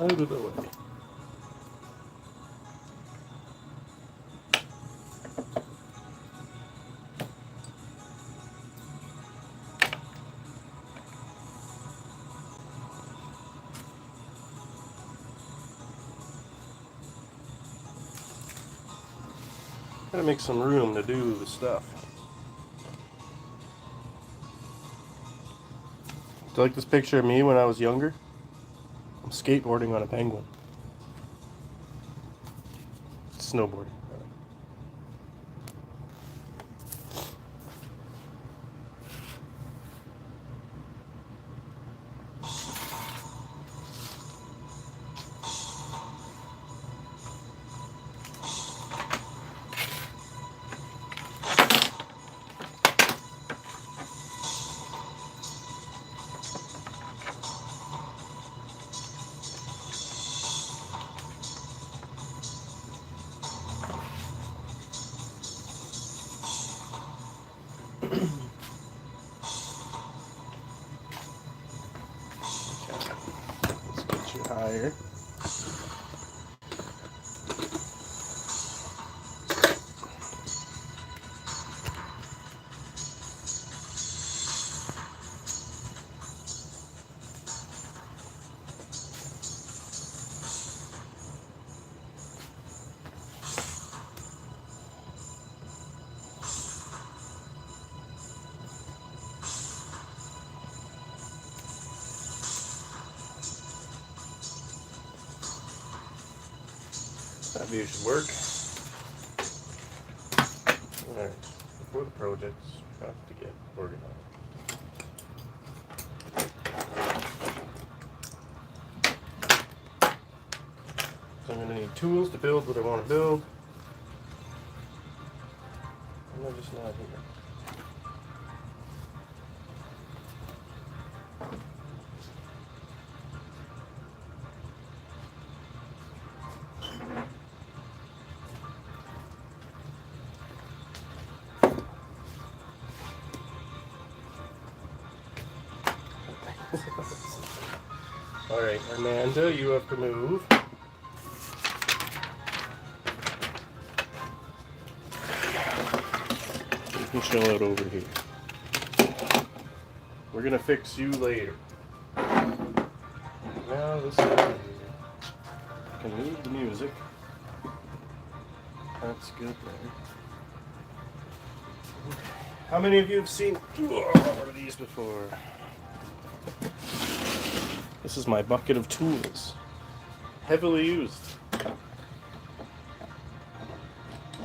Out of the way. Gotta make some room to do the stuff. Do you like this picture of me when I was younger? I'm skateboarding on a penguin. Snowboarding. Let's get you higher. That view should work. Alright, before the projects have to get organized. So I'm going to need tools to build what I want to build. And they're just not here. Alright, Amanda, you have to move. You can chill out over here. We're gonna fix you later. Now this is music. Can move the music. That's good there. How many of you have seen one of these before? This is my bucket of tools. Heavily used. Move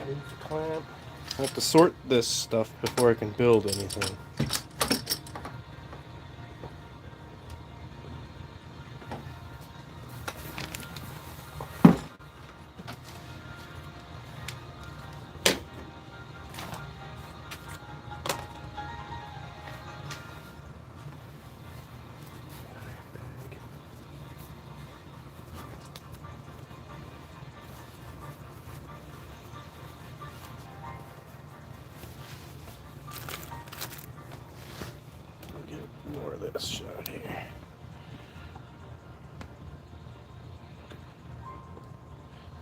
the clamp. I have to sort this stuff before I can build anything. More of this shot here.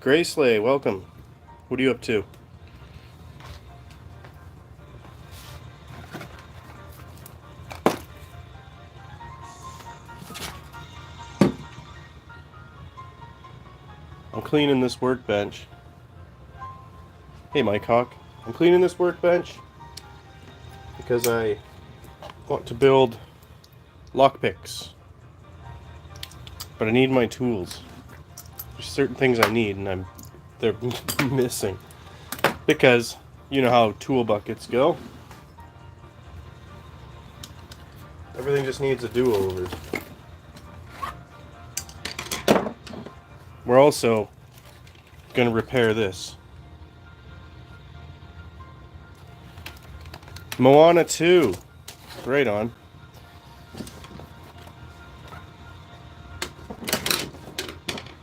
Graceley, welcome. What are you up to? I'm cleaning this workbench. Hey, Mike Hawk. I'm cleaning this workbench because I want to build lockpicks, but I need my tools. There's certain things I need, and they're missing because you know how tool buckets go. Everything just needs a do-over. We're also going to repair this. Moana 2. Right on.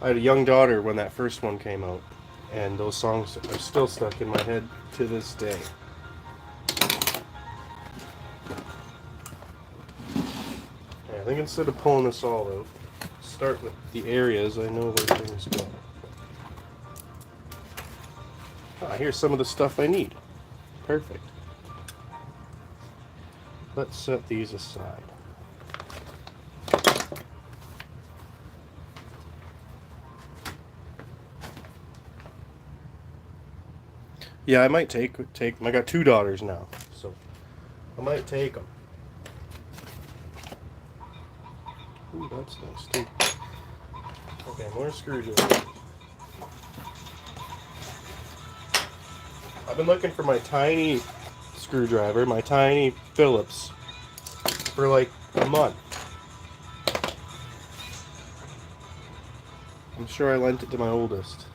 I had a young daughter when that first one came out, and those songs are still stuck in my head to this day. Okay, I think instead of pulling this all out, start with the areas I know where things go. Ah, here's some of the stuff I need. Perfect. Let's set these aside. Yeah, I might take. I got 2 daughters now, so I might take them. Ooh, that's nice too. Okay, more screwdrivers. I've been looking for my tiny screwdriver, my tiny Phillips, for like a month. I'm sure I lent it to my oldest.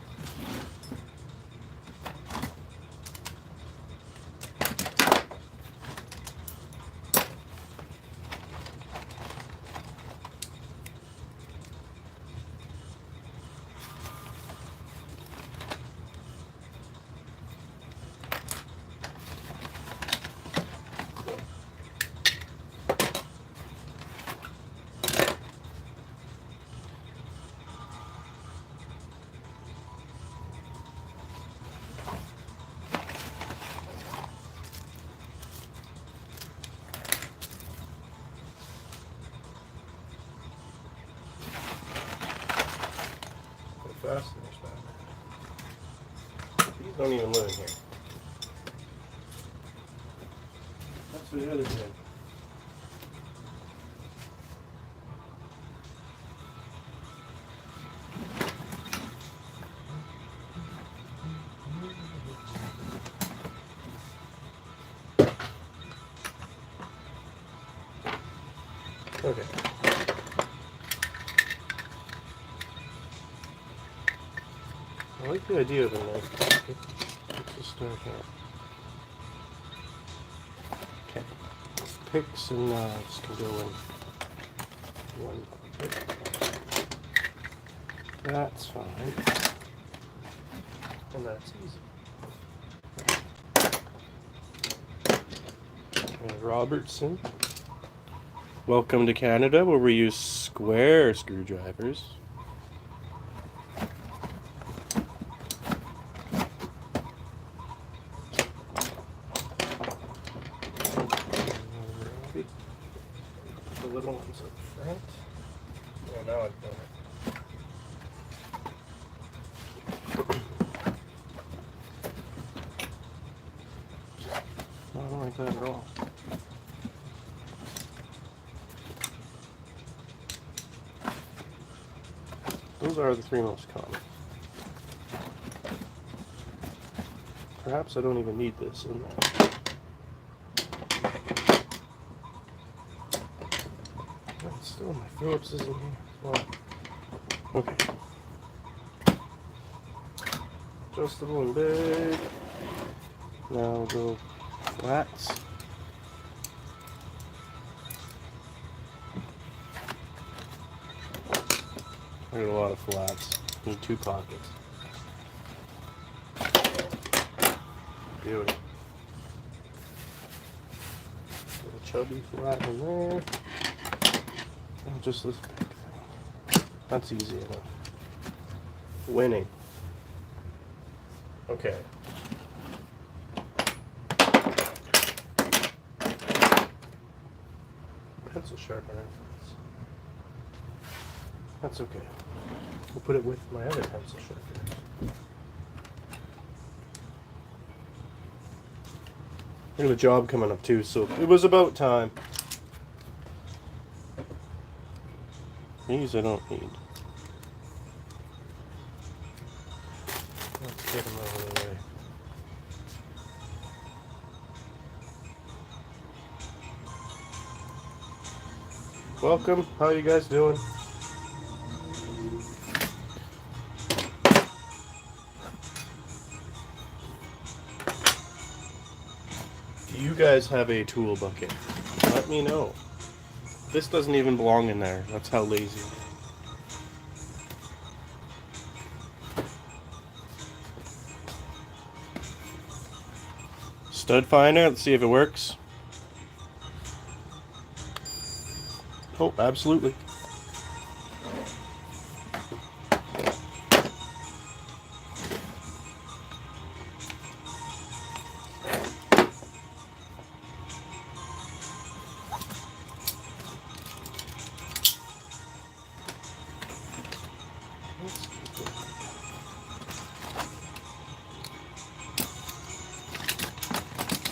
Fasteners back. These don't even live in here. That's the other thing. Okay. I like the idea of a knife. Let's just start here. Okay. Picks and knives can go in one bucket. That's fine. And that's easy. And Robertson. Welcome to Canada, where we use square screwdrivers. The little ones up front. Oh, now I've done it. I don't like that at all. Those are the three most common. Perhaps I don't even need this in there. Still, my Phillips is in here. Well, okay. Adjustable and big. Now we'll go flats. I got a lot of flats. Need 2 pockets. Beauty. Little chubby flat in there. And just this big thing. That's easy enough. Winning. Okay. Pencil sharpener. That's okay. We'll put it with my other pencil sharpener. I have a job coming up too, so it was about time. These I don't need. Let's get them out of the way. Welcome. How you guys doing? Do you guys have a tool bucket? Let me know. This doesn't even belong in there. That's how lazy I am. Stud finder, let's see if it works. Oh, absolutely.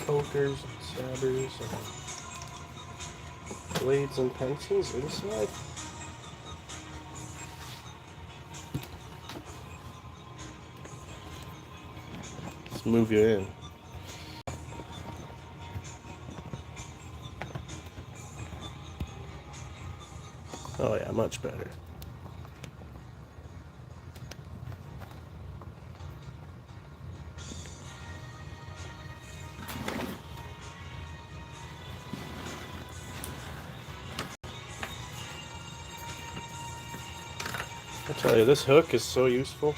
Pokers and stabbers and blades and pencils inside. Let's move you in. Oh yeah, much better. I tell you, this hook is so useful.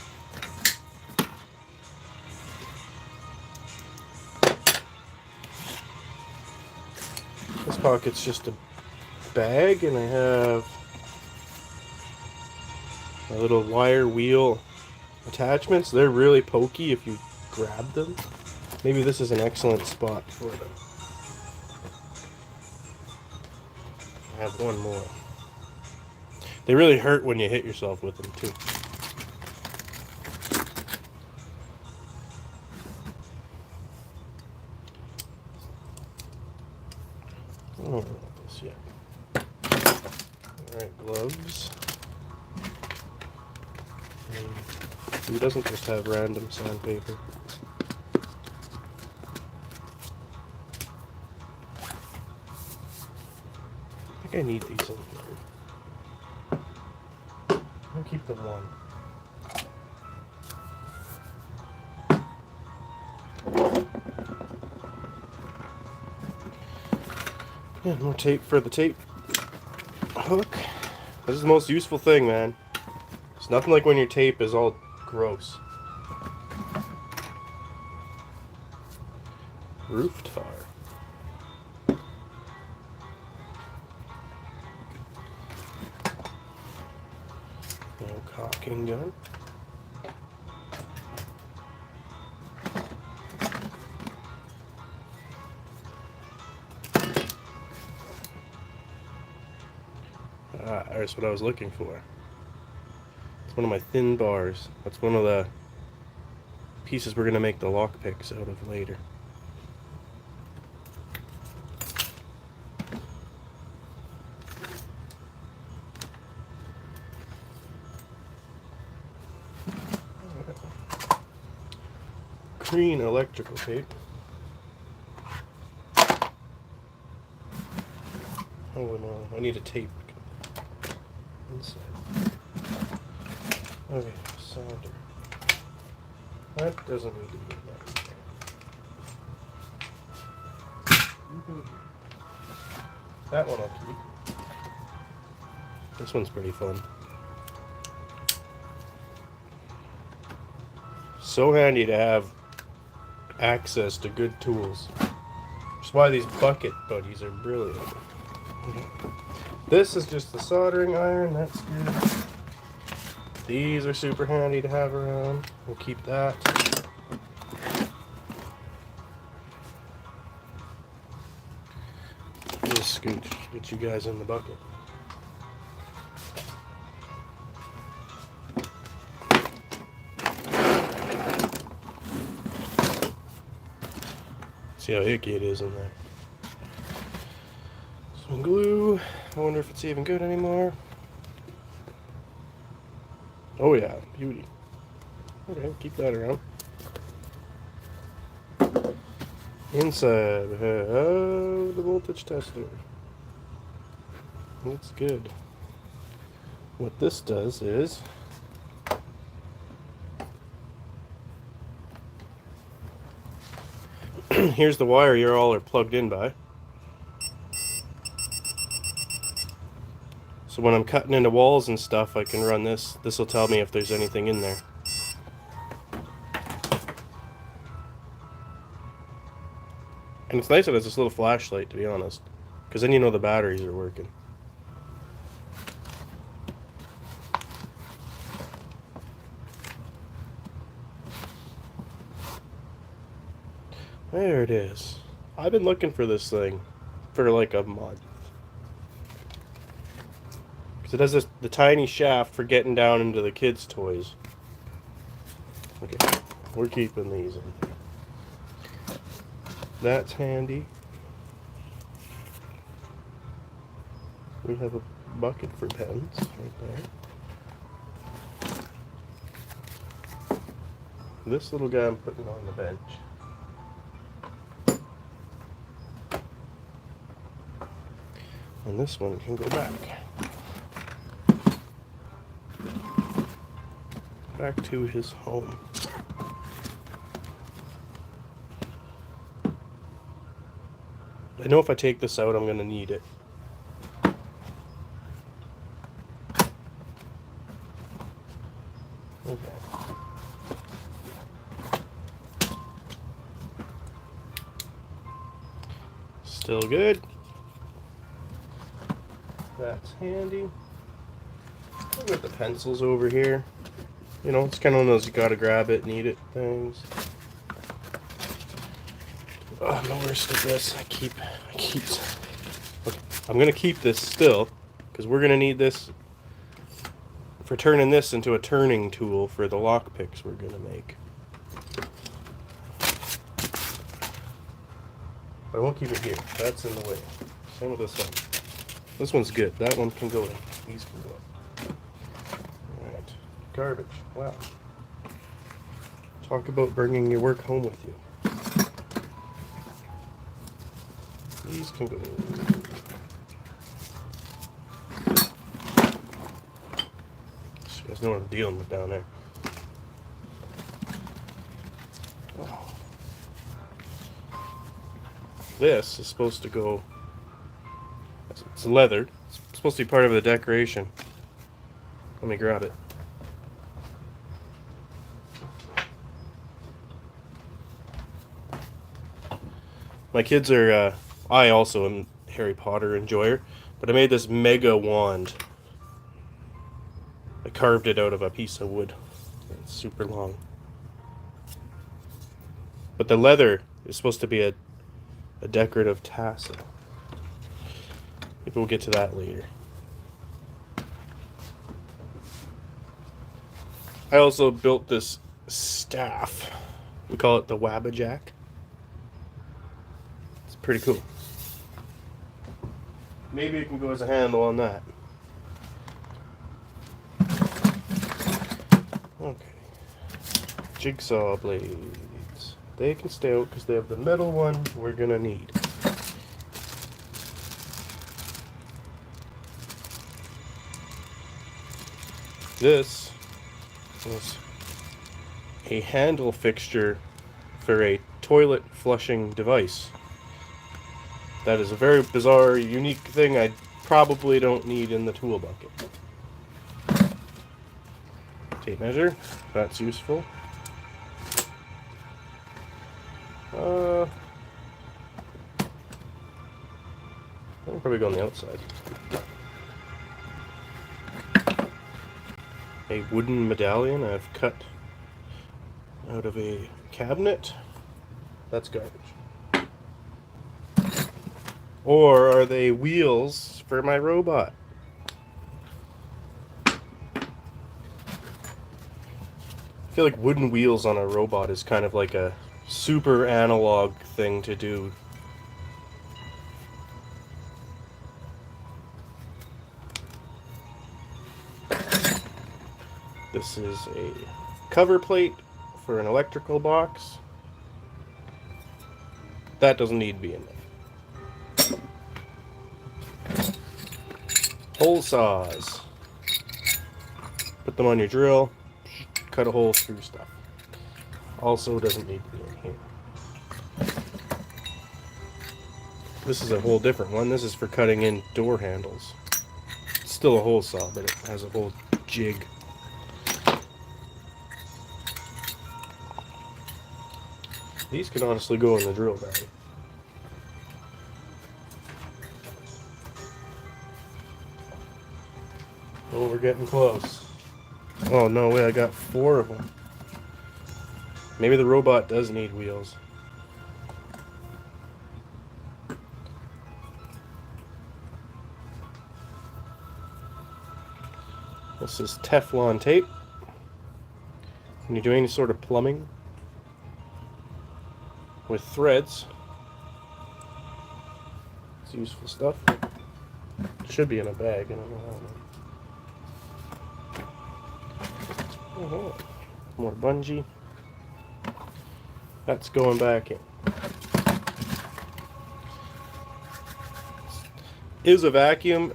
This pocket's just a bag, and I have my little wire wheel attachments. They're really pokey if you grab them. Maybe this is an excellent spot for them. I have one more. They really hurt when you hit yourself with them, too. I don't know about this yet. Alright, gloves. He doesn't just have random sandpaper. I think I need these in here. I'll keep the one. And more tape for the tape hook. This is the most useful thing, man. It's nothing like when your tape is all gross. Roof tar. caulking gun. There's what I was looking for. It's one of my thin bars. That's one of the pieces we're going to make the lockpicks out of later. Green electrical tape. Oh no, I need a tape inside. Okay, solder. That doesn't need to be there. That one I'll keep. This one's pretty fun. So handy to have access to good tools. That's why these bucket buddies are brilliant. This is just the soldering iron, that's good. These are super handy to have around. We'll keep that. Just scooch, get you guys in the bucket. See how icky it is in there. Some glue. I wonder if it's even good anymore. Oh yeah, beauty. Okay, keep that around. Inside, the voltage tester. Looks good. What this does is here's the wire you all are plugged in by. So when I'm cutting into walls and stuff, I can run this. This will tell me if there's anything in there. And it's nice that it's this little flashlight, to be honest, because then you know the batteries are working. There it is. I've been looking for this thing for like a month. Because it has the tiny shaft for getting down into the kids' toys. Okay, we're keeping these in. That's handy. We have a bucket for pens right there. This little guy I'm putting on the bench. And this one can go back. Back to his home. I know if I take this out, I'm going to need it. Okay. Still good. That's handy. I've got the pencils over here. You know, it's kind of one of those you gotta grab it, need it things. Oh, I'm the worst at this. I keep. Okay, I'm gonna keep this still, because we're gonna need this for turning this into a turning tool for the lock picks we're gonna make. But I won't keep it here. That's in the way. Same with this one. This one's good. That one can go in. These can go up. Alright. Garbage. Wow. Talk about bringing your work home with you. These can go in. You guys know what I'm dealing with down there. Oh. This is supposed to go. It's leather. It's supposed to be part of the decoration. Let me grab it. My kids are, I also am Harry Potter enjoyer, but I made this mega wand. I carved it out of a piece of wood. It's super long. But the leather is supposed to be a decorative tassel. Maybe we'll get to that later. I also built this staff. We call it the Wabbajack. It's pretty cool. Maybe it can go as a handle on that. Okay. Jigsaw blades. They can stay out because they have the metal one we're gonna need. This is a handle fixture for a toilet flushing device. That is a very bizarre, unique thing I probably don't need in the tool bucket. Tape measure, that's useful. I'll probably go on the outside. A wooden medallion I've cut out of a cabinet. That's garbage. Or are they wheels for my robot? I feel like wooden wheels on a robot is kind of like a super analog thing to do. This is a cover plate for an electrical box. That doesn't need to be in there. Hole saws. Put them on your drill, cut a hole through stuff. Also doesn't need to be in here. This is a whole different one. This is for cutting in door handles. It's still a hole saw, but it has a whole jig. These can honestly go in the drill bag. Oh, we're getting close. Oh, no way, I got 4 of them. Maybe the robot does need wheels. This is Teflon tape. When you do any sort of plumbing with threads, it's useful stuff. It should be in a bag, I don't know how. Oh, more bungee. That's going back in. Is a vacuum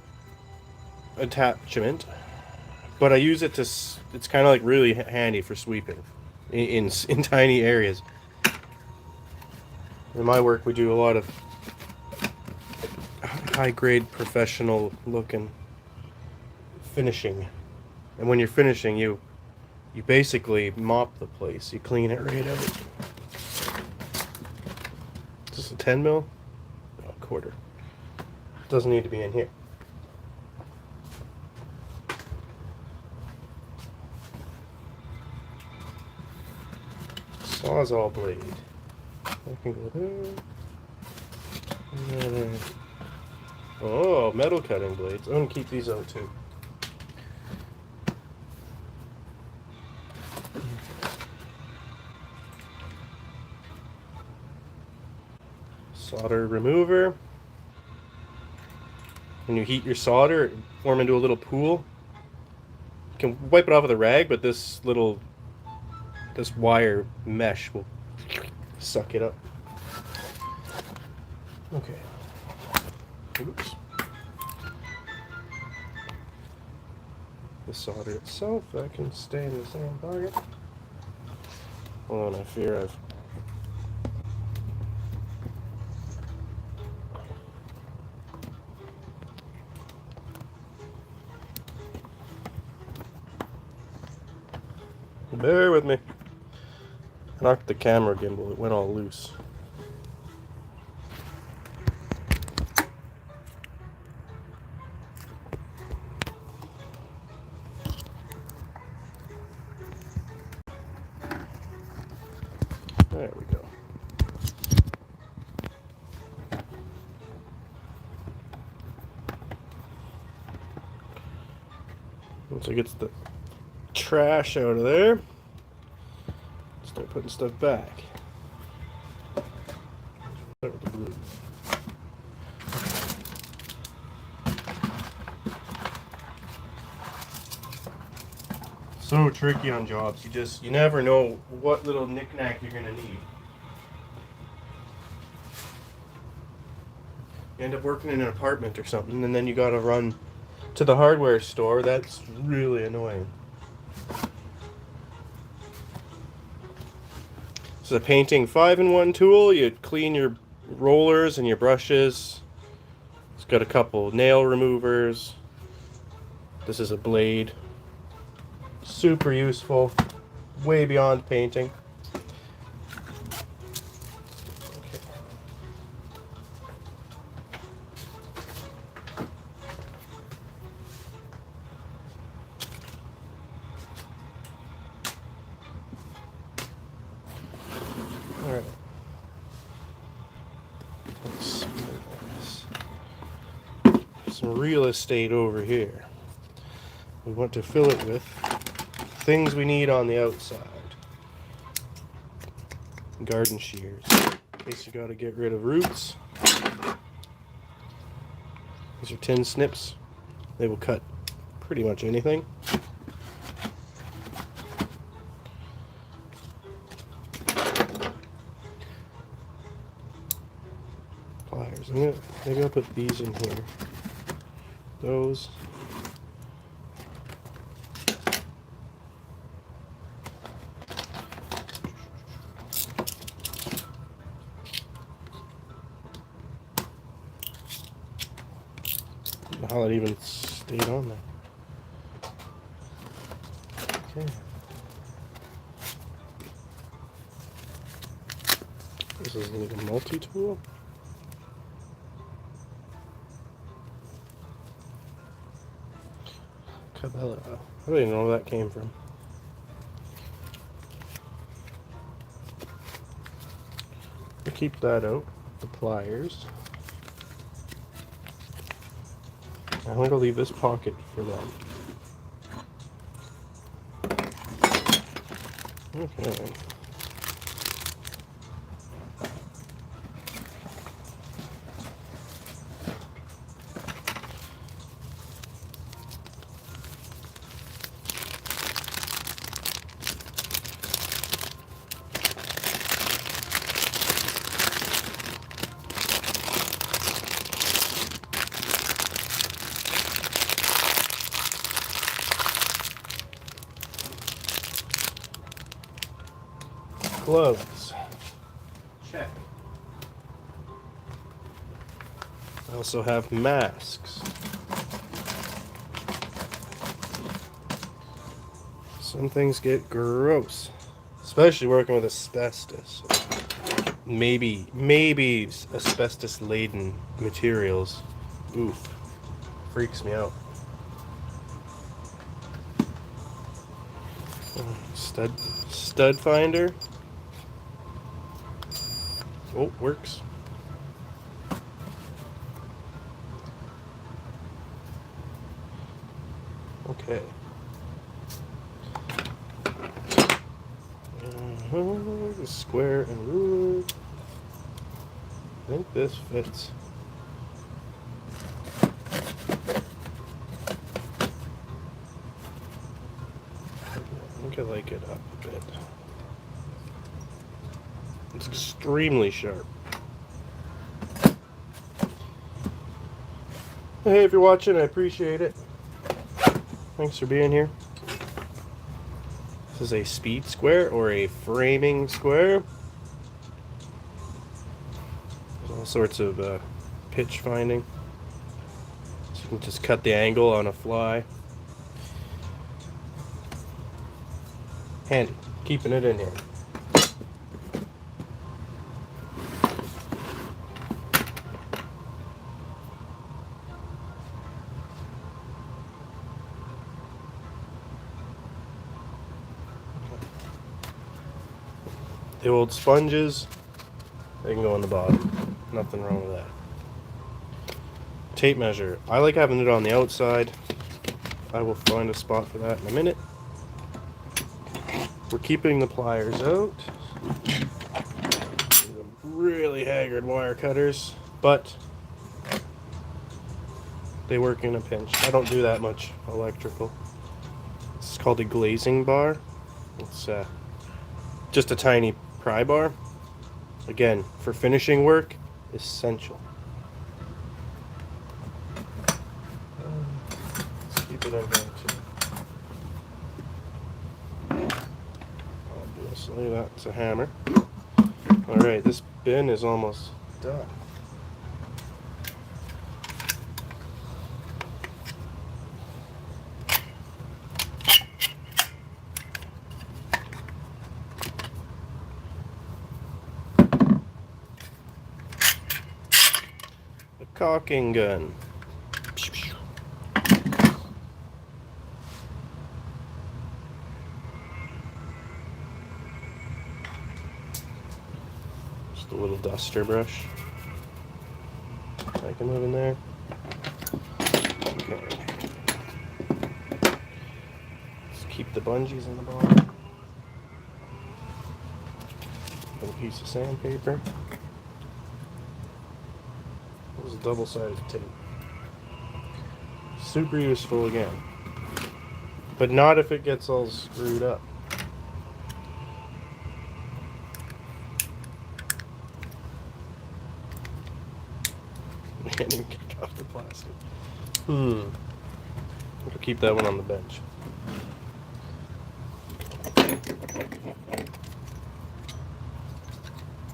attachment, but I use it to. It's kind of like really handy for sweeping in tiny areas. In my work, we do a lot of high-grade, professional-looking finishing, and when you're finishing, you basically mop the place. You clean it right out. Is this a 10 mil? No, a quarter. Doesn't need to be in here. Sawzall blade. I can go there. Oh, metal cutting blades. I'm gonna keep these out too. Solder remover. When you heat your solder, it form into a little pool. You can wipe it off with a rag, but this wire mesh will suck it up. Okay. Oops. The solder itself, that can stay in the same pocket. Hold on, I fear I've... Bear with me. I knocked the camera gimbal, it went all loose. Once it gets the trash out of there, start putting stuff back. Start with the glue. So tricky on jobs. You never know what little knick-knack you're gonna need. You end up working in an apartment or something, and then you gotta run to the hardware store. That's really annoying. This is a painting 5-in-1 tool. You clean your rollers and your brushes. It's got a couple nail removers. This is a blade. Super useful, way beyond painting. Okay. All right. Let's some real estate over here. We want to fill it with things we need on the outside. Garden shears, in case you gotta get rid of roots. These are tin snips. They will cut pretty much anything. Pliers. Maybe I'll put these in here. Those. How it even stayed on there. Okay. This is like a multi-tool. Cabela. I don't even know where that came from. We'll keep that out. The pliers. I think I'll leave this pocket for them. Okay. Gloves. Check. I also have masks. Some things get gross, especially working with asbestos. Maybe asbestos-laden materials. Oof, freaks me out. Stud finder. Oh, works. Okay. Square and ruler. I think this fits. I think I like it up a bit. It's extremely sharp. Hey, if you're watching, I appreciate it. Thanks for being here. This is a speed square or a framing square. There's all sorts of pitch finding. So you can just cut the angle on a fly. Handy, keeping it in here. The old sponges, they can go on the bottom. Nothing wrong with that. Tape measure. I like having it on the outside. I will find a spot for that in a minute. We're keeping the pliers out. Really haggard wire cutters, but they work in a pinch. I don't do that much electrical. This is called a glazing bar. It's just a tiny pry bar. Again, for finishing work, essential. Let's keep it on there too. Obviously, that's a hammer. Alright, this bin is almost done. The caulking gun. Just a little duster brush. I can move in there. Okay. Let's keep the bungees in the bottom. Put a piece of sandpaper. This is double-sided tape. Super useful again. But not if it gets all screwed up. Can't even kick off the plastic. We'll keep that one on the bench.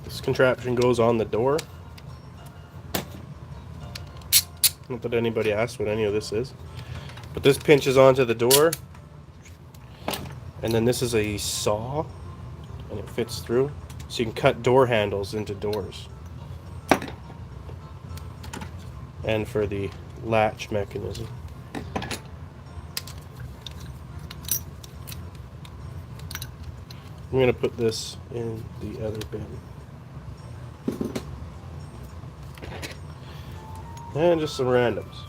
This contraption goes on the door. Not that anybody asked what any of this is. But this pinches onto the door. And then this is a saw. And it fits through. So you can cut door handles into doors. And for the latch mechanism. I'm going to put this in the other bin. And just some randoms,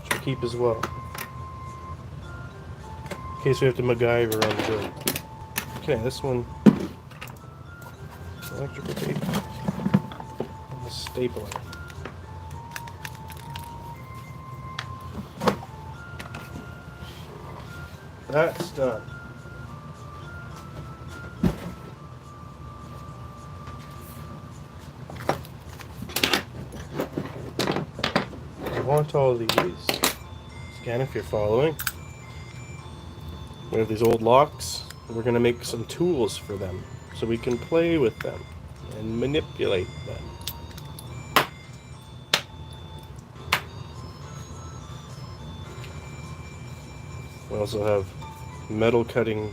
which we'll keep as well. In case we have to MacGyver on the build. Okay, this one, electrical tape, and the stapler. That's done. I want all these. Again, if you're following. We have these old locks. We're going to make some tools for them so we can play with them and manipulate them. We also have metal cutting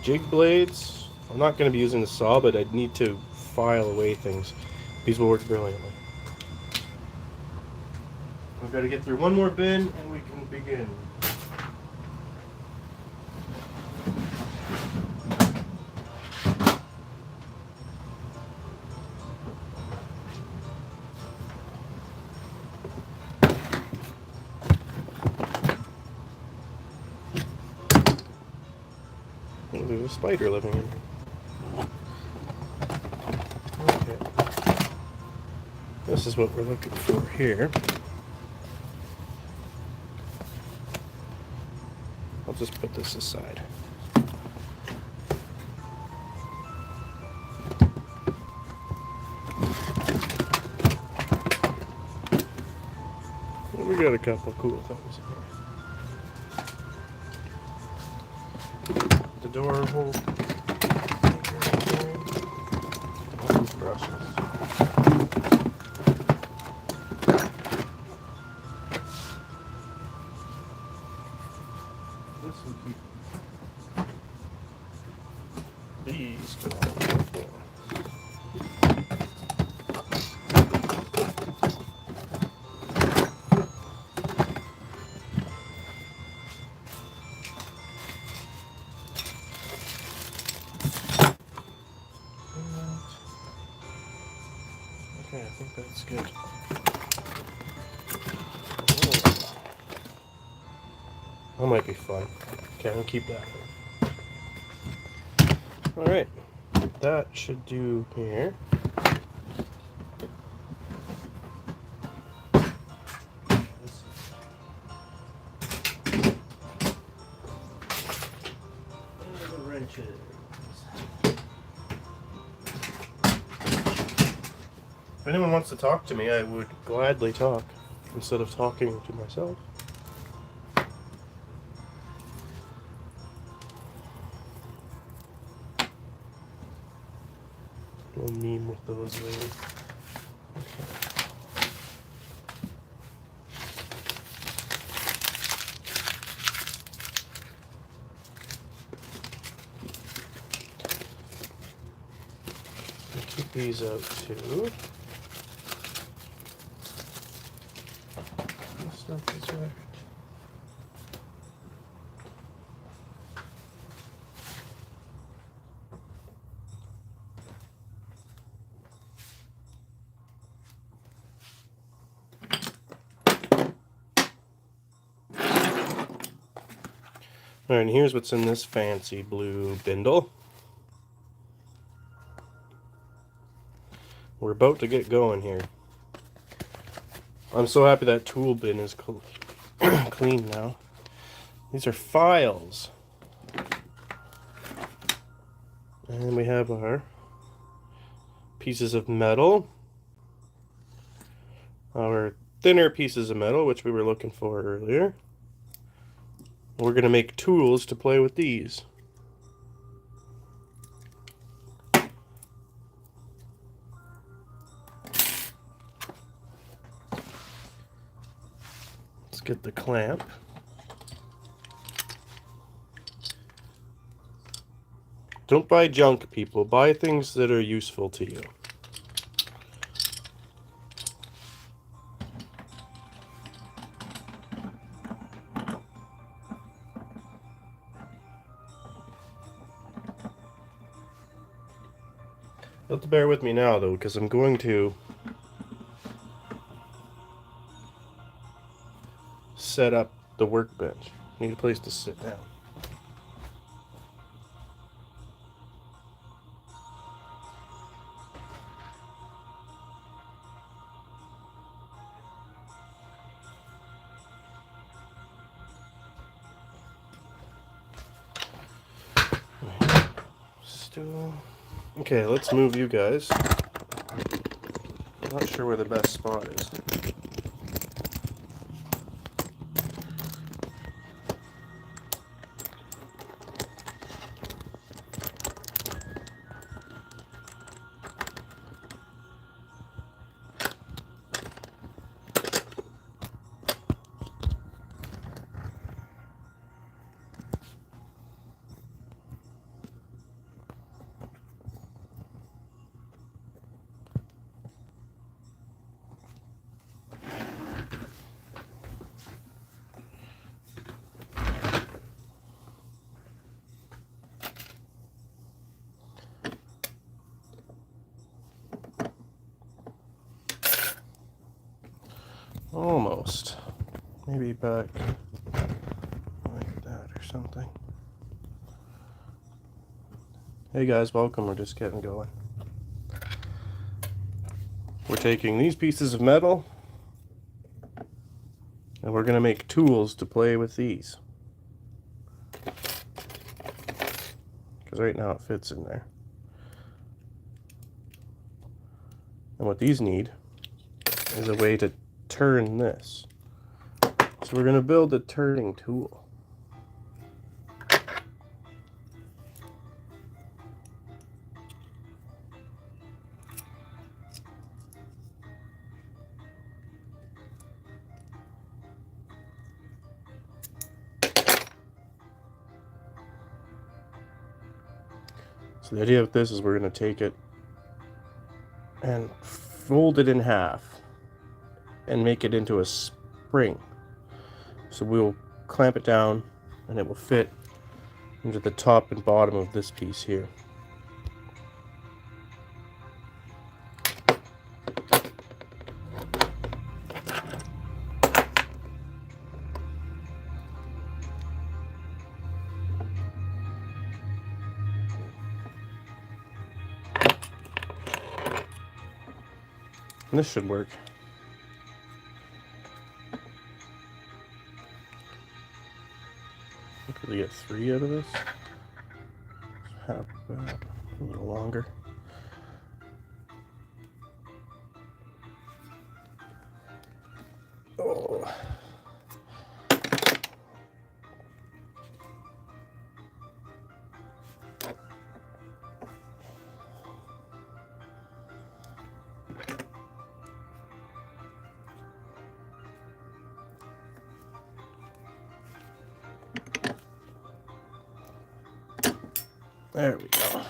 jig blades. I'm not going to be using the saw, but I'd need to file away things. These will work brilliantly. We've got to get through one more bin and we can begin. Oh, there's a spider living in here. Okay. This is what we're looking for here. I'll just put this aside. We got a couple cool things here. The door hold. These brushes. This will keep these going. Okay, I think that's good. That might be fun. Okay, I'll keep that. Alright, that should do here. Wrenches. If anyone wants to talk to me, I would gladly talk instead of talking to myself. No meme with those later. Keep these out too. This stuff is right. Alright, and here's what's in this fancy blue bindle. We're about to get going here. I'm so happy that tool bin is clean now. These are files. And we have our pieces of metal. Our thinner pieces of metal, which we were looking for earlier. We're going to make tools to play with these. Let's get the clamp. Don't buy junk, people. Buy things that are useful to you. You'll have to bear with me now, though, because I'm going to set up the workbench. Need a place to sit down. Stool. Okay, let's move you guys. I'm not sure where the best spot is. Almost. Maybe back like that or something. Hey guys, welcome. We're just getting going. We're taking these pieces of metal and we're going to make tools to play with these. Because right now it fits in there. And what these need is a way to turn this. So we're going to build a turning tool. So the idea of this is we're going to take it and fold it in half and make it into a spring. So we'll clamp it down and it will fit into the top and bottom of this piece here. And this should work. Could we get 3 out of this? How about a little longer? Oh. There we go.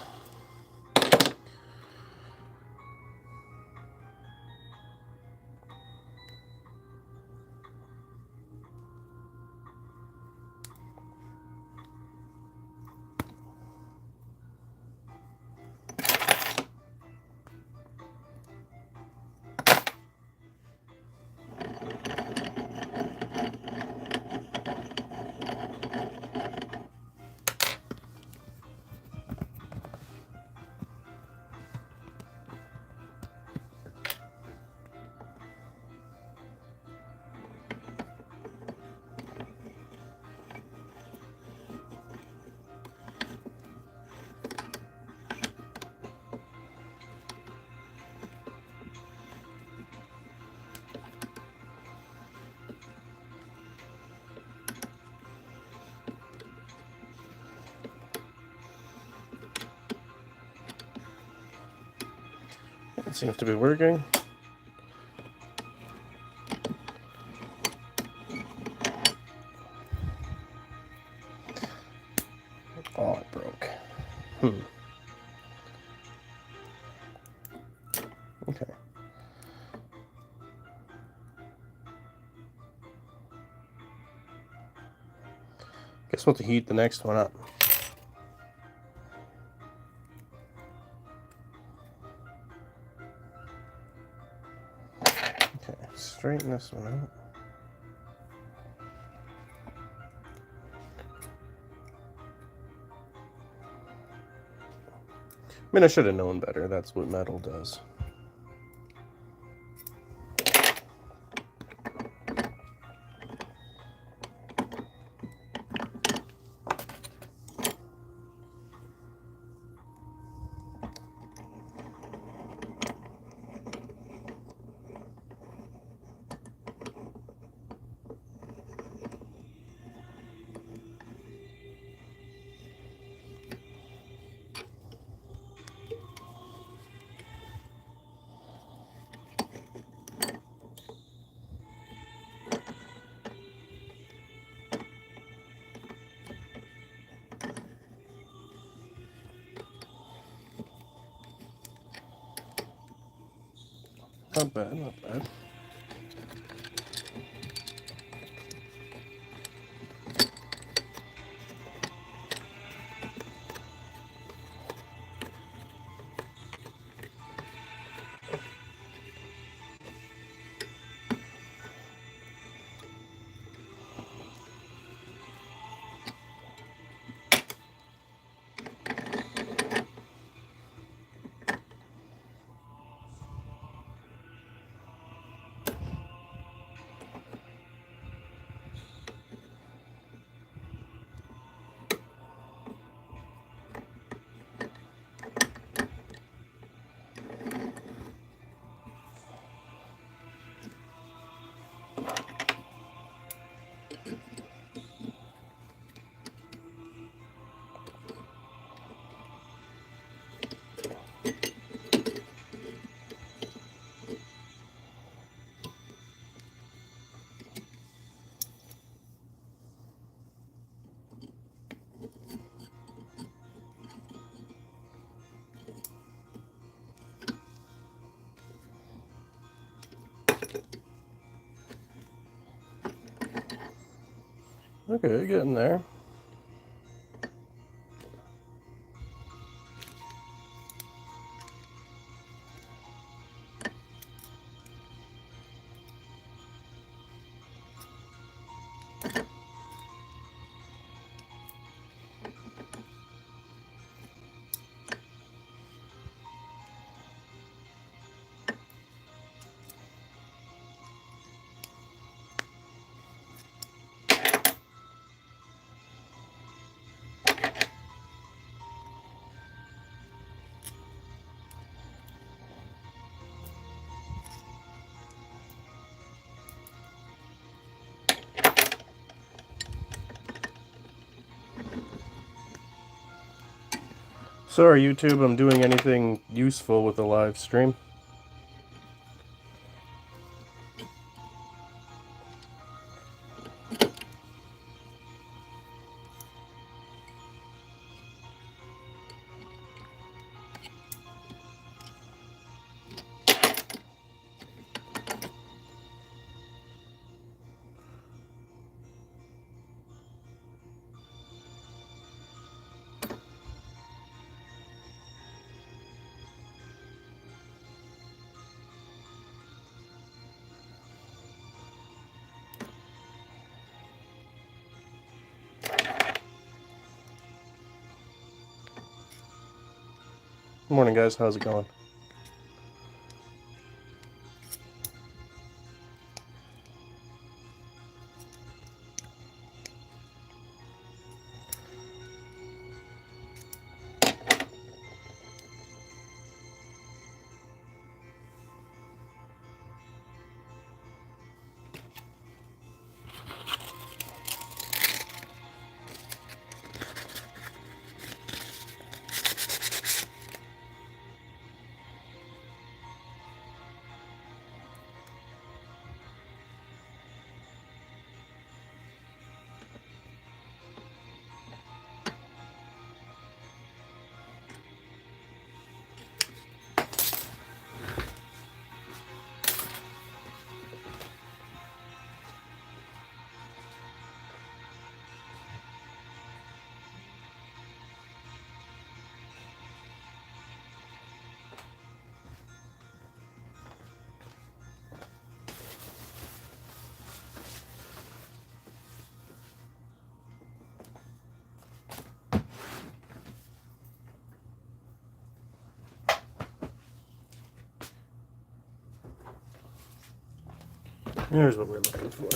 It seems to be working. Oh, it broke. Okay. Guess we'll have to heat the next one up. Okay, straighten this one out. I mean, I should have known better. That's what metal does. Not bad, not bad. Okay, getting there. Sorry, YouTube, I'm doing anything useful with the live stream. Good morning, guys. How's it going? Here's what we're looking for.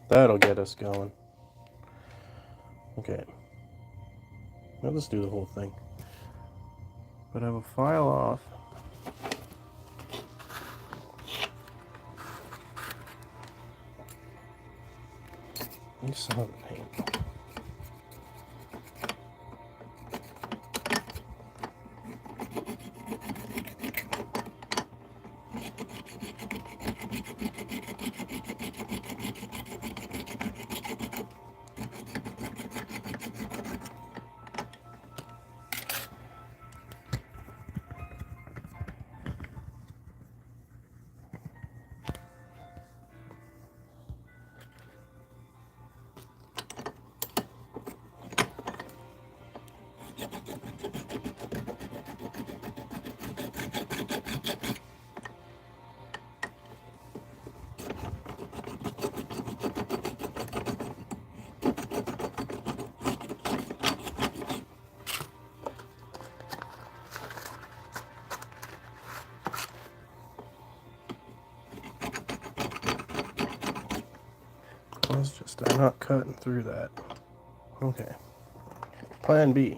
That'll get us going. Okay. Now let's do the whole thing. But I will file off. You saw the paint. It's just I'm not cutting through that. Okay. Plan B.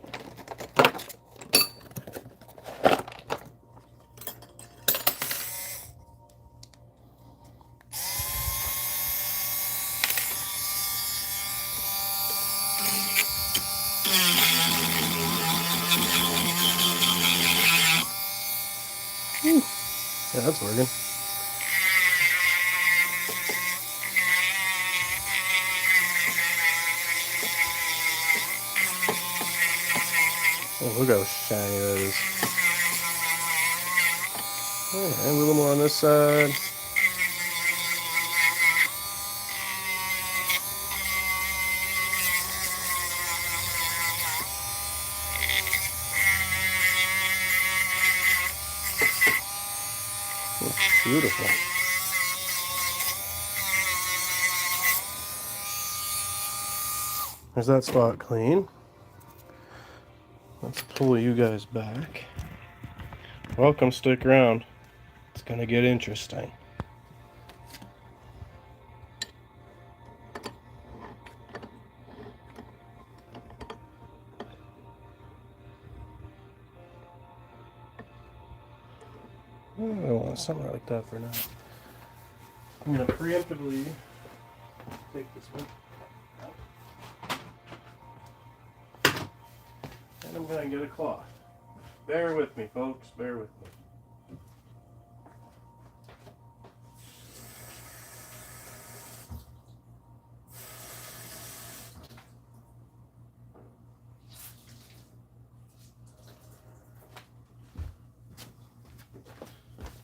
Yeah, that's working. Oh, look how shiny that is. Okay, a little more on this side. Oh, beautiful. There's that spot clean. Let's pull you guys back. Welcome, stick around. It's gonna get interesting. I want something like that for now. I'm gonna preemptively Take this one out. And I'm going to get a cloth. Bear with me, folks. Bear with me.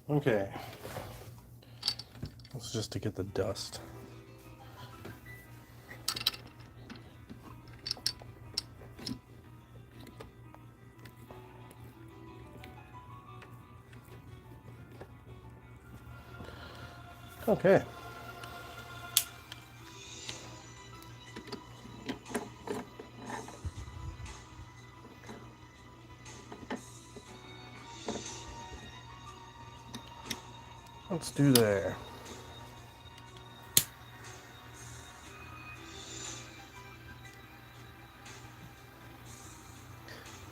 Okay. This is just to get the dust. Okay. Let's do there.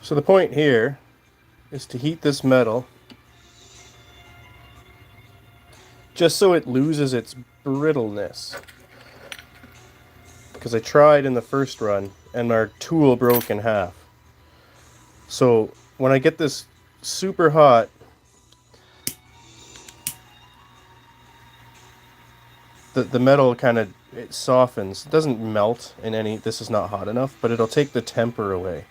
So the point here is to heat this metal just so it loses its brittleness. Because I tried in the first run and our tool broke in half. So when I get this super hot, the metal kind of, it softens. It doesn't melt in any, this is not hot enough, but it'll take the temper away.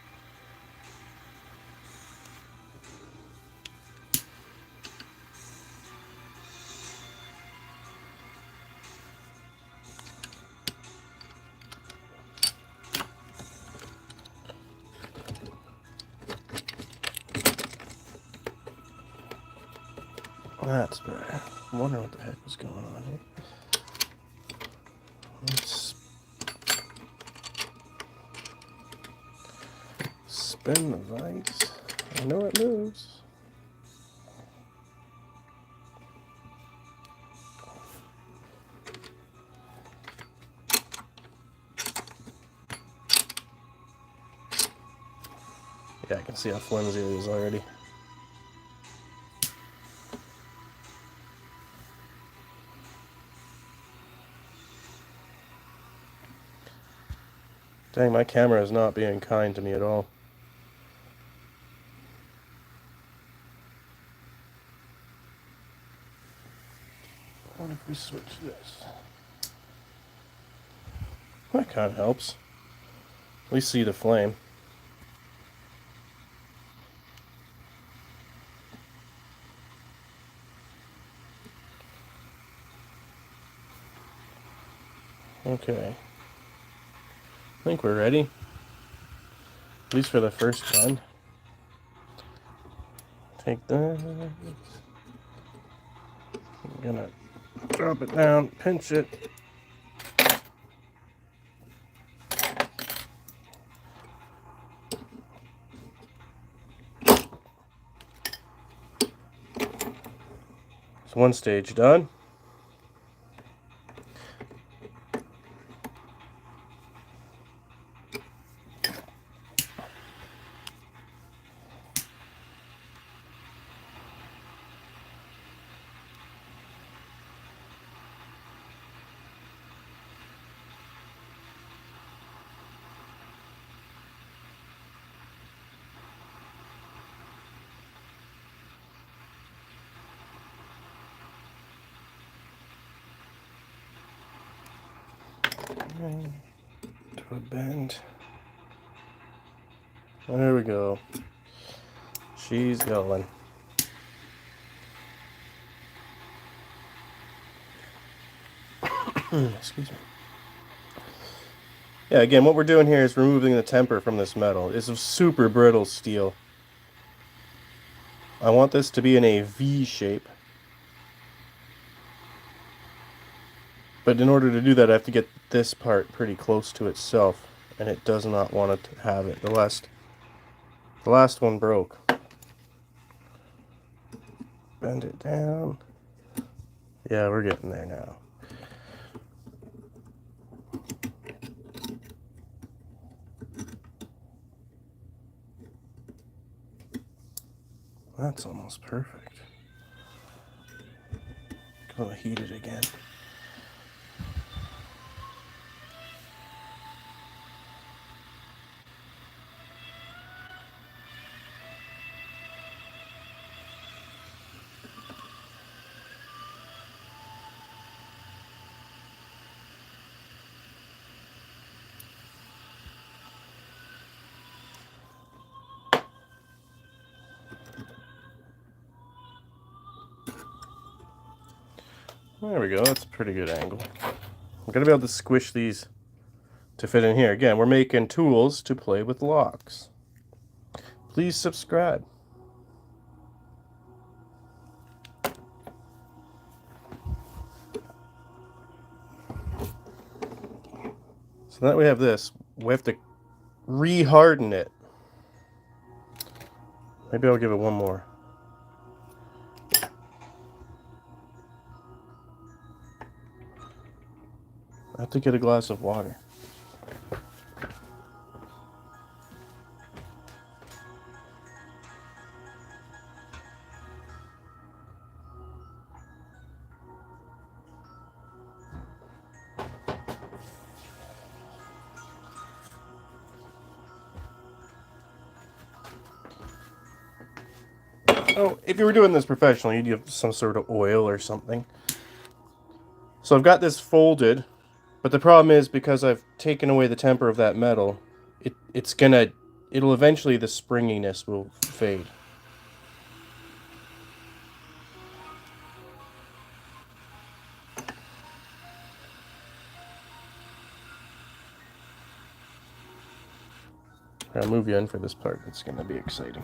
That's better. I wonder what the heck was going on here. Let's spin the vise. I know it moves. Yeah, I can see how flimsy it is already. Dang, my camera is not being kind to me at all. What if we switch this? That kind of helps. At least see the flame. Okay. I think we're ready. At least for the first one. Take that. I'm gonna drop it down, pinch it. So one stage done. To a bend. There we go. She's going. Excuse me. Yeah, again, what we're doing here is removing the temper from this metal. It's a super brittle steel. I want this to be in a V shape. But in order to do that, I have to get this part pretty close to itself, and it does not want it to have it. The last one broke. Bend it down. Yeah, we're getting there now. That's almost perfect. Go heat it again. There we go, that's a pretty good angle. I'm going to be able to squish these to fit in here. Again, we're making tools to play with locks. Please subscribe. So now that we have this, we have to re-harden it. Maybe I'll give it one more. I have to get a glass of water. Oh, if you were doing this professionally, you'd have some sort of oil or something. So I've got this folded, but the problem is because I've taken away the temper of that metal, it'll eventually, the springiness will fade. I'll move you in for this part. It's going to be exciting.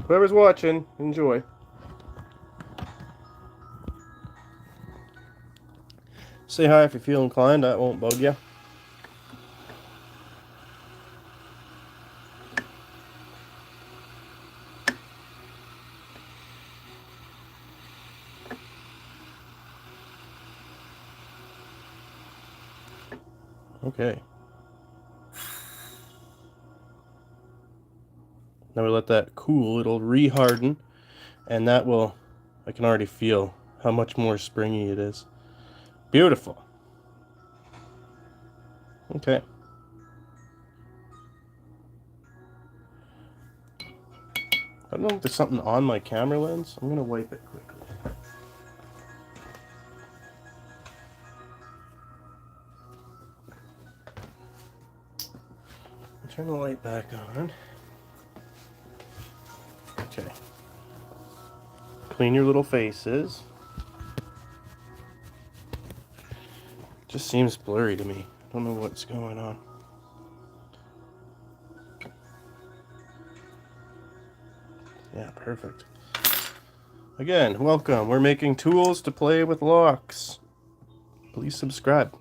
Whoever's watching, enjoy. Say hi if you feel inclined. That won't bug you. Okay. Now we let that cool. It'll re-harden, and that will, I can already feel how much more springy it is. Beautiful. Okay. I don't know if there's something on my camera lens. I'm going to wipe it quickly. Turn the light back on. Okay. Clean your little faces. Just seems blurry to me. I don't know what's going on. Yeah, perfect. Again, welcome. We're making tools to play with locks. Please subscribe.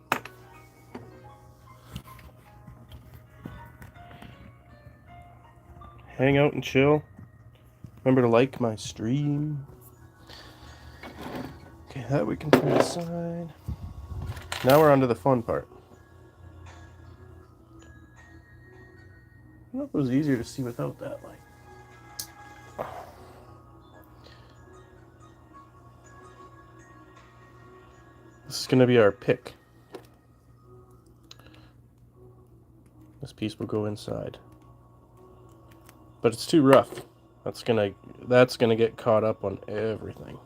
Hang out and chill. Remember to like my stream. Okay, that we can put aside. Now we're on to the fun part. I don't know if it was easier to see without that light. This is going to be our pick. This piece will go inside. But it's too rough. That's gonna get caught up on everything.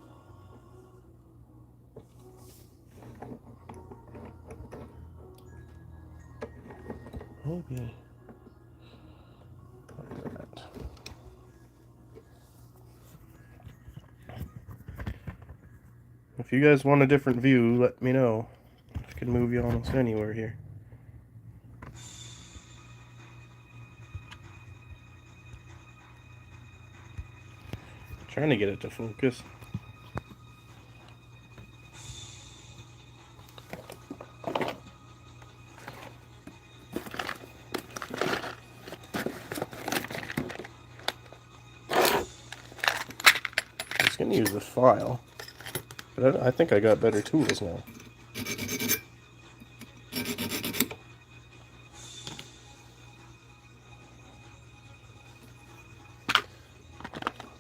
Maybe like that. If you guys want a different view, let me know. I can move you almost anywhere here. Trying to get it to focus. I was going to use the file, but I think I got better tools now.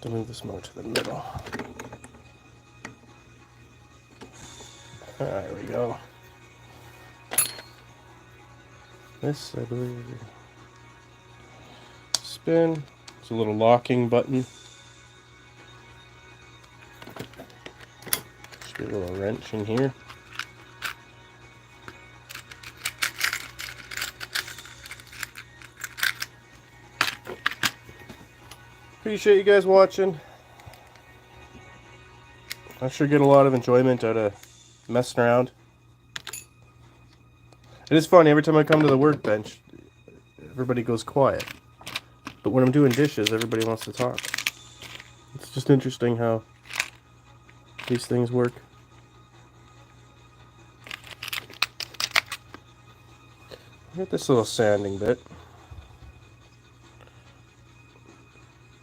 To move this more to the middle. There we go. This, I believe, spin. It's a little locking button. Just get a little wrench in here. Appreciate you guys watching. I sure get a lot of enjoyment out of messing around. It is funny, every time I come to the workbench, everybody goes quiet. But when I'm doing dishes, everybody wants to talk. It's just interesting how these things work. Get this little sanding bit.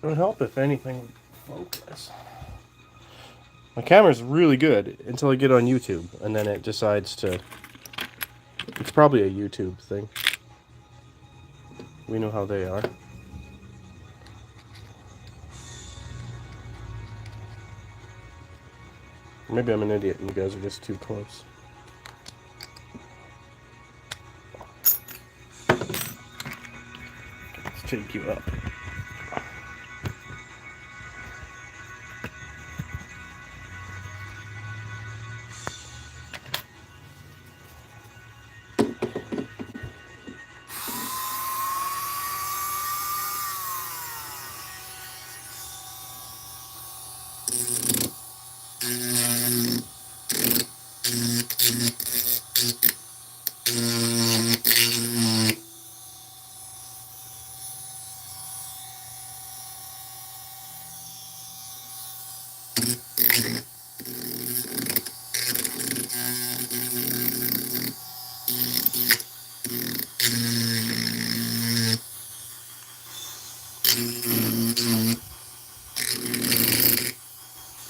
It would help if anything would focus. My camera's really good until I get on YouTube, and then it decides to... It's probably a YouTube thing. We know how they are. Maybe I'm an idiot and you guys are just too close. Let's take you up.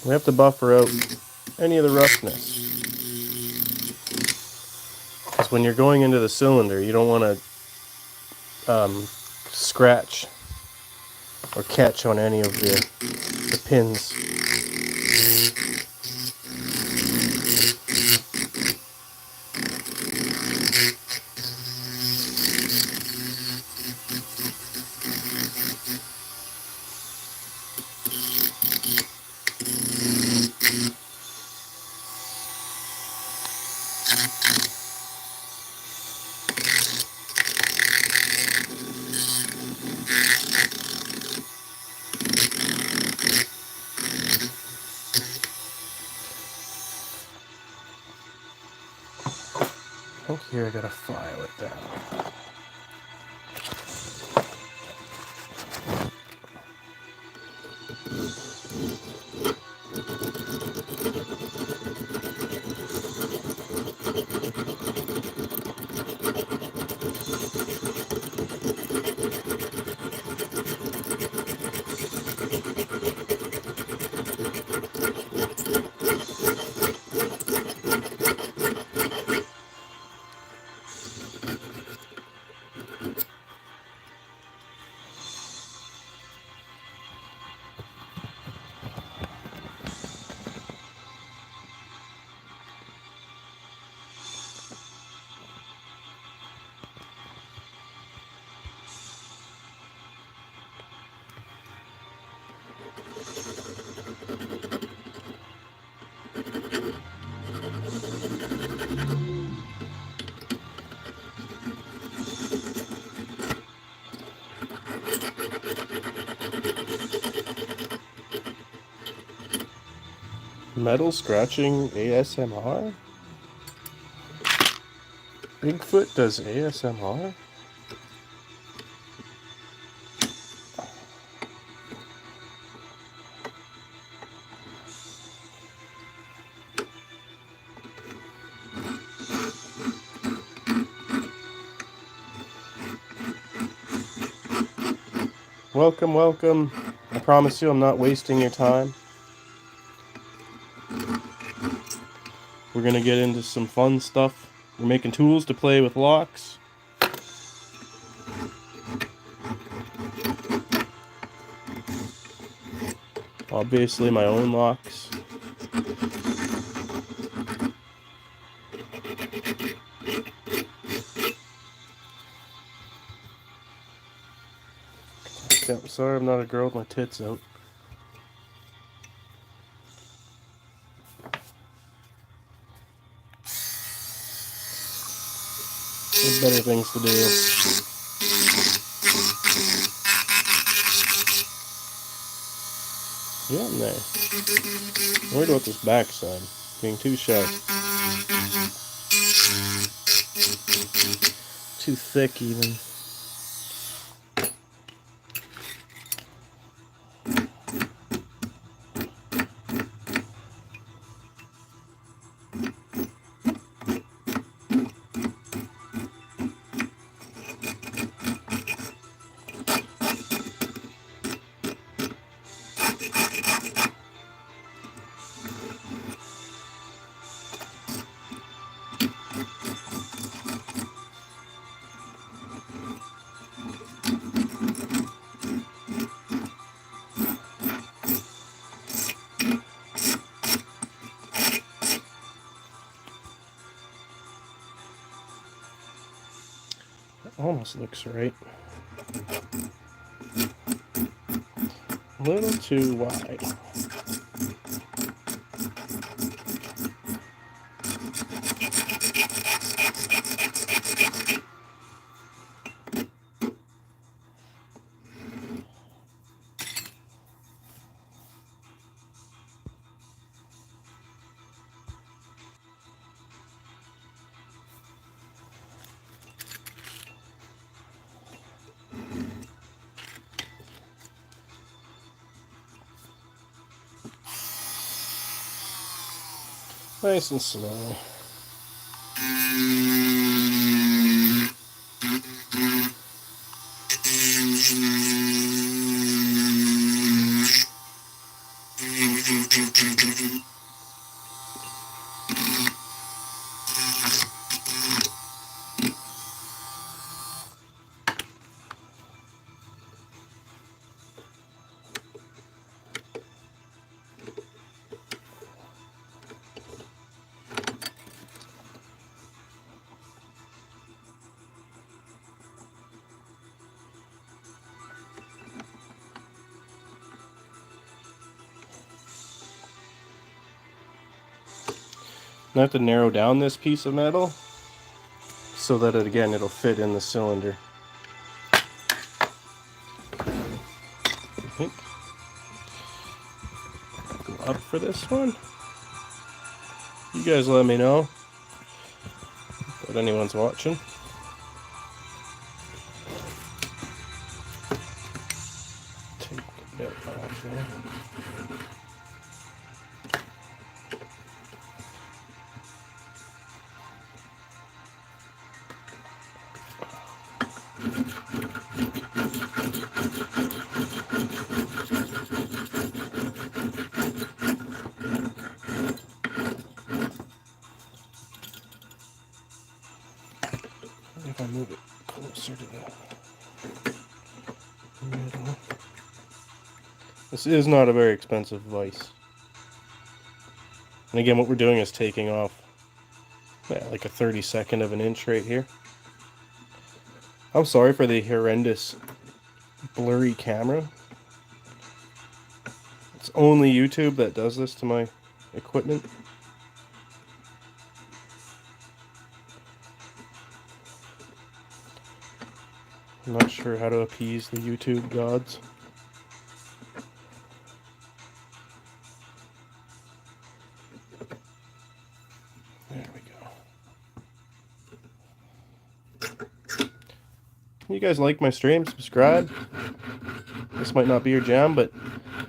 We have to buffer out any of the roughness. Because when you're going into the cylinder, you don't want to scratch or catch on any of the pins. I think here I gotta file it down. Metal scratching ASMR? Bigfoot does ASMR? Welcome, welcome. I promise you I'm not wasting your time. We're gonna get into some fun stuff. We're making tools to play with locks. Obviously my own locks. Yeah, sorry I'm not a girl with my tits out. There's better things to do. Yeah, I'm there. I'm worried about this backside being too sharp. Too thick even. Almost looks right. A little too wide. Nice and slow. I have to narrow down this piece of metal so that it'll fit in the cylinder. Okay. Go up for this one. You guys let me know if anyone's watching. Take a bit off there. If I move it closer to the middle. This is not a very expensive vise. And again, what we're doing is taking off like a 32nd of an inch right here. I'm sorry for the horrendous blurry camera. It's only YouTube that does this to my equipment. I'm not sure how to appease the YouTube gods. There we go. You guys like my stream? Subscribe. This might not be your jam, but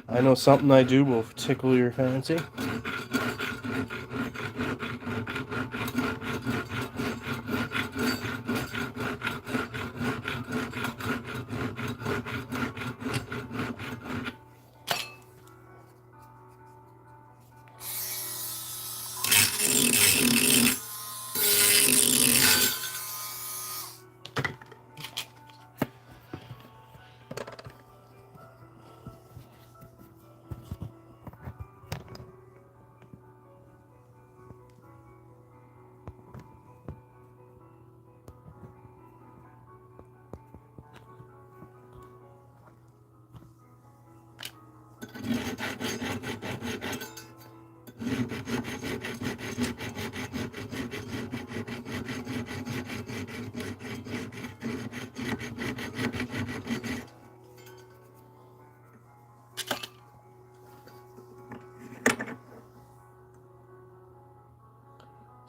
I know something I do will tickle your fancy.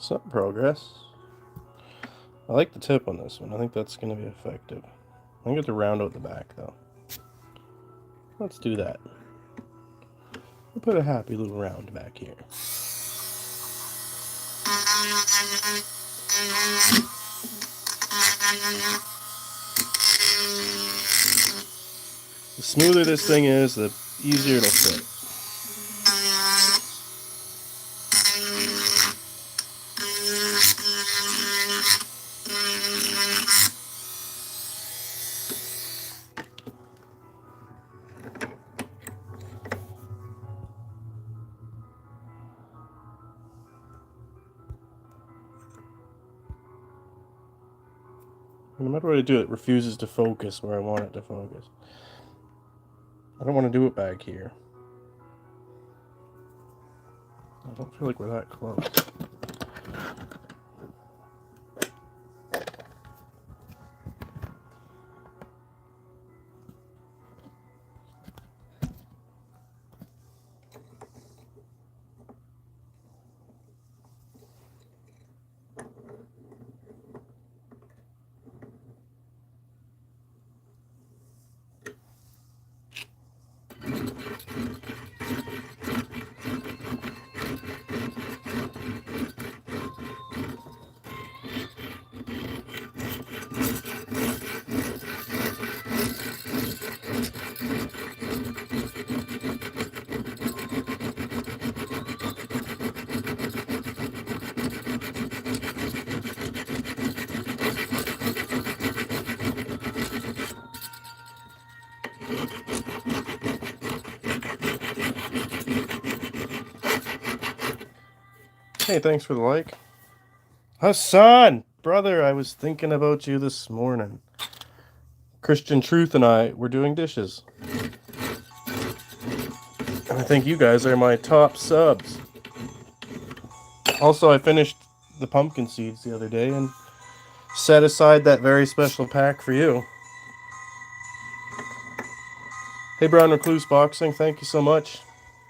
Some progress. I like the tip on this one. I think that's going to be effective. I get to round out the back though. Let's do that. We'll put a happy little round back here. The smoother this thing is, the easier it'll fit. No matter what I do, it refuses to focus where I want it to focus. I don't want to do it back here. I don't feel like we're that close. Hey, thanks for the like. Hassan! Brother, I was thinking about you this morning. Christian Truth and I were doing dishes. And I think you guys are my top subs. Also, I finished the pumpkin seeds the other day and set aside that very special pack for you. Hey, Brown Recluse Boxing, thank you so much.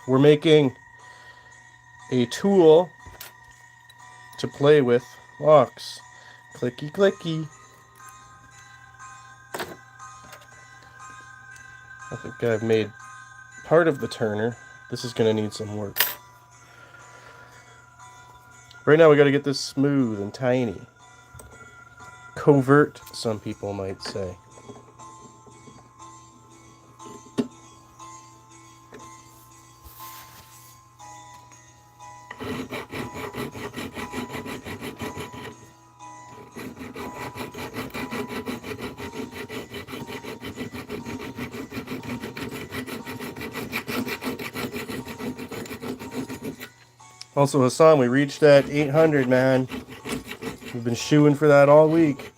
We're making a tool to play with locks. Clicky clicky. I think I've made part of the turner. This is going to need some work. Right now we got to get this smooth and tiny. Covert, some people might say. Also, Hassan, we reached that 800, man. We've been shooing for that all week.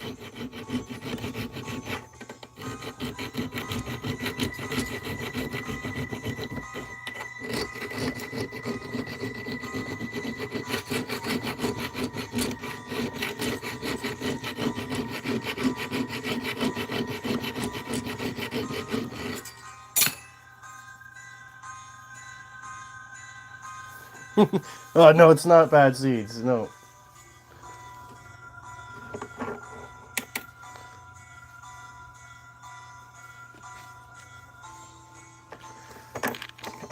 Oh, no, it's not bad seeds. No.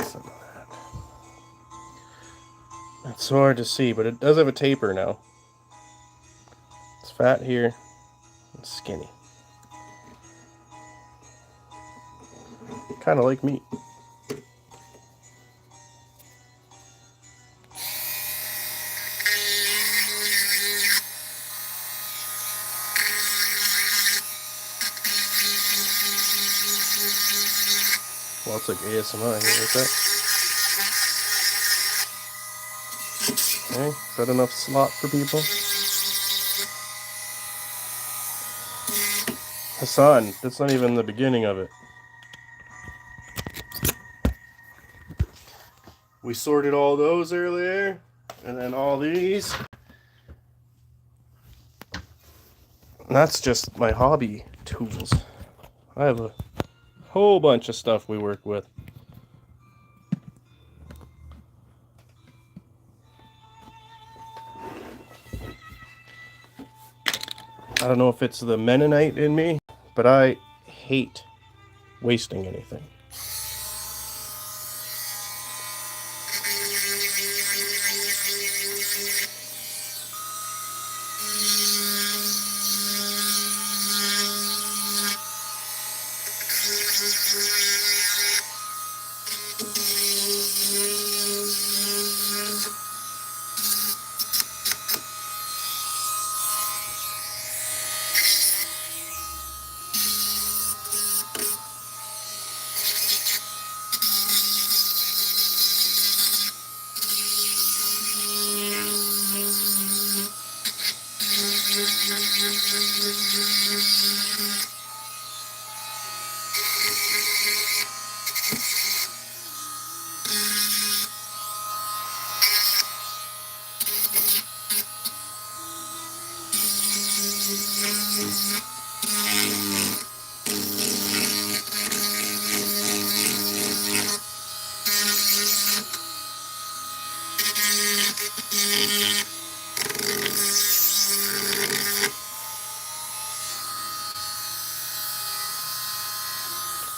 Some of that. It's so hard to see, but it does have a taper now. It's fat here and skinny. Kind of like meat. Well, it's like ASMR here, like that. Okay, is that enough slop for people? Hassan, that's not even the beginning of it. We sorted all those earlier, and then all these. And that's just my hobby tools. I have a whole bunch of stuff we work with. I don't know if it's the Mennonite in me, but I hate wasting anything.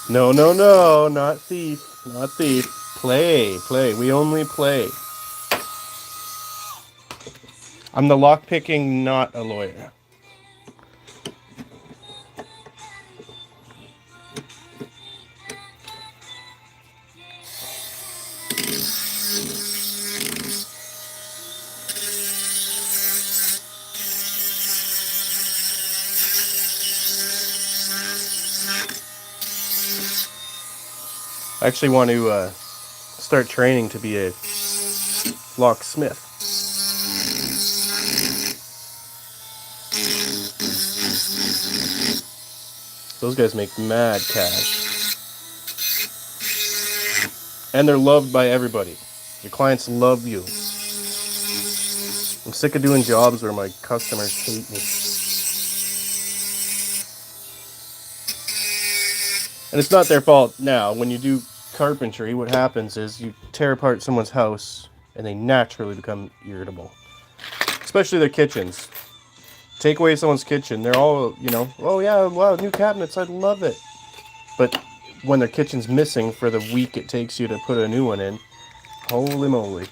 No, no, no, not thief, not thief. Play, play. We only play. I'm the lockpicking, not a lawyer. I actually want to start training to be a locksmith. Those guys make mad cash. And they're loved by everybody. Your clients love you. I'm sick of doing jobs where my customers hate me. And it's not their fault now. When you do carpentry, what happens is you tear apart someone's house and they naturally become irritable. Especially their kitchens. Take away someone's kitchen, they're all, you know, oh yeah, wow, new cabinets, I love it. But when their kitchen's missing for the week it takes you to put a new one in, holy moly.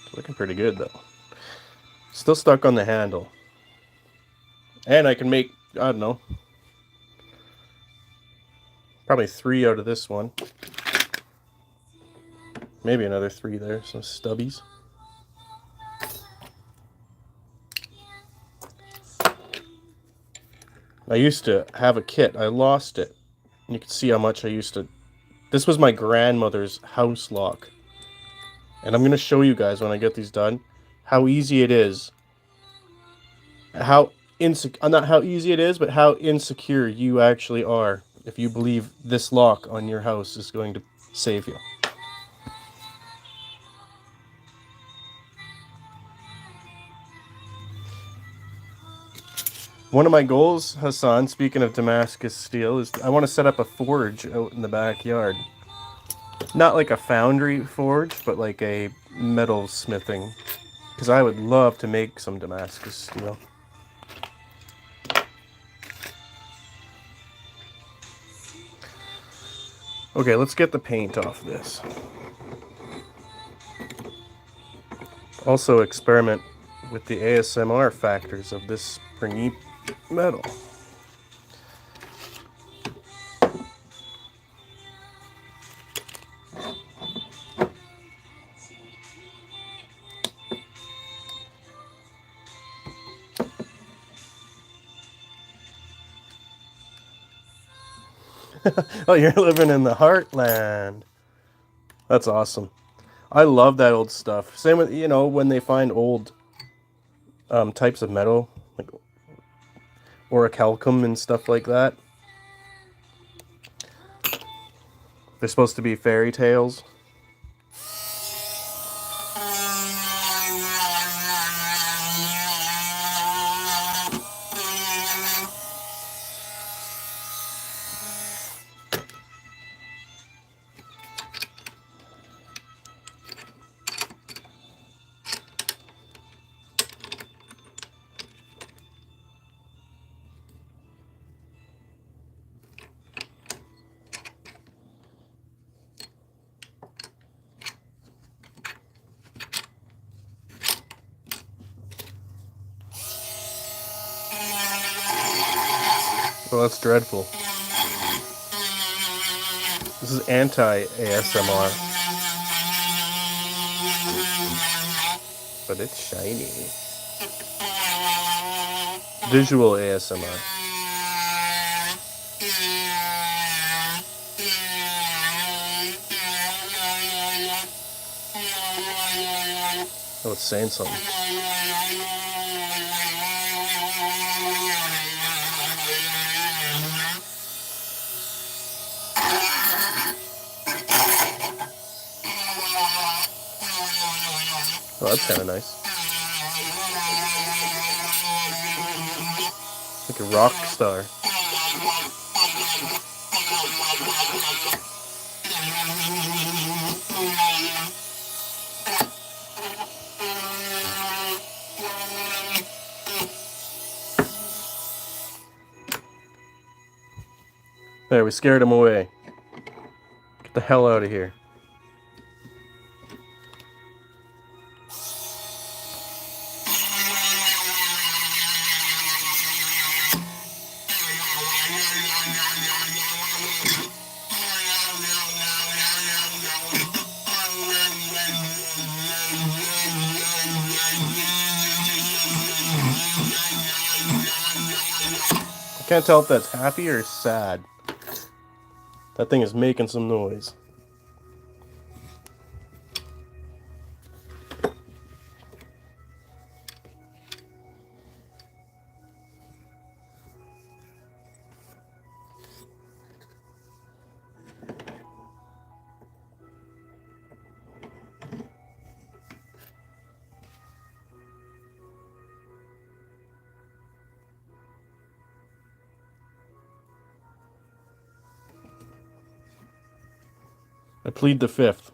It's looking pretty good though. Still stuck on the handle. And I can make, I don't know, probably 3 out of this one. Maybe another 3 there, some stubbies. I used to have a kit. I lost it. You can see how much I used to... This was my grandmother's house lock. And I'm going to show you guys when I get these done how easy it is. How insecure... Not how easy it is, but how insecure you actually are if you believe this lock on your house is going to save you. One of my goals, Hassan, speaking of Damascus steel, is I want to set up a forge out in the backyard. Not like a foundry forge, but like a metal smithing. Because I would love to make some Damascus steel. Okay, let's get the paint off this. Also experiment with the ASMR factors of this springy metal. Oh, you're living in the heartland. That's awesome. I love that old stuff. Same with, you know, when they find old types of metal, like orichalcum and stuff like that. They're supposed to be fairy tales. Well, that's dreadful. This is anti-ASMR. But it's shiny. Visual ASMR. Oh, it's saying something. Oh, that's kind of nice. Like a rock star. There, we scared him away. Get the hell out of here. I can't tell if that's happy or sad. That thing is making some noise. I plead the fifth.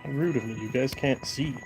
How rude of me, you guys can't see.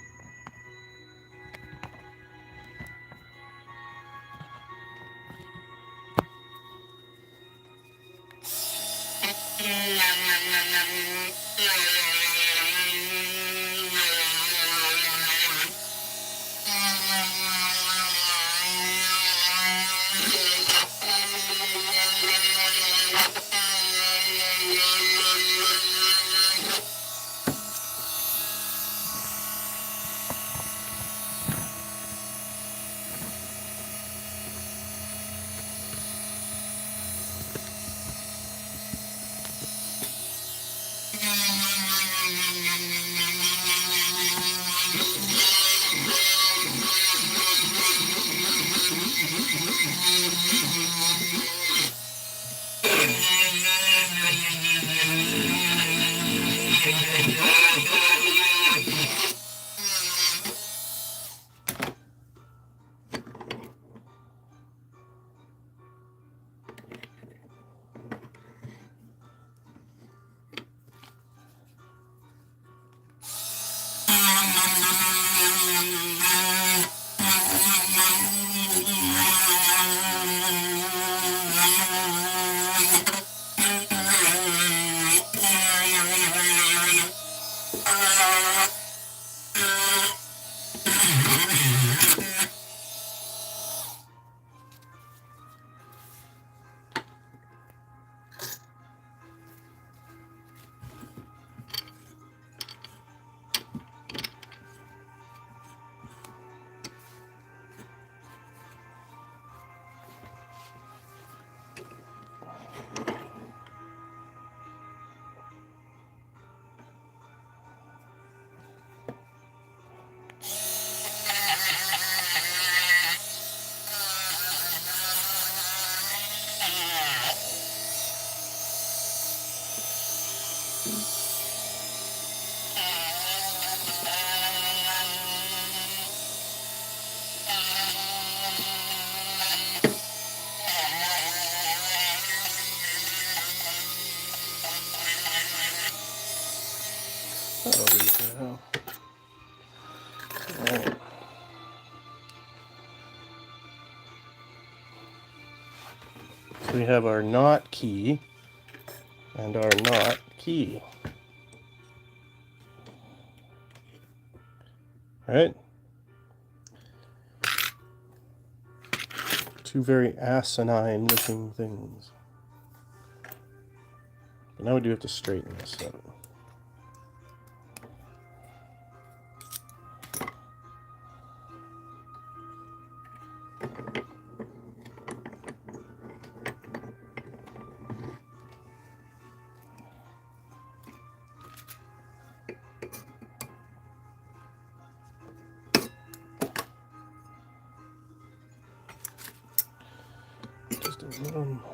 So we have our knot key and our knot key. Right? Two very asinine looking things. But now we do have to straighten this up. Just a little more.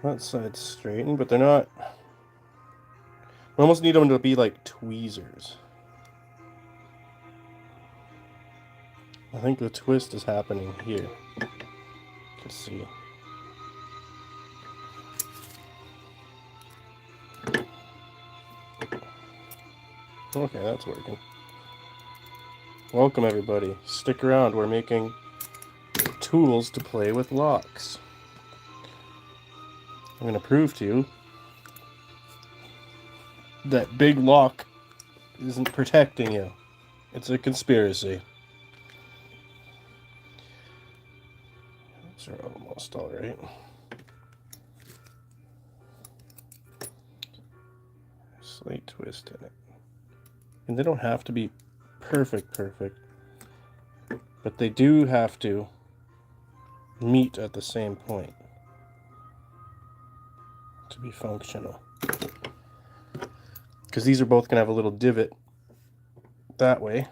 That side's straightened, but they're not. We almost need them to be like tweezers. I think the twist is happening here. Let's see. Okay, that's working. Welcome everybody. Stick around, we're making tools to play with locks. I'm going to prove to you that big lock isn't protecting you. It's a conspiracy. Those are almost alright. Slight twist in it. And they don't have to be perfect, but they do have to meet at the same point to be functional. Because these are both going to have a little divot that way,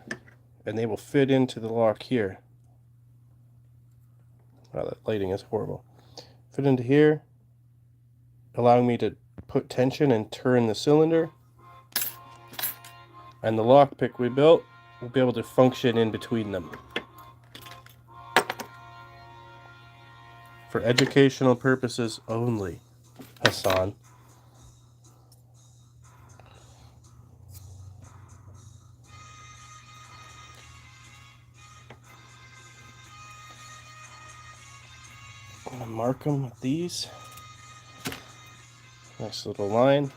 and they will fit into the lock here. Wow, that lighting is horrible. Fit into here, allowing me to put tension and turn the cylinder. And the lockpick we built will be able to function in between them. For educational purposes only, Hassan. I'm going to mark them with these. Nice little line.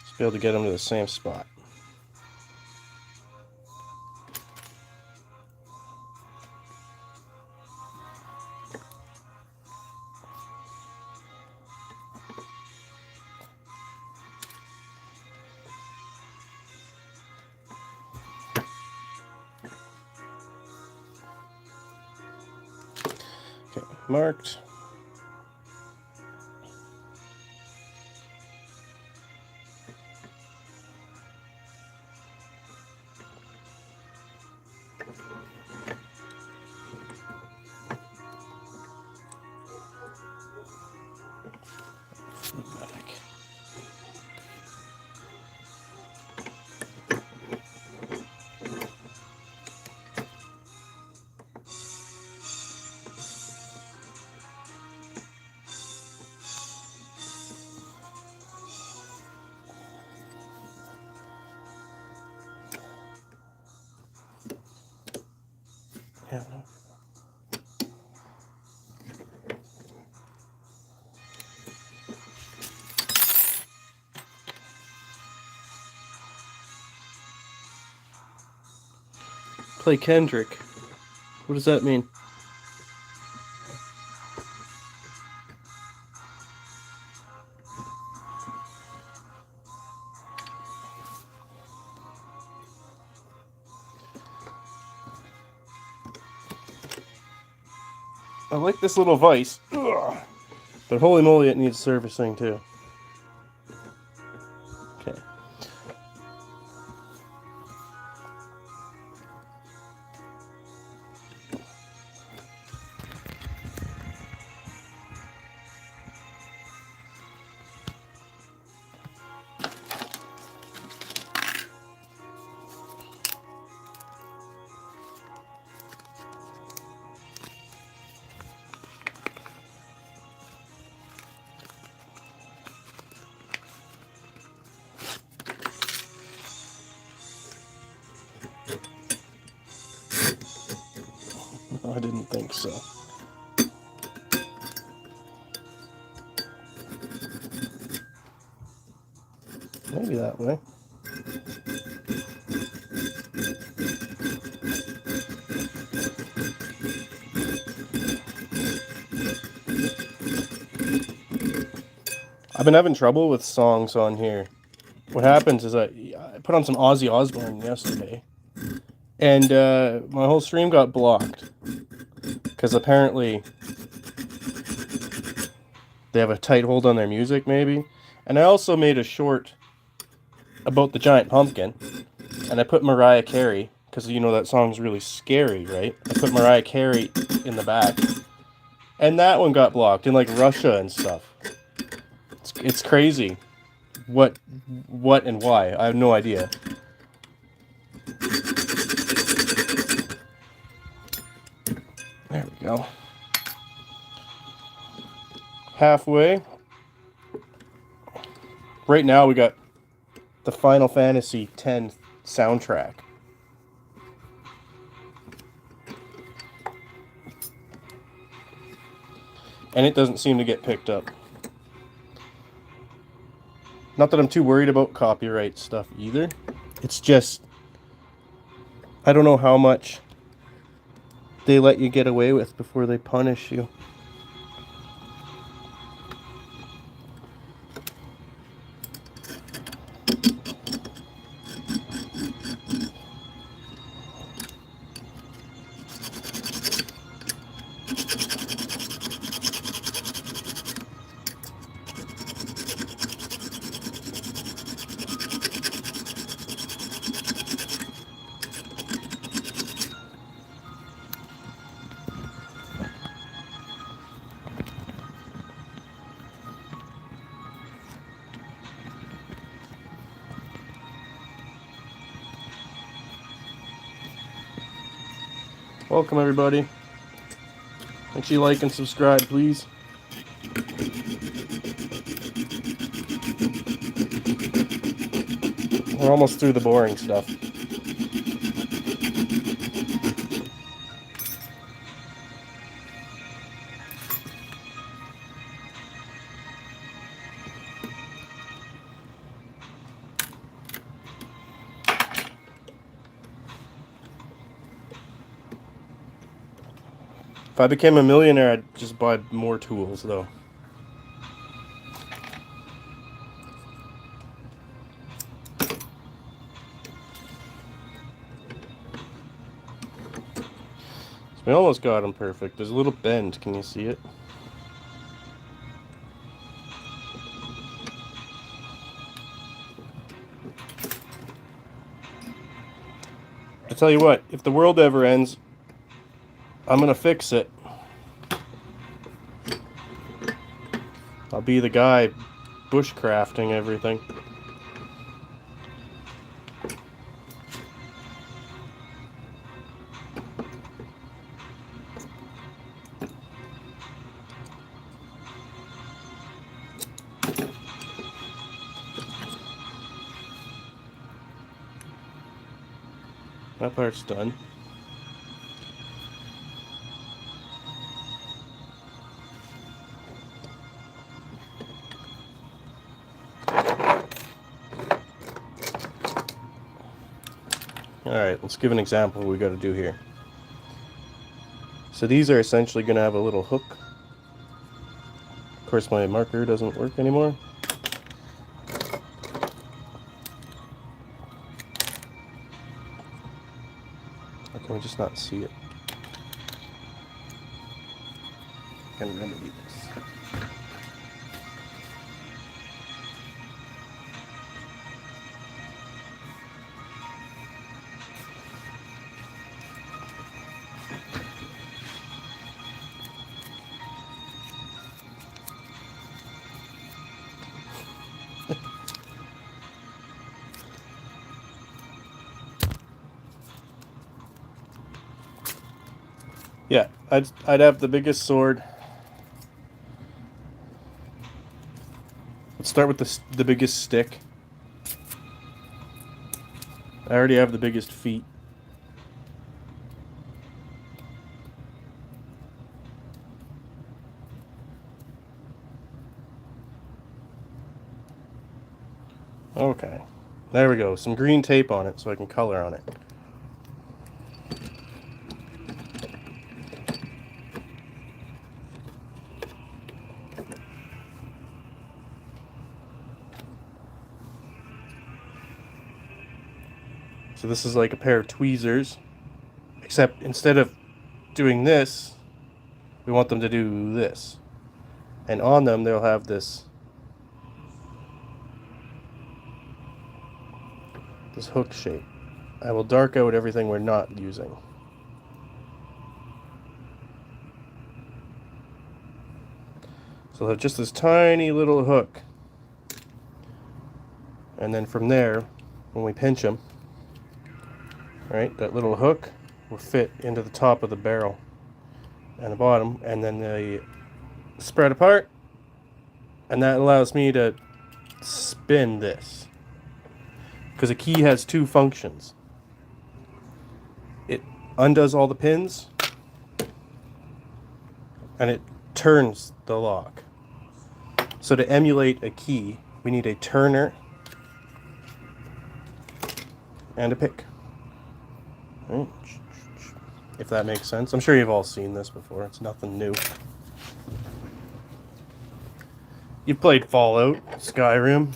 Just be able to get them to the same spot. Okay, marked. Yeah. Play Kendrick. What does that mean? I like this little vise. Ugh. But holy moly, it needs servicing too. Okay. I didn't think so. Maybe that way. I've been having trouble with songs on here. What happens is I put on some Ozzy Osbourne yesterday, and my whole stream got blocked because apparently they have a tight hold on their music, maybe. And I also made a short about the giant pumpkin, and I put Mariah Carey, because you know that song's really scary, right? I put Mariah Carey in the back, and that one got blocked in like Russia and stuff. It's crazy. What and why? I have no idea. There we go. Halfway. Right now we got the Final Fantasy X soundtrack. And it doesn't seem to get picked up. Not that I'm too worried about copyright stuff either. It's just, I don't know how much they let you get away with before they punish you. Welcome everybody. Make sure you like and subscribe, please. We're almost through the boring stuff. If I became a millionaire, I'd just buy more tools, though. So we almost got them perfect. There's a little bend. Can you see it? I tell you what, if the world ever ends, I'm gonna fix it. I'll be the guy bushcrafting everything. That part's done. Alright, let's give an example of what we got to do here. So these are essentially going to have a little hook. Of course my marker doesn't work anymore. Or can we just not see it? I can remedy this. Yeah, I'd have the biggest sword. Let's start with the biggest stick. I already have the biggest feet. Okay. There we go. Some green tape on it so I can color on it. So this is like a pair of tweezers, except instead of doing this, we want them to do this. And on them they'll have this hook shape. I will dark out everything we're not using. So they'll have just this tiny little hook. And then from there, when we pinch them, right, that little hook will fit into the top of the barrel and the bottom, and then they spread apart, and that allows me to spin this. Because a key has two functions. It undoes all the pins, and it turns the lock. So to emulate a key, we need a turner and a pick. If that makes sense. I'm sure you've all seen this before. It's nothing new. You've played Fallout, Skyrim.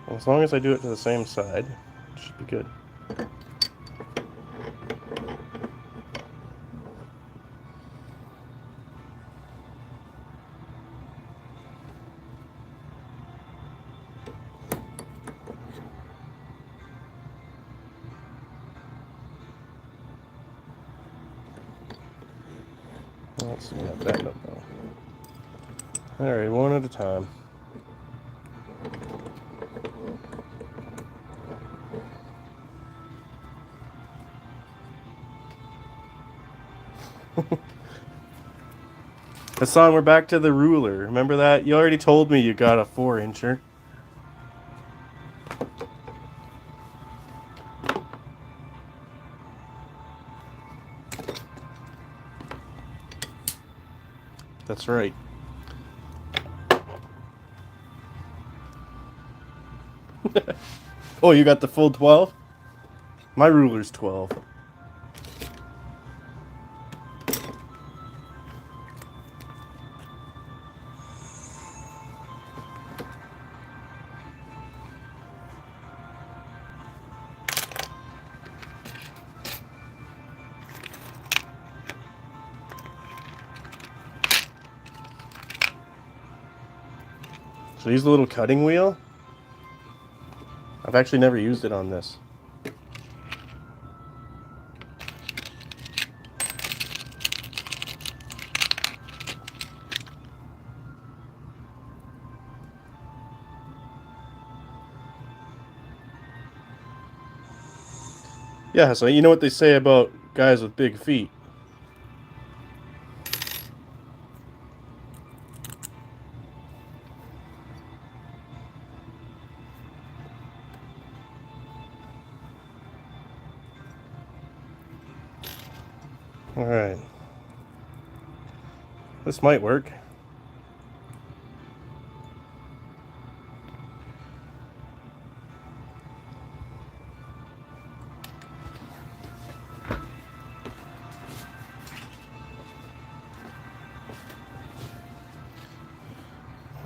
As long as I do it to the same side, it should be good. Let's see that back up now. Alright, one at a time. Hassan, we're back to the ruler. Remember that? You already told me you got a 4-incher. That's right. Oh, you got the full 12? My ruler's 12. So use the little cutting wheel. I've actually never used it on this. Yeah, so you know what they say about guys with big feet. Alright. This might work.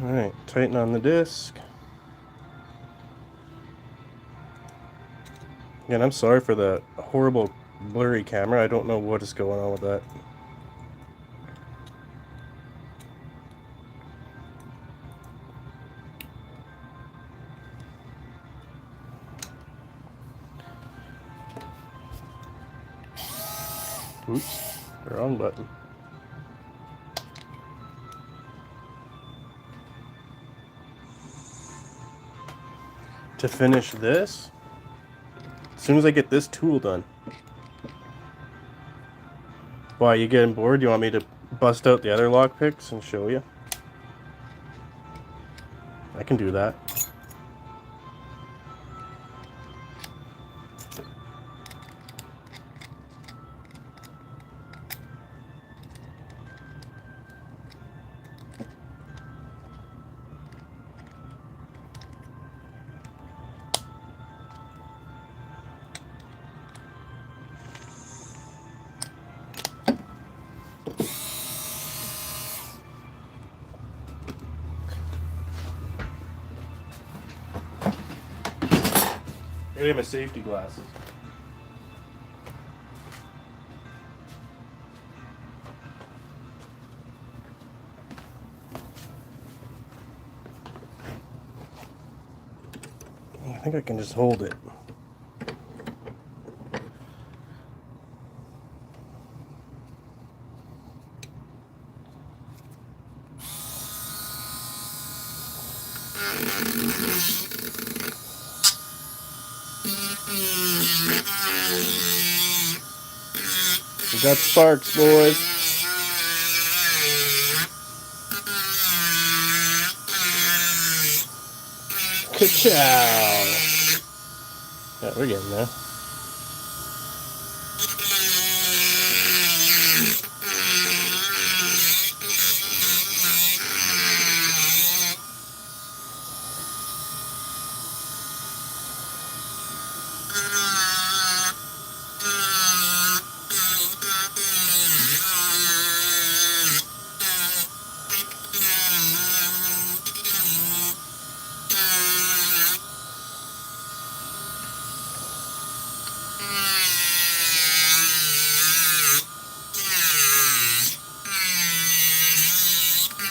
Alright, tighten on the disc. Again, I'm sorry for the horrible blurry camera. I don't know what is going on with that. Oops, wrong button. To finish this, as soon as I get this tool done. Why, you getting bored? You want me to bust out the other lockpicks and show you? I can do that. gotta get my safety glasses. I think I can just hold it. We got sparks, boys. Ka-chow! Yeah, we're getting there.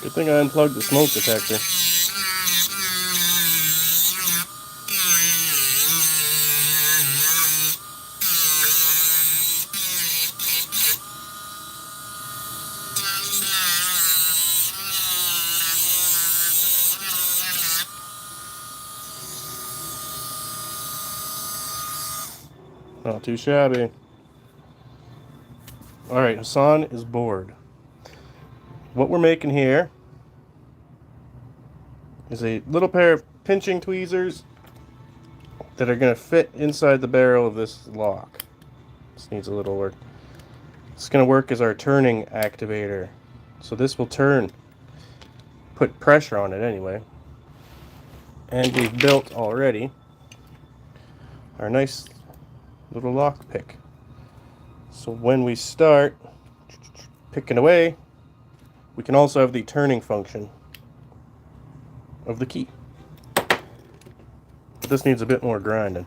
Good thing I unplugged the smoke detector. Not too shabby. Alright, Hassan is bored. What we're making here is a little pair of pinching tweezers that are going to fit inside the barrel of this lock. This needs a little work. It's going to work as our turning activator. So this will turn, put pressure on it anyway. And we've built already our nice little lock pick. So when we start picking away, we can also have the turning function of the key. This needs a bit more grinding.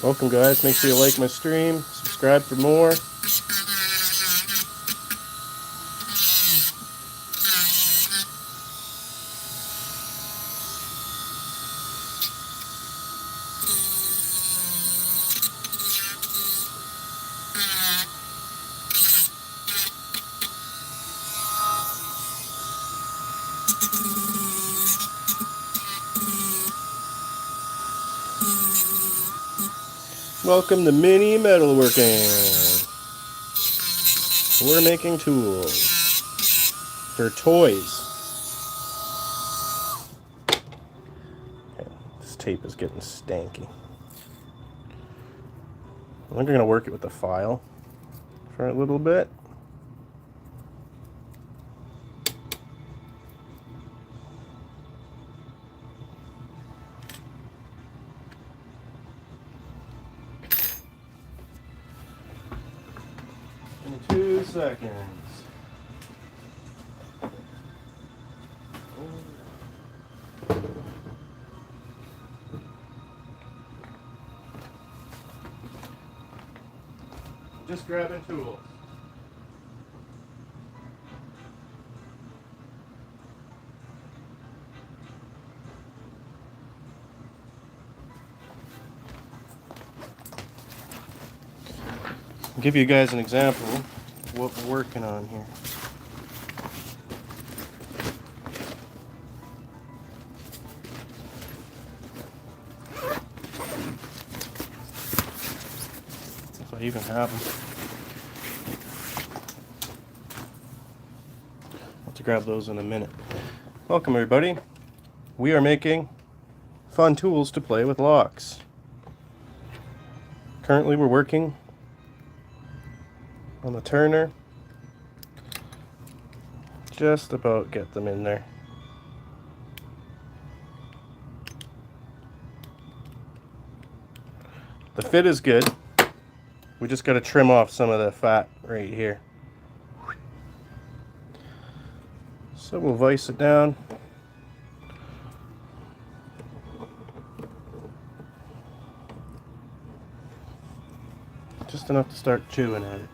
Welcome guys, make sure you like my stream, subscribe for more. Welcome to Mini Metalworking. We're making tools for toys. Okay, this tape is getting stanky. I think I'm going to work it with the file for a little bit. In 2 seconds. Just grabbing tools. I'll give you guys an example of what we're working on here. If I even have them. I'll have to grab those in a minute. Welcome everybody. we are making fun tools to play with locks. Currently we're working on the turner. Just about get them in there. The fit is good. We just got to trim off some of the fat right here. So we'll vise it down. Just enough to start chewing at it.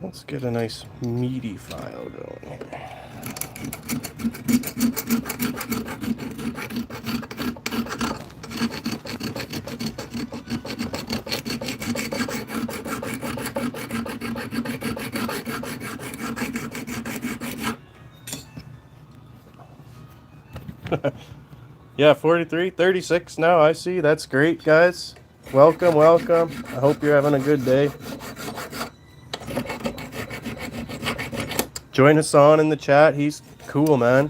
Let's get a nice meaty file going here. Yeah, 43, 36 now, I see. That's great, guys. Welcome, welcome. I hope you're having a good day. Join Hassan in the chat. He's cool, man.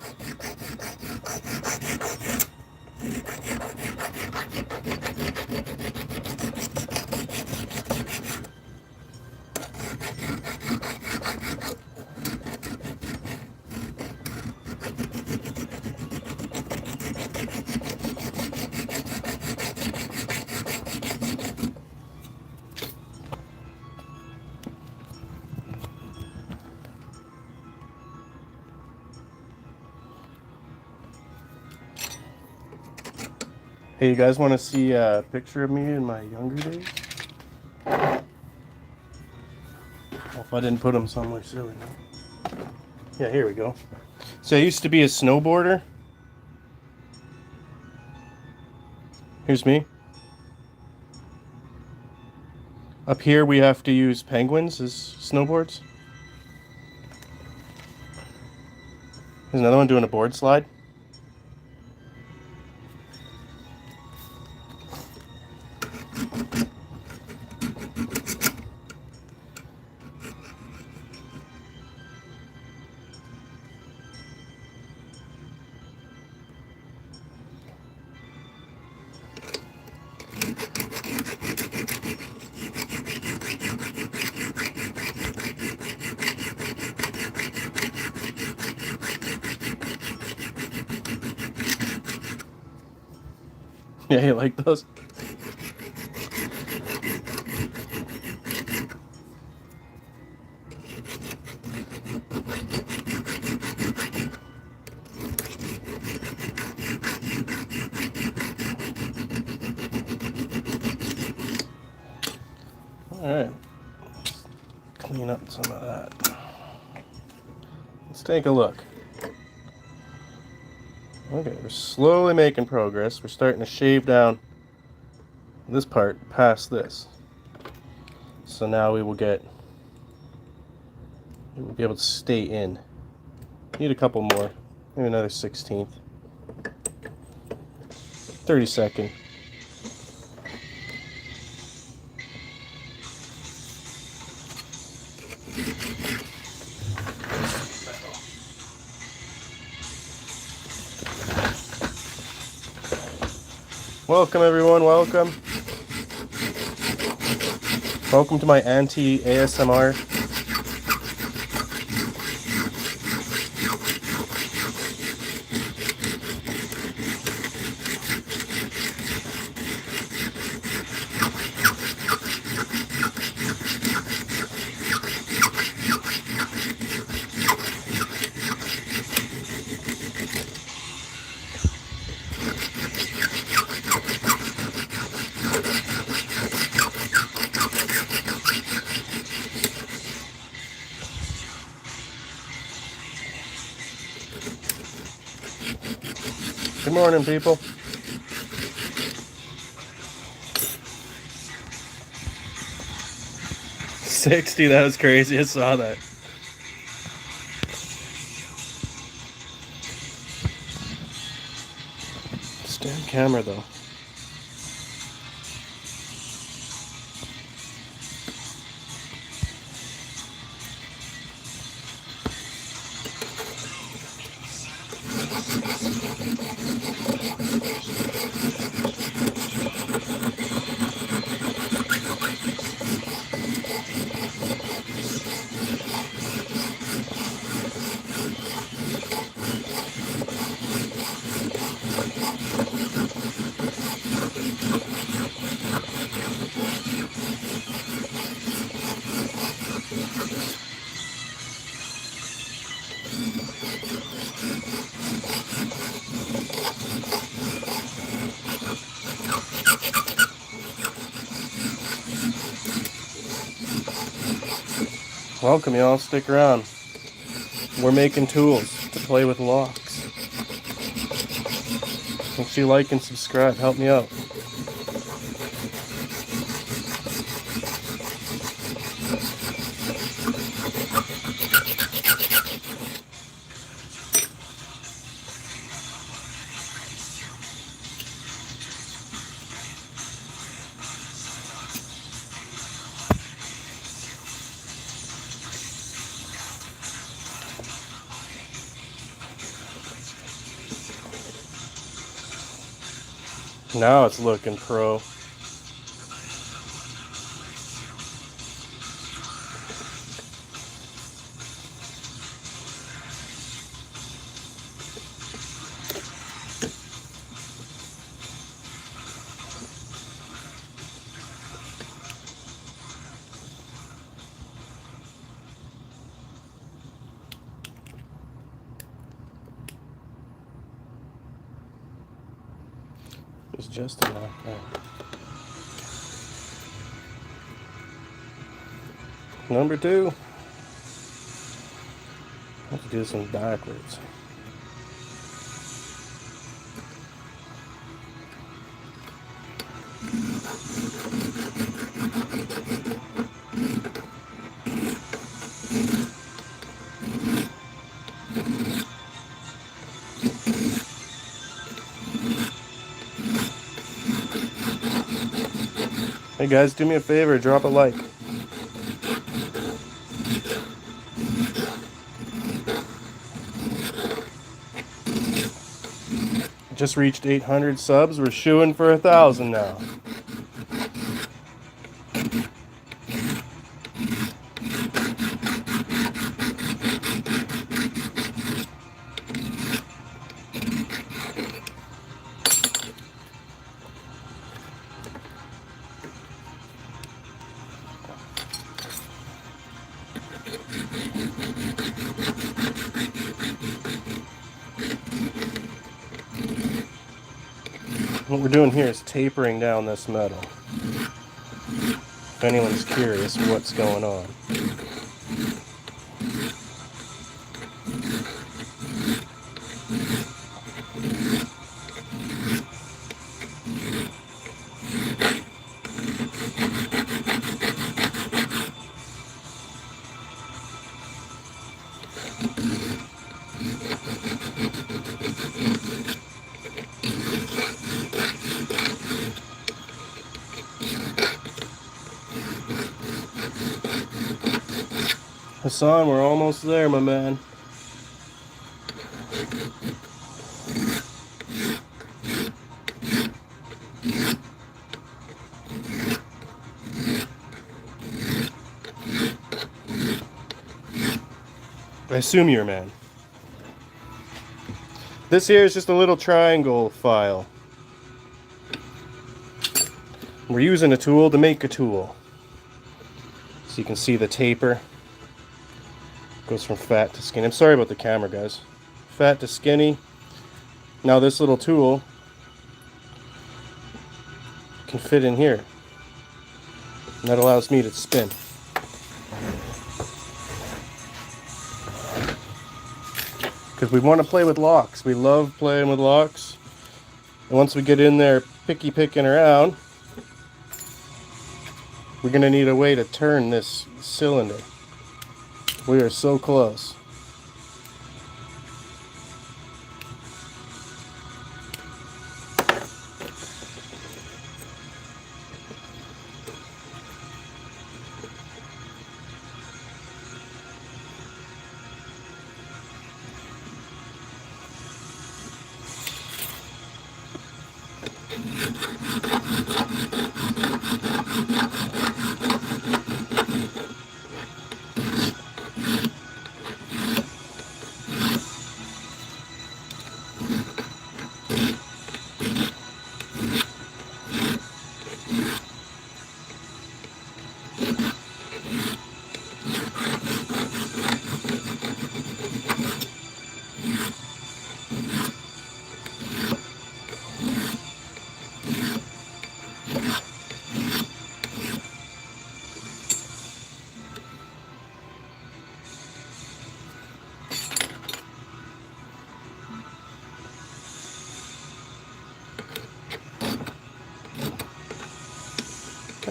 Hey, you guys want to see a picture of me in my younger days? Well, if I didn't put them somewhere silly. Yeah, here we go. So I used to be a snowboarder. Here's me. Up here we have to use penguins as snowboards. There's another one doing a board slide. Yeah, you like those? Alright, clean up some of that. Let's take a look. Okay, we're slowly making progress. We're starting to shave down this part past this. So now we will be able to stay in. Need a couple more, maybe another 16th. 32nd. Welcome everyone, welcome. Welcome to my anti-ASMR. Good morning, people. $60, that was crazy. I saw that. Stand camera, though. Welcome, y'all. Stick around. We're making tools to play with locks. Make sure you like and subscribe. Help me out. Now it's looking pro. It's just enough. Number 2. I have to do this one backwards. Hey guys, do me a favor, drop a like. Just reached 800 subs. We're shooing for 1,000 now. What we're doing here is tapering down this metal. If anyone's curious what's going on. Hassan, we're almost there, my man. I assume you're a man. This here is just a little triangle file. We're using a tool to make a tool. So you can see the taper. Goes from fat to skinny. I'm sorry about the camera, guys. Fat to skinny. Now this little tool can fit in here. And that allows me to spin. Because we want to play with locks. We love playing with locks. And once we get in there picking around, we're going to need a way to turn this cylinder. We are so close.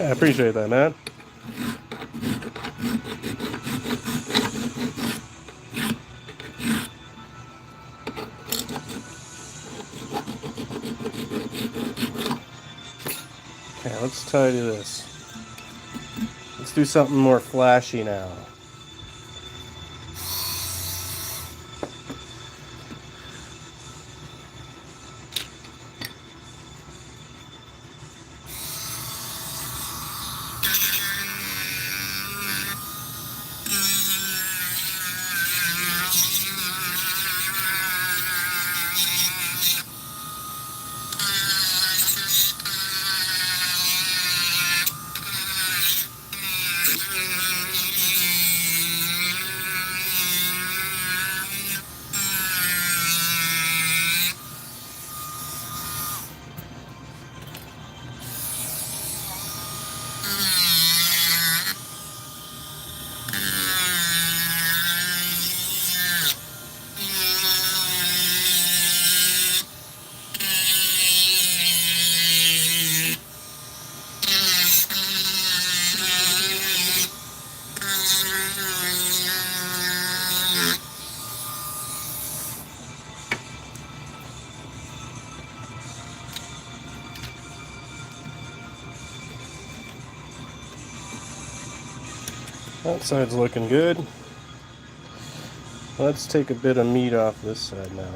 I appreciate that, man. Okay, let's tidy this. Let's do something more flashy now. That side's looking good. Let's take a bit of meat off this side now.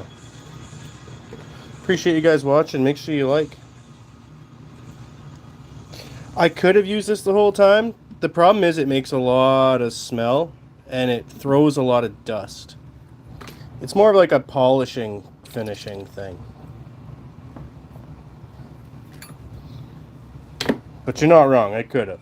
Appreciate you guys watching. Make sure you like. I could have used this the whole time. The problem is it makes a lot of smell and it throws a lot of dust. It's more of like a polishing, finishing thing. But you're not wrong, I could have.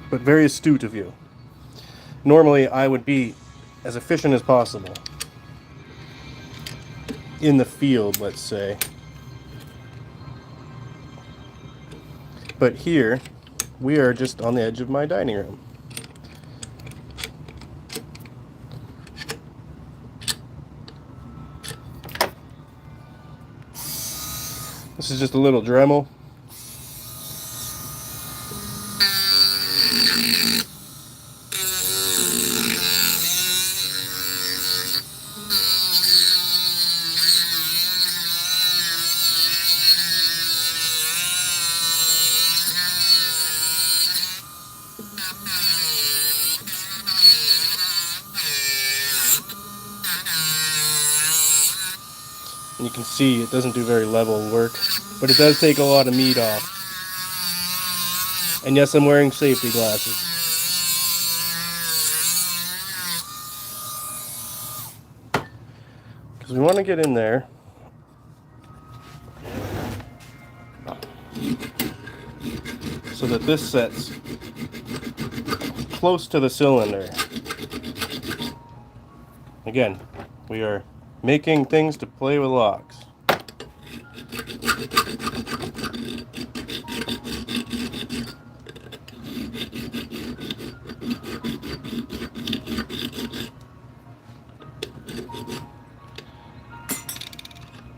But very astute of you. Normally, I would be as efficient as possible. In the field, let's say. But here, we are just on the edge of my dining room. This is just a little Dremel. And you can see it doesn't do very level work, but it does take a lot of meat off. And yes, I'm wearing safety glasses. Because we want to get in there. So that this sets close to the cylinder. Again, we are making things to play with locks.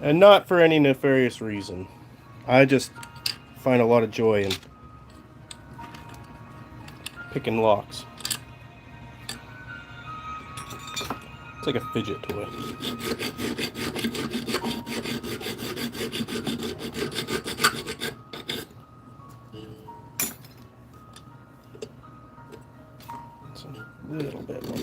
And not for any nefarious reason. I just find a lot of joy in picking locks. It's like a fidget toy. It's a little bit more.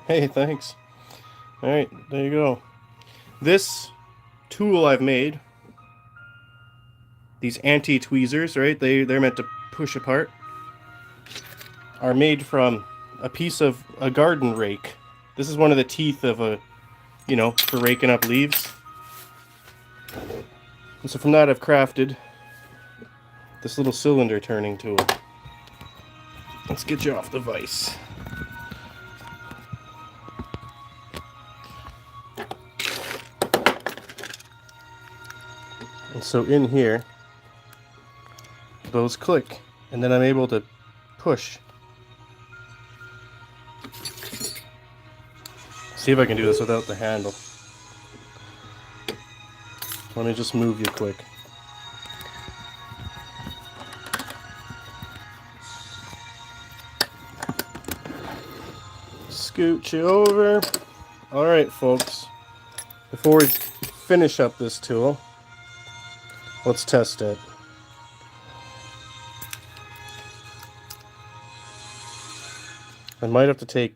Hey, thanks. Alright, there you go. This tool I've made, these anti-tweezers, right, they're meant to push apart, are made from a piece of a garden rake. This is one of the teeth of a, you know, for raking up leaves. And so from that I've crafted this little cylinder turning tool. Let's get you off the vise. And so in here, those click, and then I'm able to push. See if I can do this without the handle. Let me just move you quick. Scoot you over. Alright folks, before we finish up this tool, let's test it. I might have to take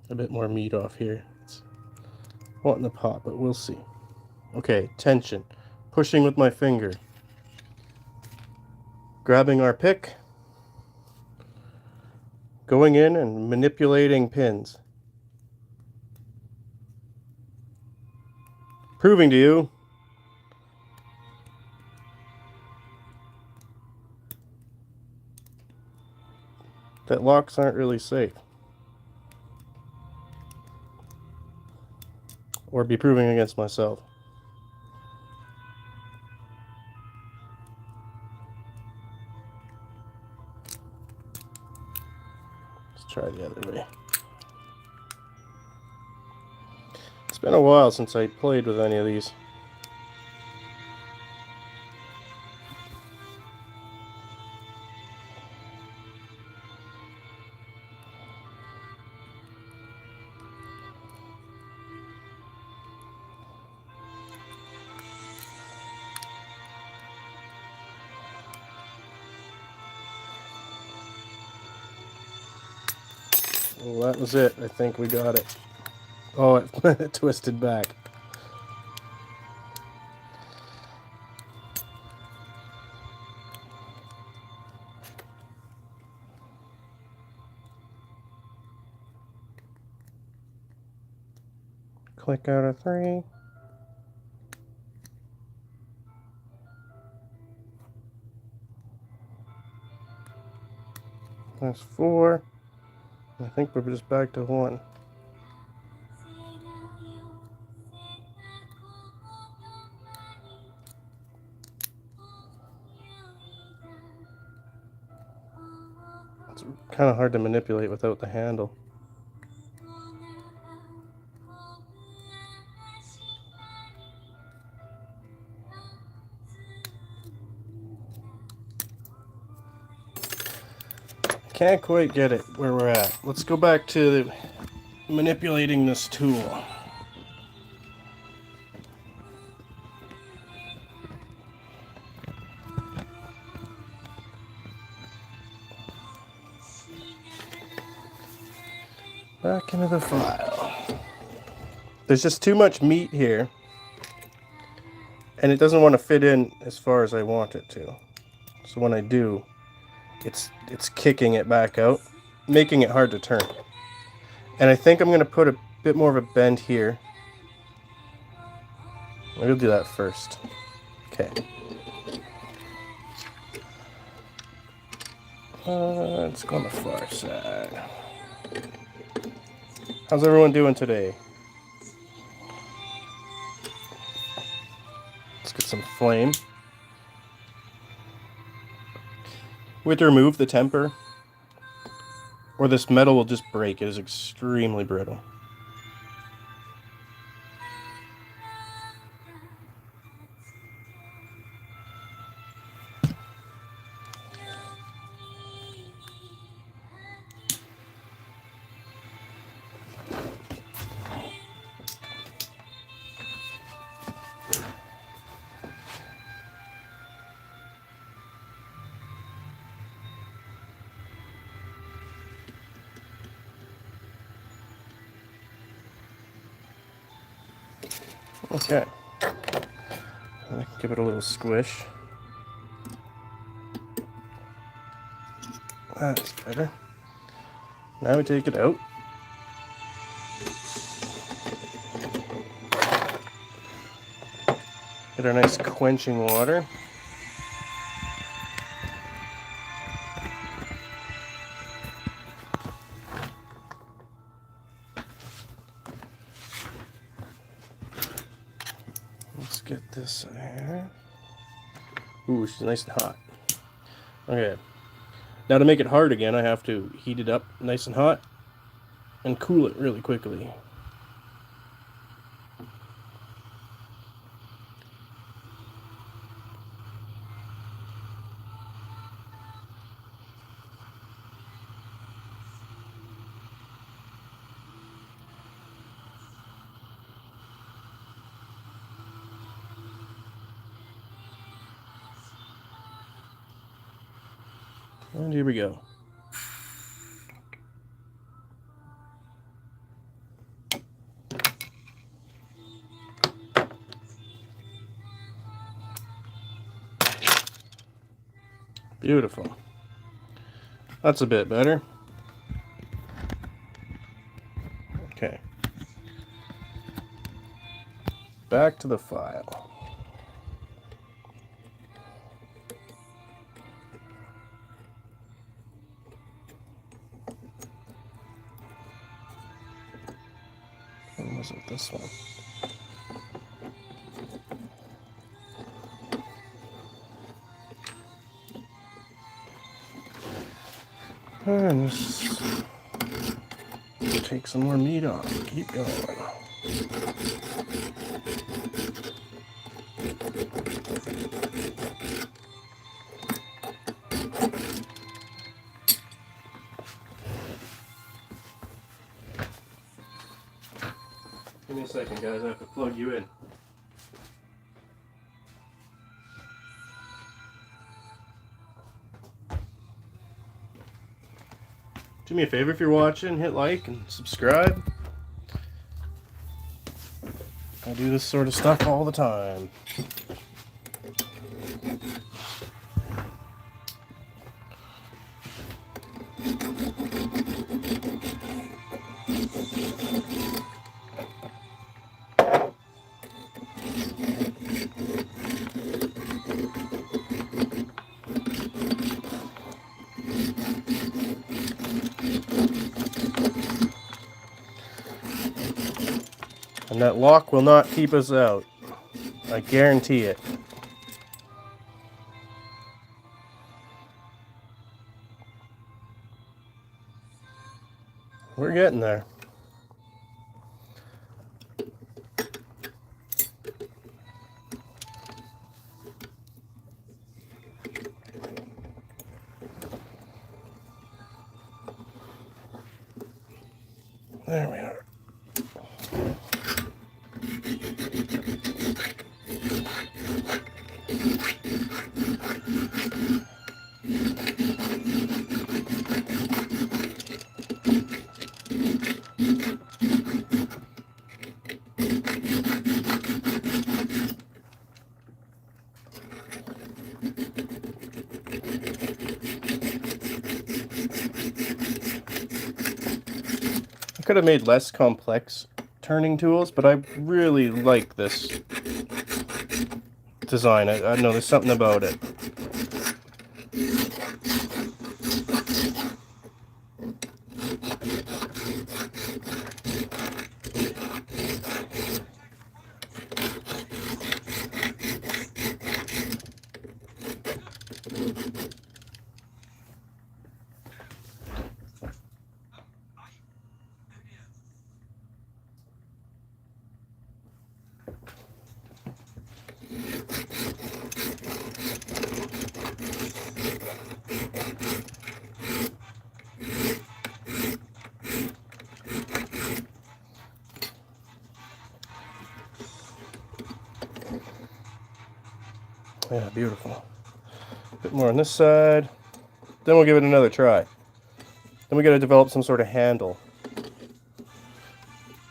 a bit more meat off here. It's wanting to pop, but we'll see. Okay, tension. Pushing with my finger. Grabbing our pick. Going in and manipulating pins. Proving to you that locks aren't really safe. Or be proving against myself. Let's try the other way. It's been a while since I played with any of these. Well, that was it. I think we got it. Oh, it twisted back. Click out of 3. That's 4. I think we're just back to 1. It's kind of hard to manipulate without the handle. Can't quite get it where we're at. Let's go back to manipulating this tool. Back into the file. There's just too much meat here, and it doesn't want to fit in as far as I want it to. So when I do, it's kicking it back out, making it hard to turn. And I think I'm going to put a bit more of a bend here. We'll do that first. Okay. Let's go on the far side. How's everyone doing today? Let's get some flame. We have to remove the temper, or this metal will just break. It is extremely brittle. Okay, give it a little squish. That's better. Now we take it out. Get our nice quenching water. get this there. Ooh, she's nice and hot. Okay. Now to make it hard again, I have to heat it up nice and hot and cool it really quickly. And here we go. Beautiful. That's a bit better. Okay. Back to the file. When was it? This one. And just take some more meat off. Keep going. Give me a second, guys. I have to plug you in. Do me a favor if you're watching, hit like and subscribe. I do this sort of stuff all the time. And that lock will not keep us out. I guarantee it. We're getting there. There we are. Could have made less complex turning tools, but I really like this design. I don't know, there's something about it. Yeah, beautiful. A bit more on this side. Then we'll give it another try. Then we got to develop some sort of handle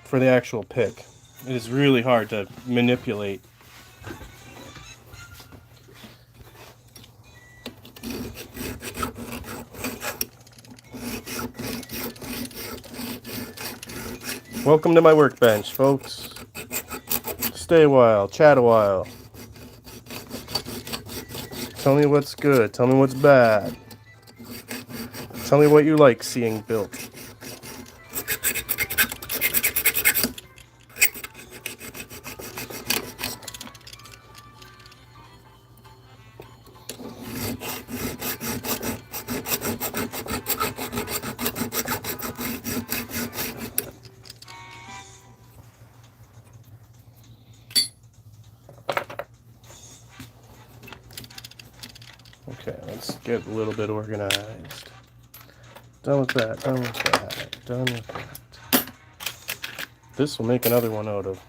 for the actual pick. It is really hard to manipulate. Welcome to my workbench, folks. Stay a while, chat a while. Tell me what's good, tell me what's bad. Tell me what you like seeing built. let's get a little bit organized. Done with that, done with that, done with that. This will make another one out of.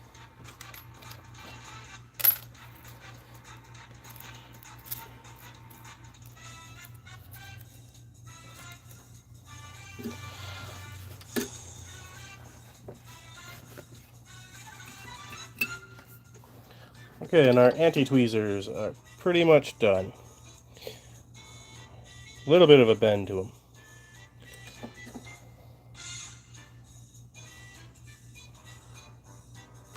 Okay, and our anti-tweezers are pretty much done. A little bit of a bend to them.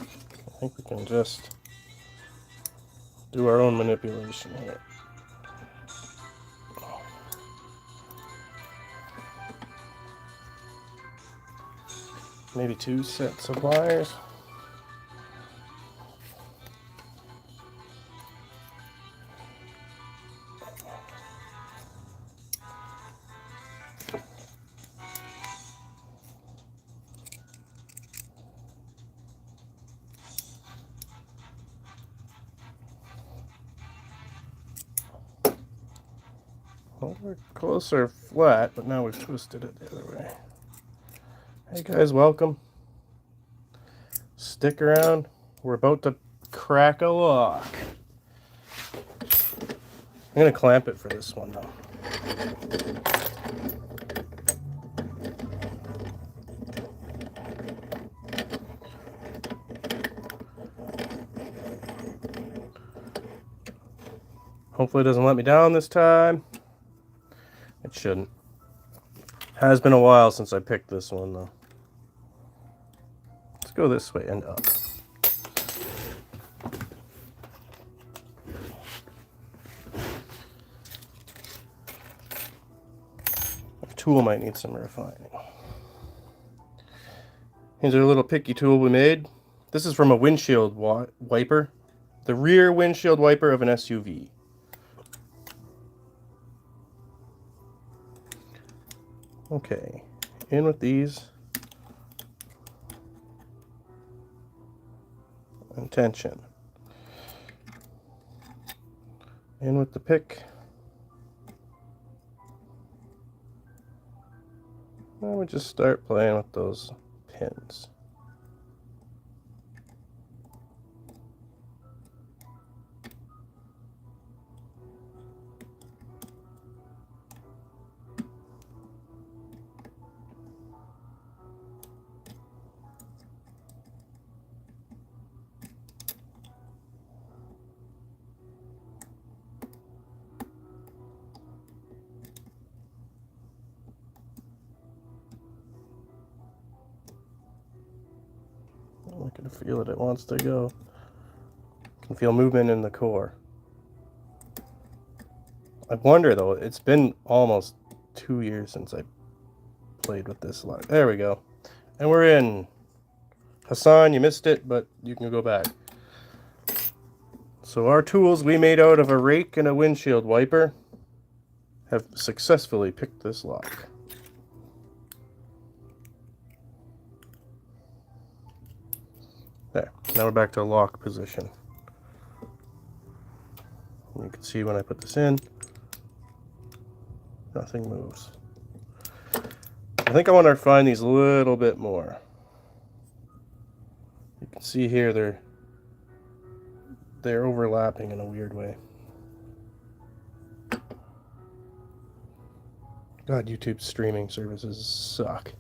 I think we can just do our own manipulation here. Maybe 2 sets of pliers. Well, we're closer flat, but now we've twisted it the other way. Hey guys, welcome. Stick around. We're about to crack a lock. I'm going to clamp it for this one though. Hopefully it doesn't let me down this time. It shouldn't. Has been a while since I picked this one though. Let's go this way and up. Our tool might need some refining. Here's our little picky tool we made. This is from a windshield wiper. The rear windshield wiper of an SUV. Okay, in with these. And tension. In with the pick. And we just start playing with those pins. I can feel it wants to go. I can feel movement in the core. I wonder though, it's been almost 2 years since I played with this lock. There we go. And we're in. Hassan, you missed it, but you can go back. So our tools we made out of a rake and a windshield wiper have successfully picked this lock. There, now we're back to lock position. You can see when I put this in, nothing moves. I think I want to refine these a little bit more. You can see here they're overlapping in a weird way. God, YouTube streaming services suck.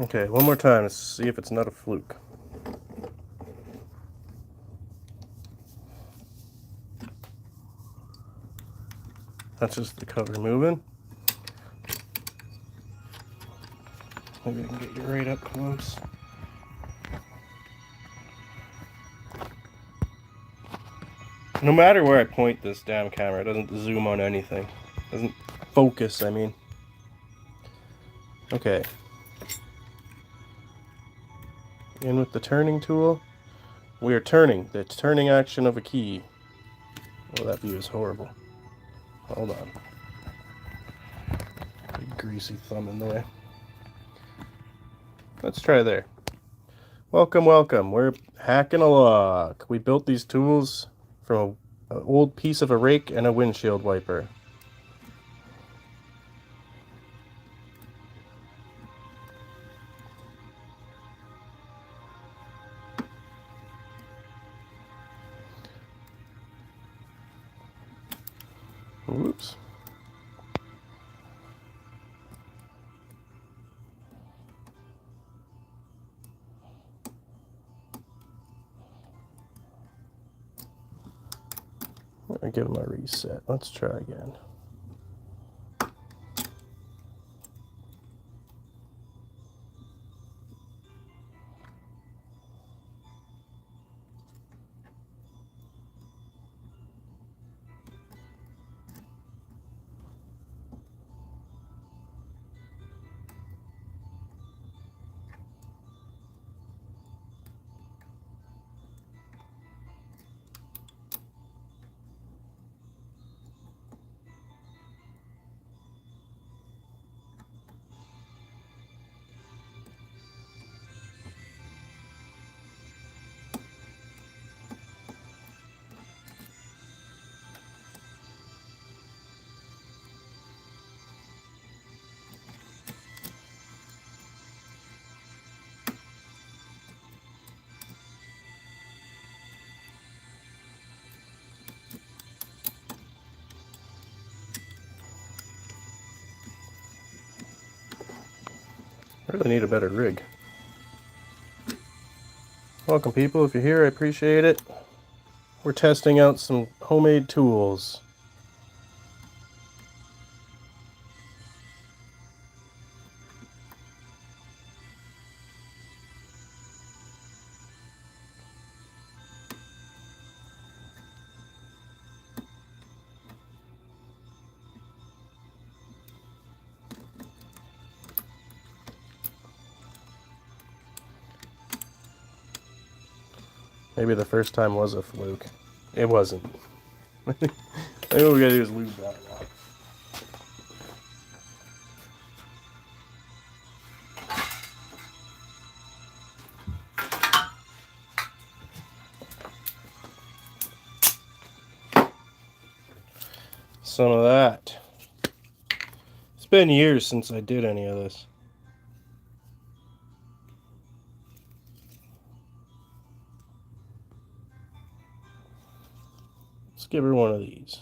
Okay, one more time to see if it's not a fluke. That's just the cover moving. Maybe I can get you right up close. No matter where I point this damn camera, it doesn't zoom on anything. It doesn't focus, I mean. Okay. In with the turning tool. We are turning the turning action of a key. Oh, that view is horrible. Hold on. Big greasy thumb in there. Let's try there. Welcome, welcome. We're hacking a log. We built these tools from an old piece of a rake and a windshield wiper. Whoops. I give them a reset. Let's try again. I really need a better rig. Welcome, people. If you're here, I appreciate it. We're testing out some homemade tools. Maybe the first time was a fluke. It wasn't. I think what we gotta do is lube that one. Some of that. It's been years since I did any of this. Let's give her one of these.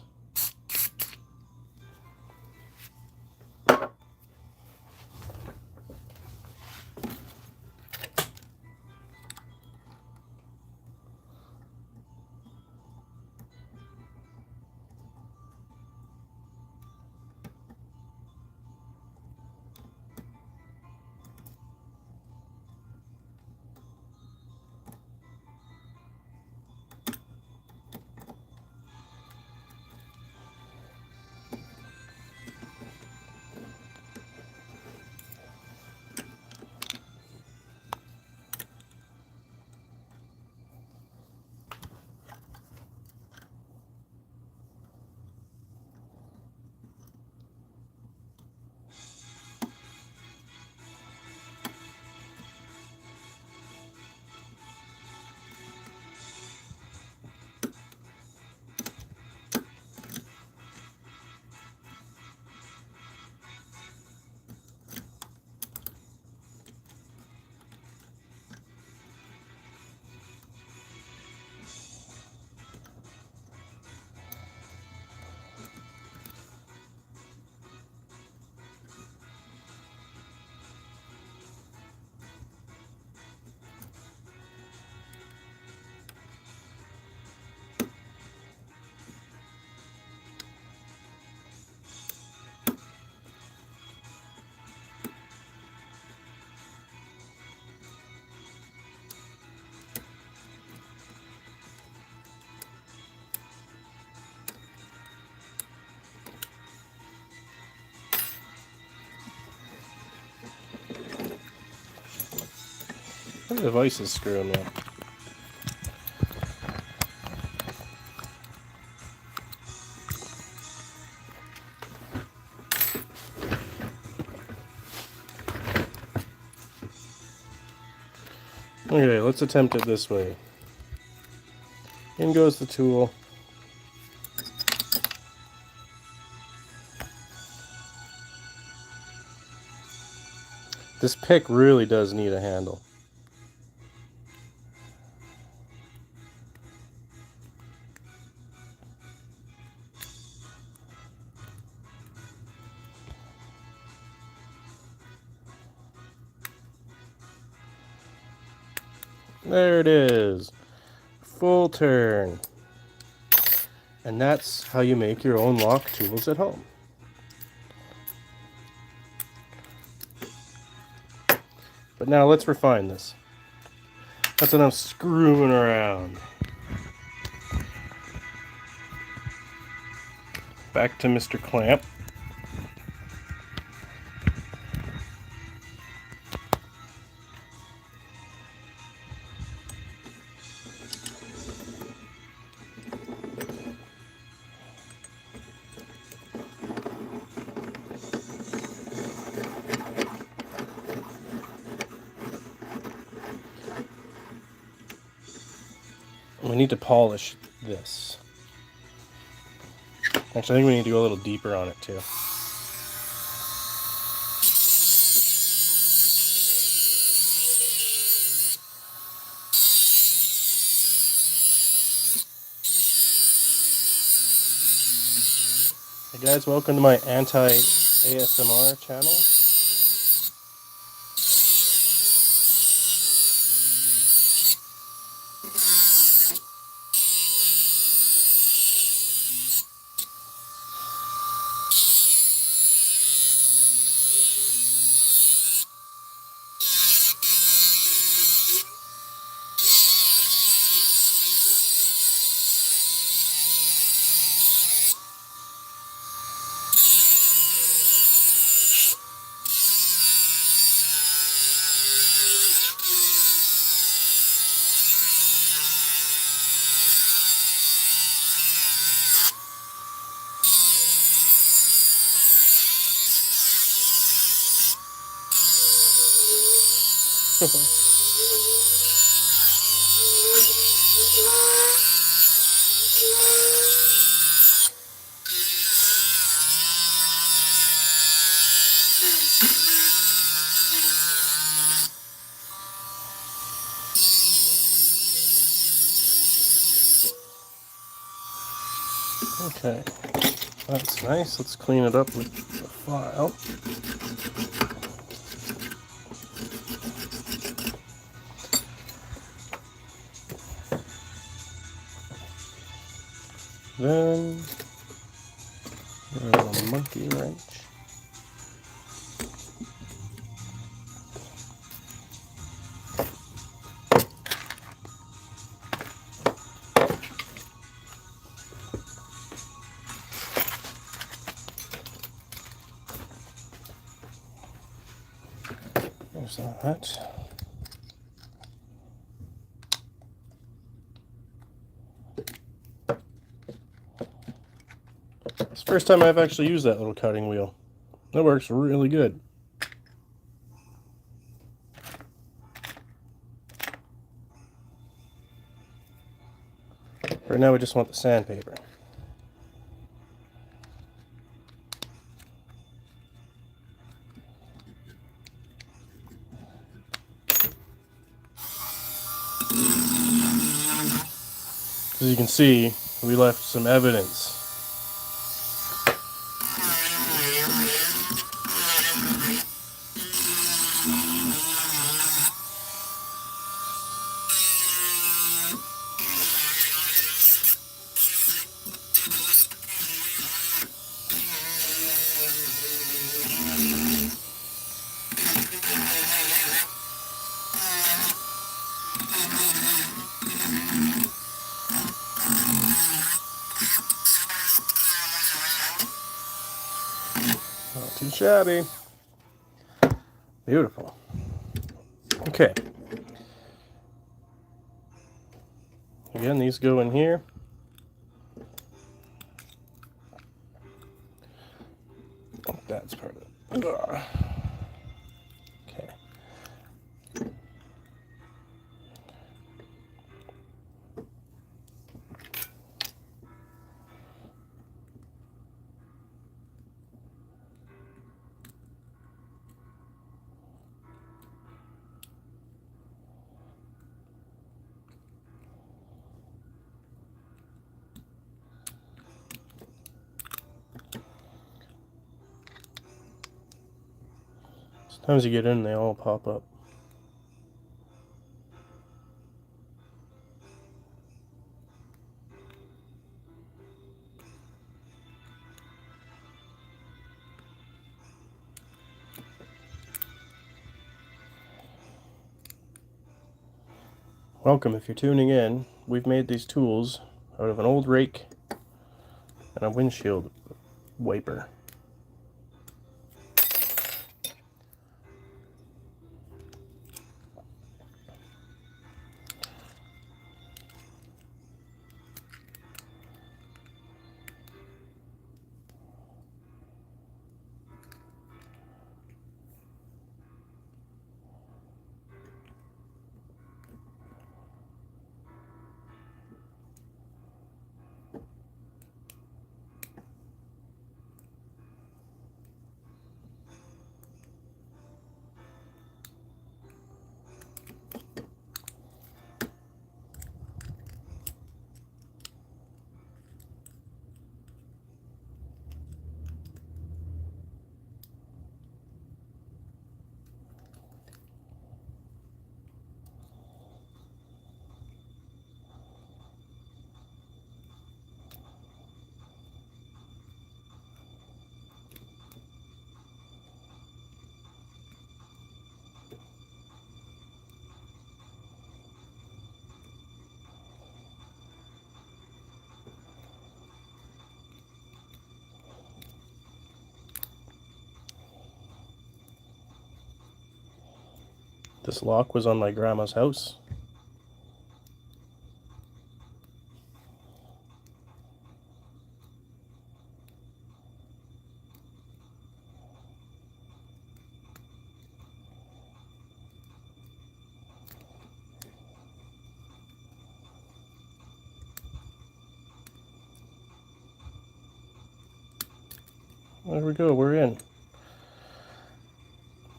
My device is screwing up. Okay, let's attempt it this way. In goes the tool. This pick really does need a handle. There it is. Full turn. And that's how you make your own lock tools at home. But now let's refine this. That's enough screwing around. Back to Mr. Clamp. We need to polish this. Actually, I think we need to go a little deeper on it too. Hey guys, welcome to my anti-ASMR channel. Okay, that's nice. Let's clean it up with the file. Then there's a monkey wrench. There's that. It's the first time I've actually used that little cutting wheel. That works really good. Right now we just want the sandpaper. As you can see, we left some evidence. Not too shabby. Beautiful. Okay. Again, these go in here. That's part of it. Okay. Sometimes you get in and they all pop up. Welcome, if you're tuning in. We've made these tools out of an old rake and a windshield wiper. This lock was on my grandma's house. There we go, we're in.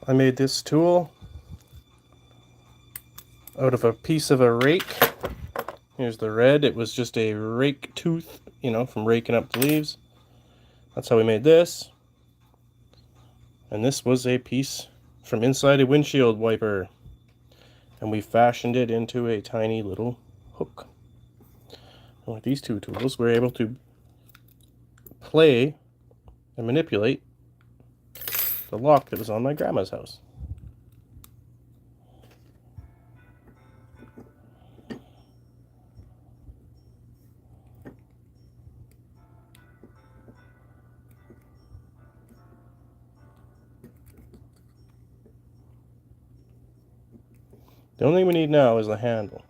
I made this tool out of a piece of a rake. Here's the red. It was just a rake tooth, you know, from raking up the leaves. That's how we made this. And this was a piece from inside a windshield wiper. And we fashioned it into a tiny little hook. And with these two tools, we're able to play and manipulate the lock that was on my grandma's house. The only thing we need now is the handle.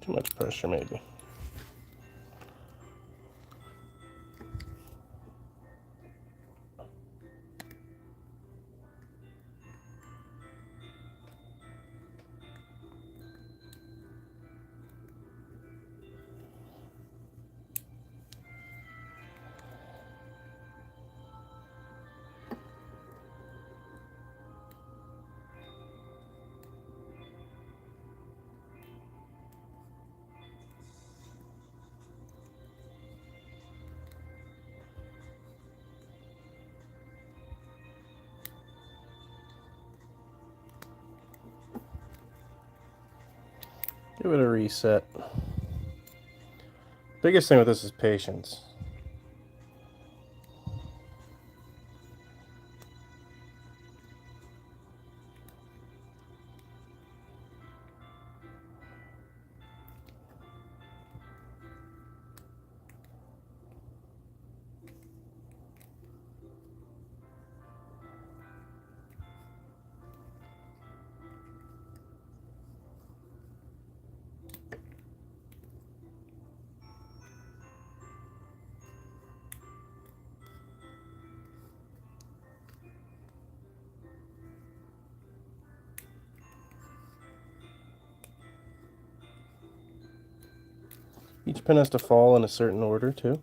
Too much pressure, maybe. Give it a reset. Biggest thing with this is patience. Each pin has to fall in a certain order too.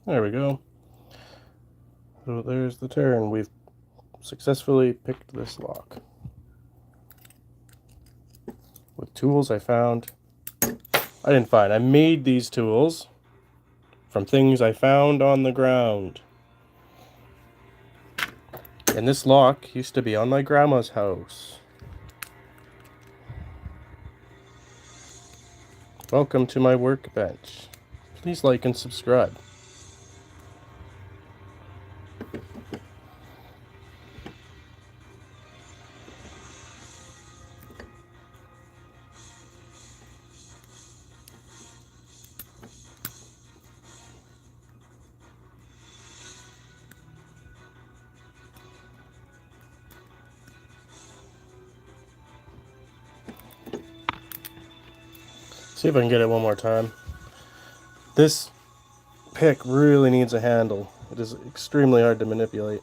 There we go. So there's the turn. We've successfully picked this lock. With tools I made these tools from things I found on the ground. And this lock used to be on my grandma's house. Welcome to my workbench. Please like and subscribe. See if I can get it one more time. This pick really needs a handle. It is extremely hard to manipulate.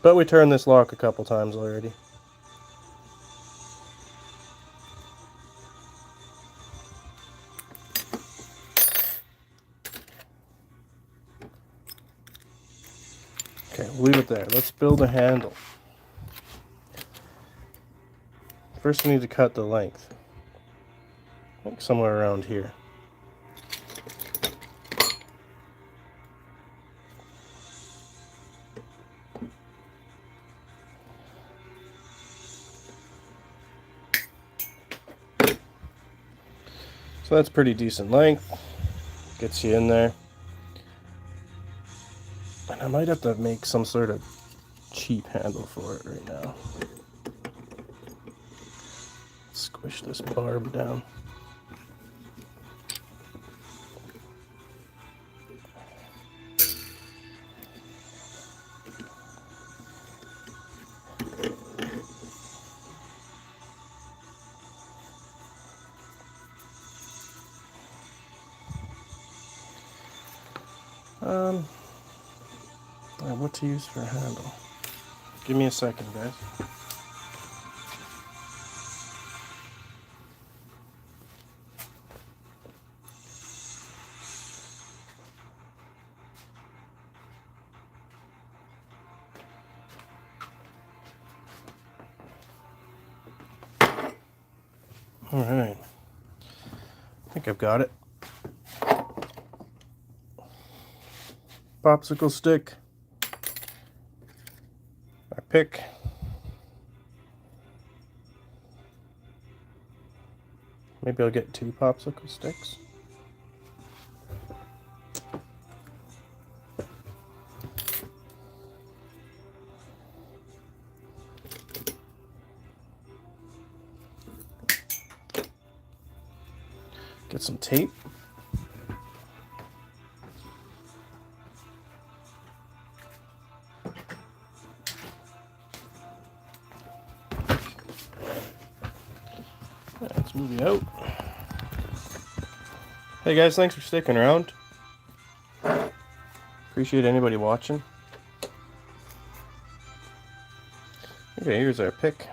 But we turned this lock a couple times already. Okay, we'll leave it there. Let's build a handle. First we need to cut the length. I think somewhere around here. So that's pretty decent length. Gets you in there. And I might have to make some sort of cheap handle for it right now. Squish this barb down. What to use for a handle? Give me a second, guys. All right. I think I've got it. Popsicle stick. Our pick. Maybe I'll get 2 popsicle sticks. Get some tape. Let's move you out. Hey guys, thanks for sticking around. Appreciate anybody watching. Okay, here's our pick.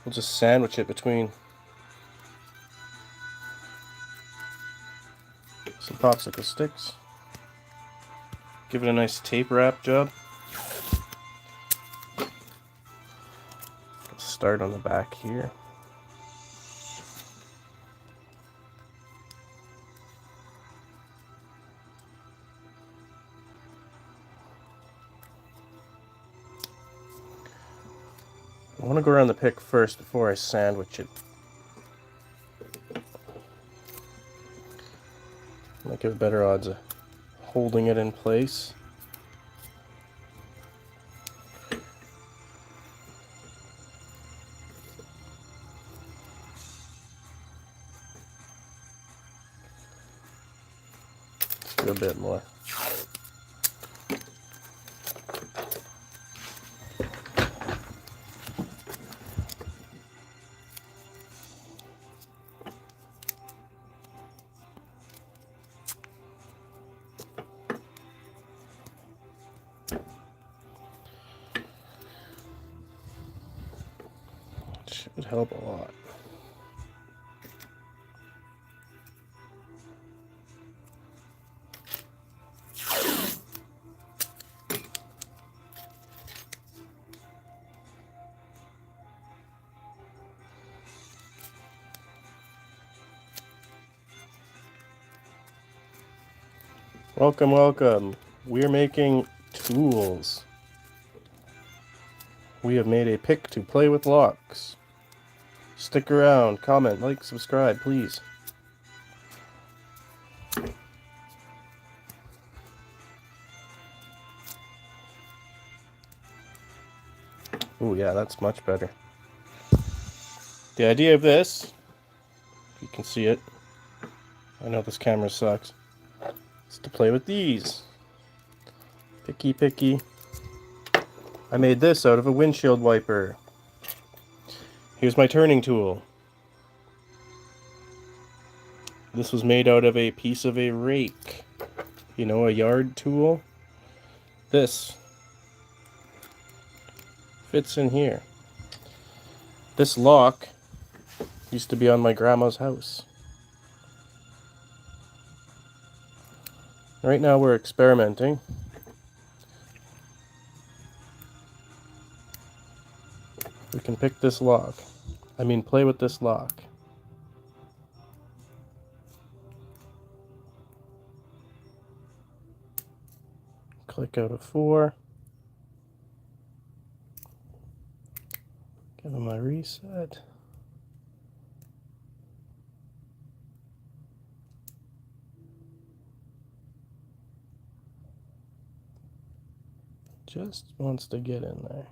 We'll just sandwich it between some popsicle sticks. Give it a nice tape wrap job. Start on the back here. I want to go around the pick first before I sandwich it. Might give it better odds of holding it in place. Let's do a bit more. Should help a lot. Welcome, welcome. We're making tools. We have made a pick to play with locks. Stick around, comment, like, subscribe, please. Oh yeah, that's much better. The idea of this, if you can see it, I know this camera sucks, is to play with these. Picky, picky. I made this out of a windshield wiper. Here's my turning tool. This was made out of a piece of a rake. You know, a yard tool. This fits in here. This lock used to be on my grandma's house. Right now we're experimenting. We can pick this lock. Play with this lock. Click out of 4. Give them my reset. Just wants to get in there.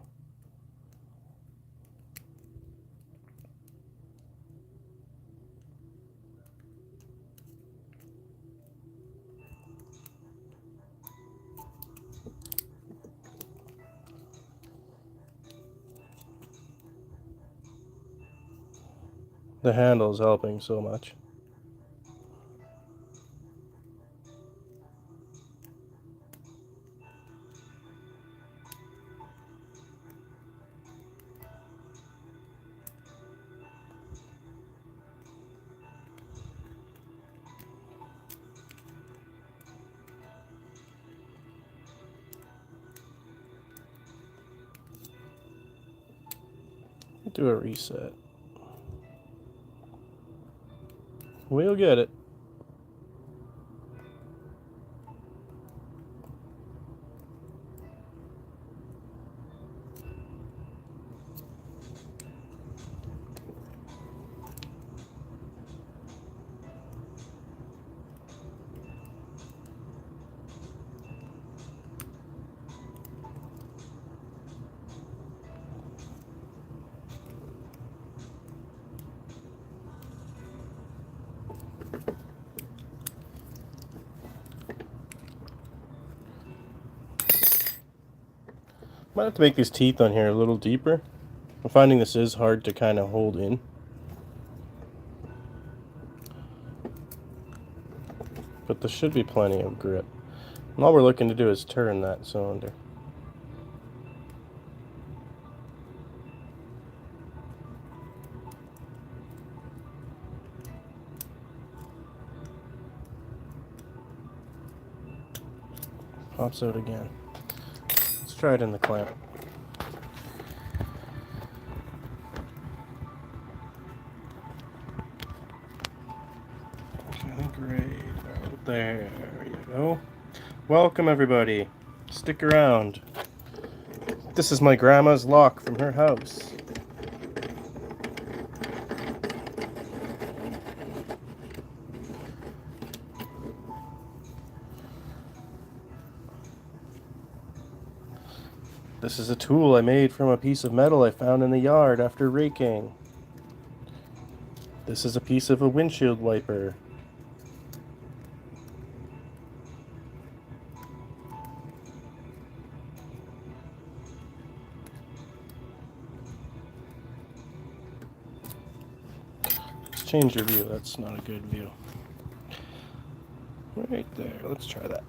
The handle's helping so much. Do a reset. We'll get it. Might have to make these teeth on here a little deeper. I'm finding this is hard to kind of hold in. But there should be plenty of grip. And all we're looking to do is turn that cylinder. Pops out again. Let's try it in the clamp. Great. There you go. Welcome everybody. Stick around. This is my grandma's lock from her house. This is a tool I made from a piece of metal I found in the yard after raking. This is a piece of a windshield wiper. Let's change your view. That's not a good view. Right there. Let's try that.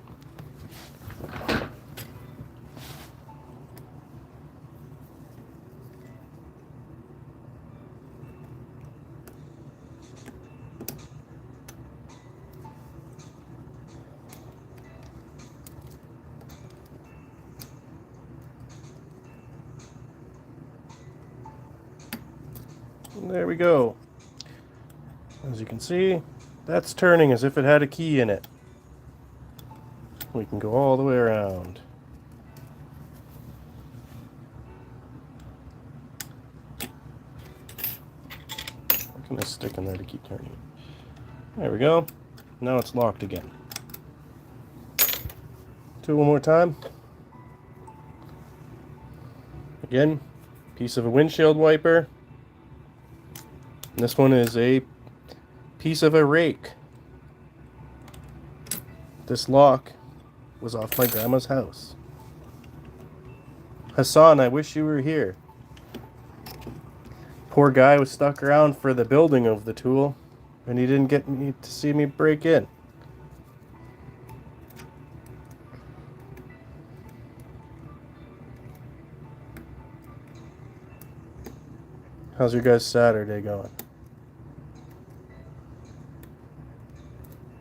There we go. As you can see, that's turning as if it had a key in it. We can go all the way around. What can I stick in there to keep turning? There we go. Now it's locked again. Do it one more time. Again, piece of a windshield wiper. And this one is a piece of a rake. This lock was off my grandma's house. Hassan, I wish you were here. Poor guy was stuck around for the building of the tool, and he didn't get me to see me break in. How's your guys' Saturday going?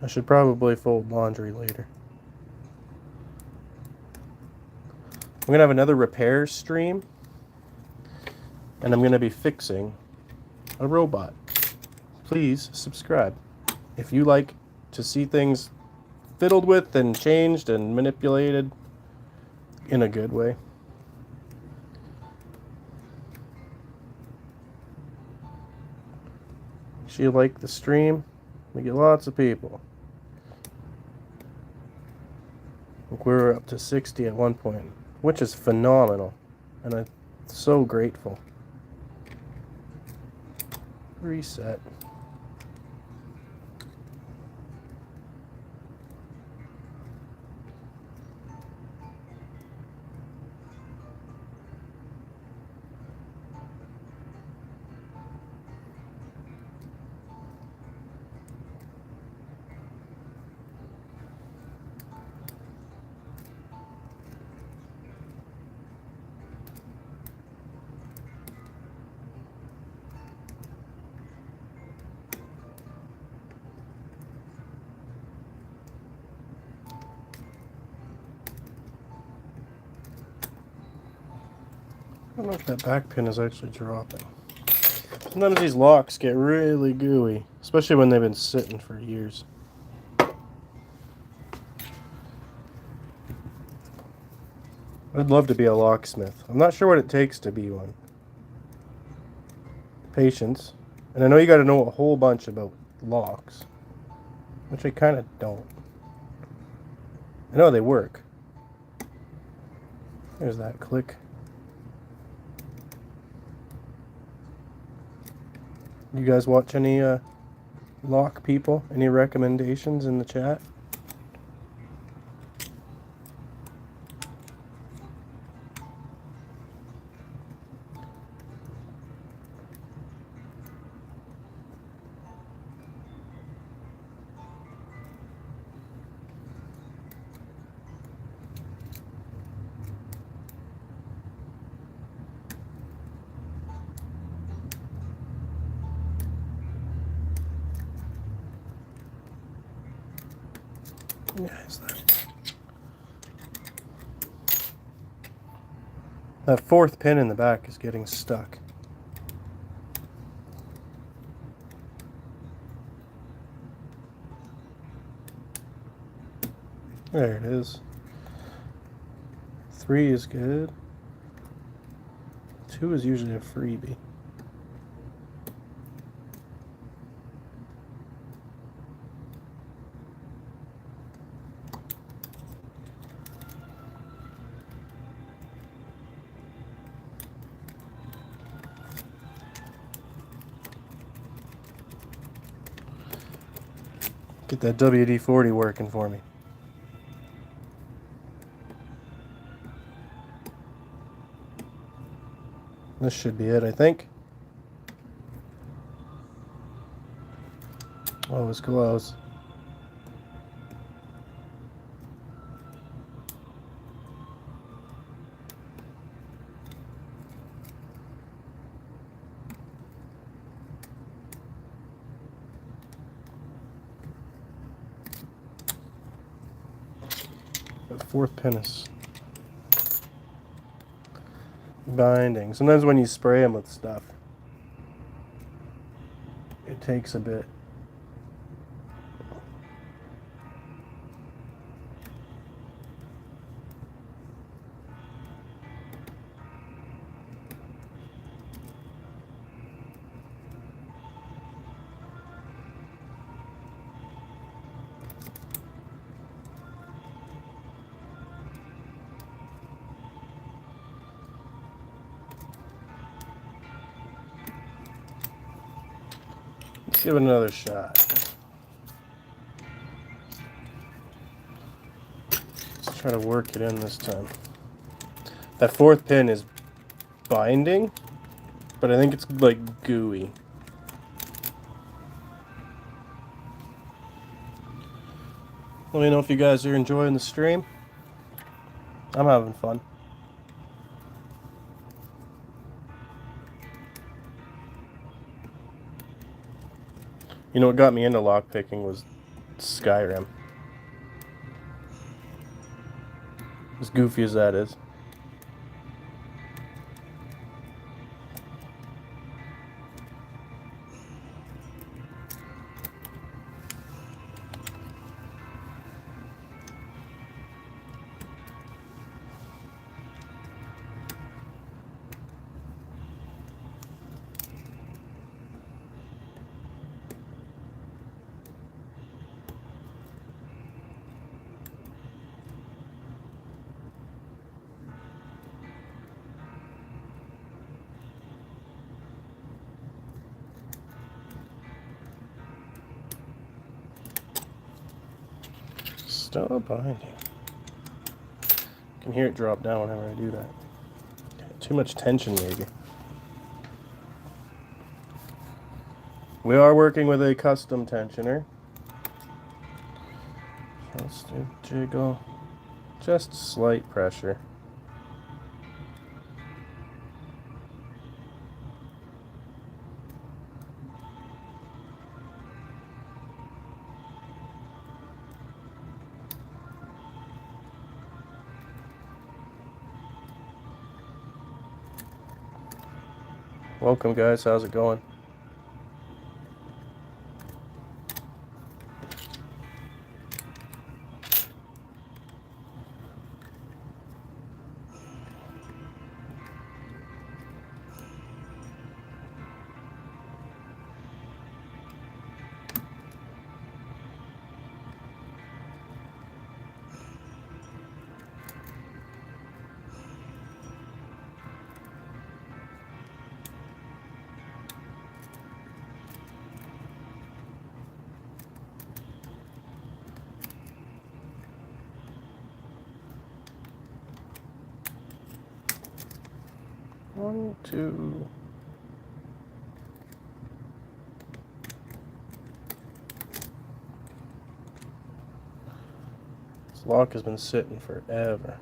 I should probably fold laundry later. I'm going to have another repair stream, and I'm going to be fixing a robot. Please subscribe if you like to see things fiddled with and changed and manipulated in a good way. If you like the stream, we get lots of people. I think we were up to 60 at one point, which is phenomenal, and I'm so grateful. Reset. I don't know if that back pin is actually dropping. Sometimes these locks get really gooey, especially when they've been sitting for years. I'd love to be a locksmith. I'm not sure what it takes to be one. Patience. And I know you got to know a whole bunch about locks, which I kind of don't. I know they work. There's that click. You guys watch any lock people? Any recommendations in the chat? Yeah, is that fourth pin in the back is getting stuck. There it is. 3 is good. 2 is usually a freebie. Get that WD-40 working for me. This should be it, I think. Oh, it was close. The fourth pin is binding. Sometimes when you spray them with stuff, it takes a bit. Let's give it another shot. Let's try to work it in this time. That fourth pin is binding, but I think it's like gooey. Let me know if you guys are enjoying the stream. I'm having fun. You know what got me into lockpicking was Skyrim. As goofy as that is. Still binding. I can hear it drop down whenever I do that. Too much tension, maybe. We are working with a custom tensioner. Let's do jiggle. Just slight pressure. Welcome, guys. How's it going? One, two. This lock has been sitting forever.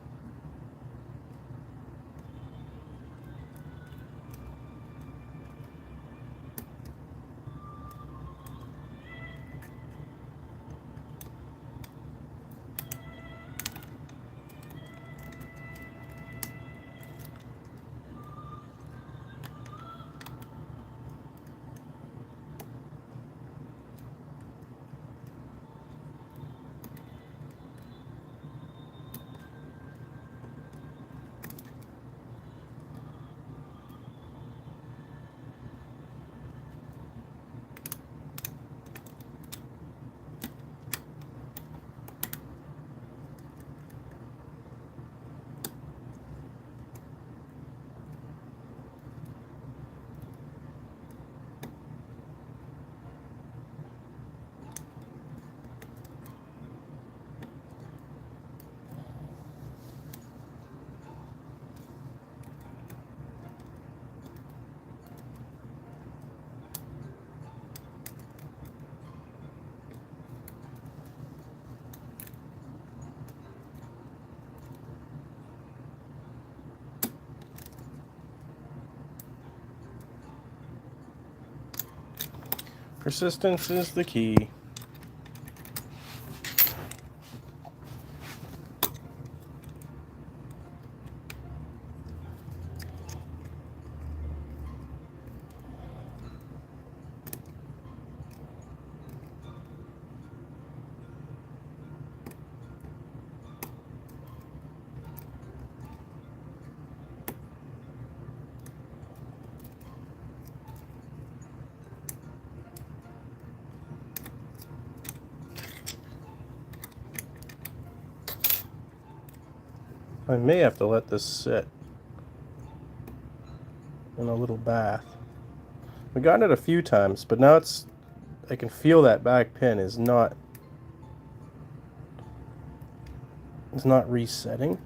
Persistence is the key. I may have to let this sit in a little bath. We've gotten it a few times, but now I can feel that back pin is not resetting.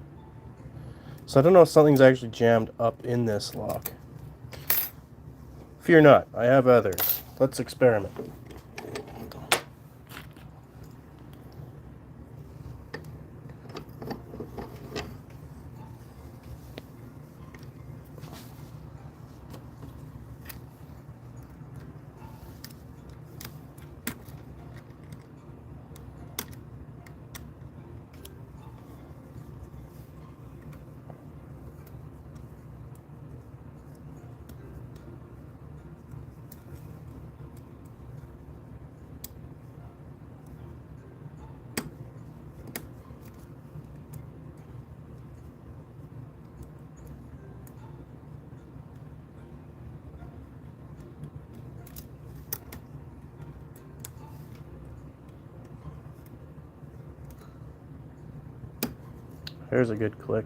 So I don't know if something's actually jammed up in this lock. Fear not, I have others. Let's experiment. There's a good click.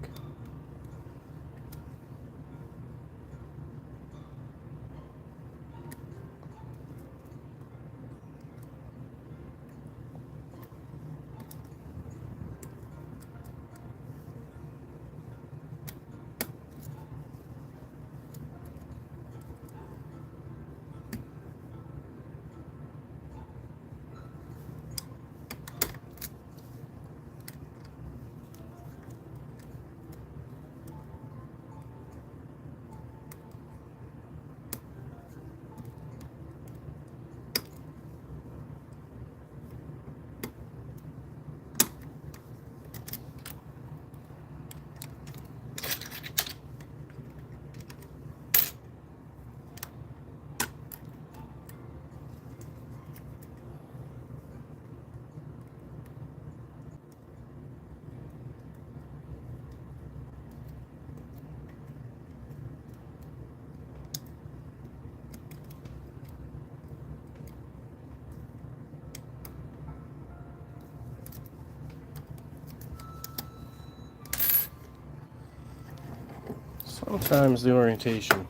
Sometimes the orientation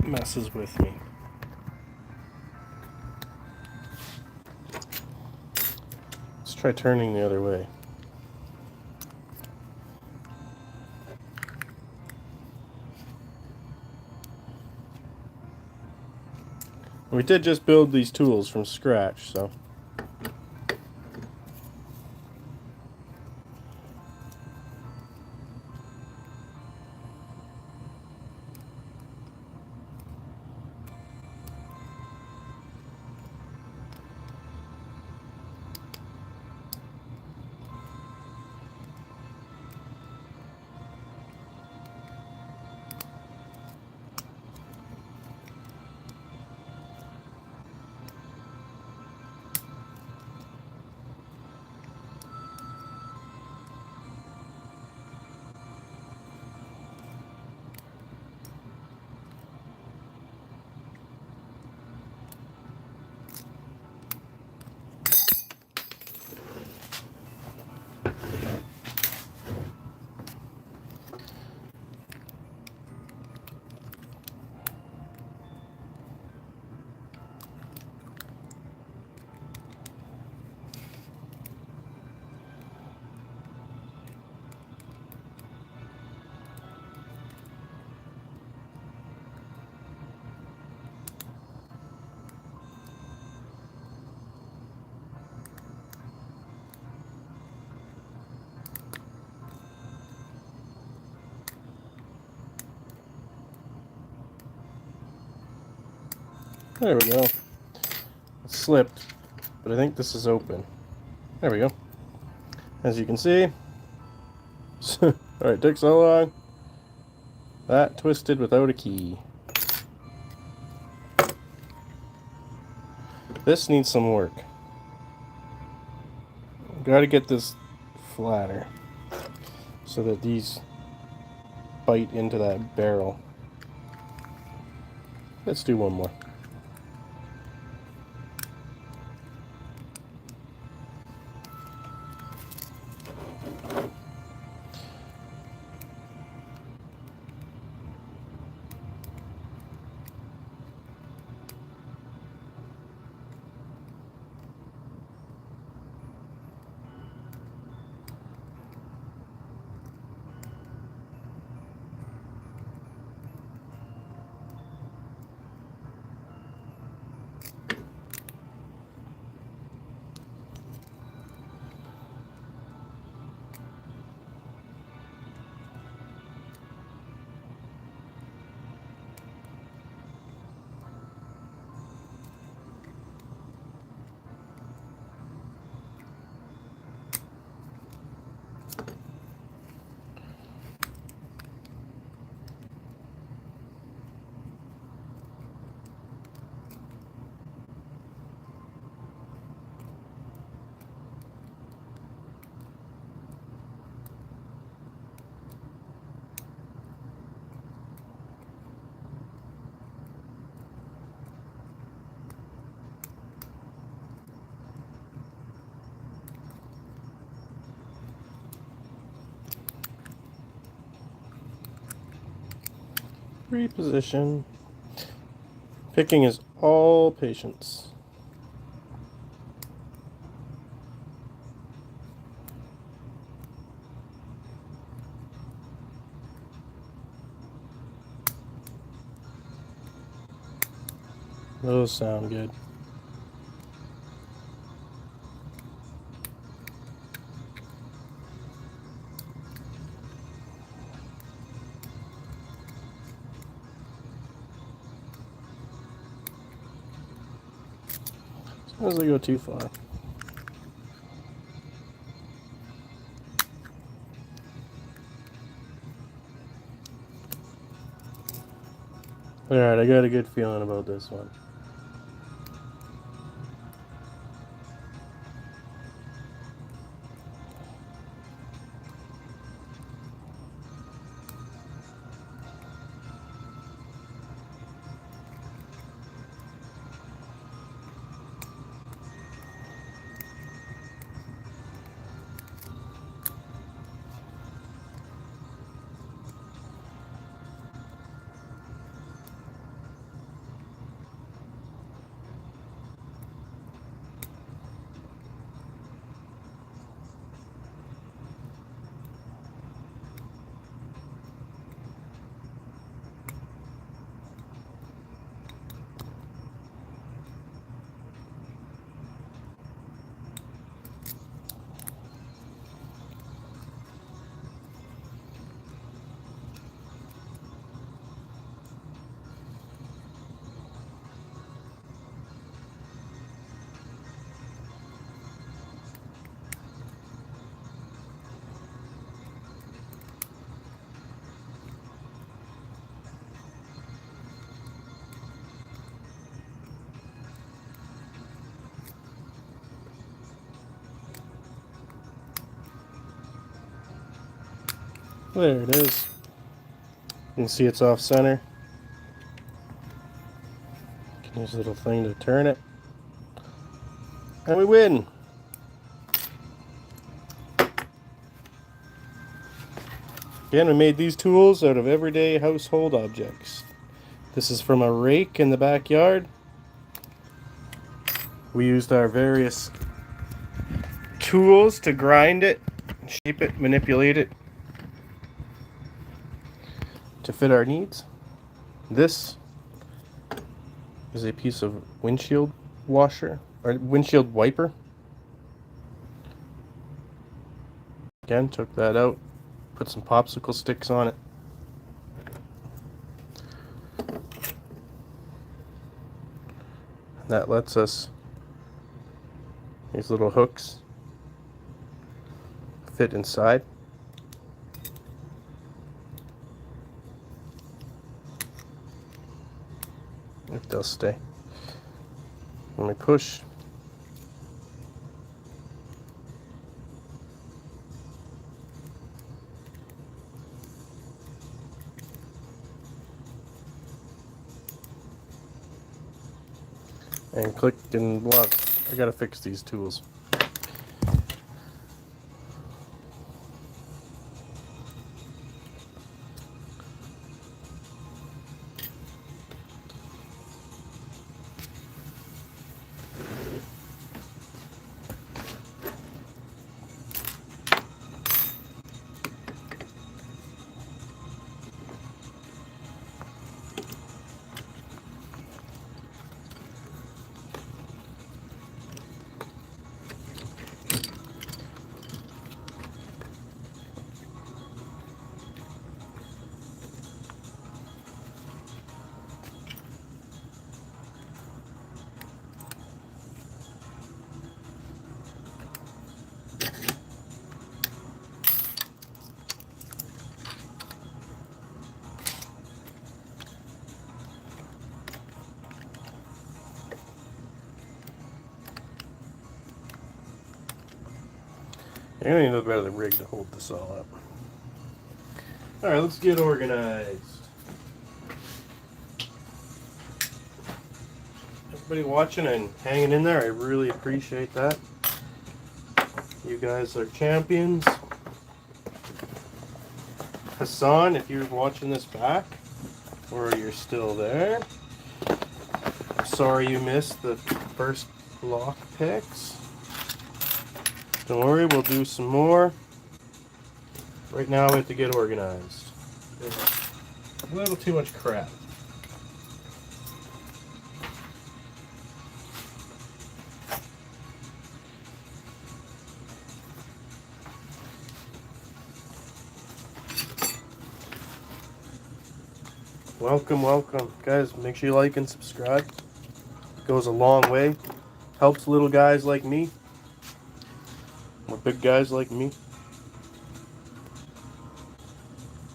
messes with me. Let's try turning the other way. We did just build these tools from scratch, so there we go. It slipped, but I think this is open. There we go. As you can see. Alright, took so long. That twisted without a key. This needs some work. Gotta get this flatter so that these bite into that barrel. Let's do one more. Reposition. Picking is all patience. Those sound good. Sometimes they go too far. Alright, I got a good feeling about this one. There it is. You can see it's off center. You can use a little thing to turn it. And we win! Again, we made these tools out of everyday household objects. This is from a rake in the backyard. We used our various tools to grind it, shape it, manipulate it to fit our needs. This is a piece of windshield washer, or windshield wiper. Again, took that out, put some popsicle sticks on it. That lets us These little hooks fit inside. If they'll stay. When we push, and clicked and locked. I gotta fix these tools. You're gonna need a better rig to hold this all up. Alright, let's get organized. Everybody watching and hanging in there, I really appreciate that. You guys are champions. Hassan, if you're watching this back, or you're still there, sorry you missed the first lock picks. Don't worry, we'll do some more. Right now we have to get organized. There's a little too much crap. Welcome, welcome. Guys, make sure you like and subscribe. It goes a long way. Helps little guys like me. Or big guys like me.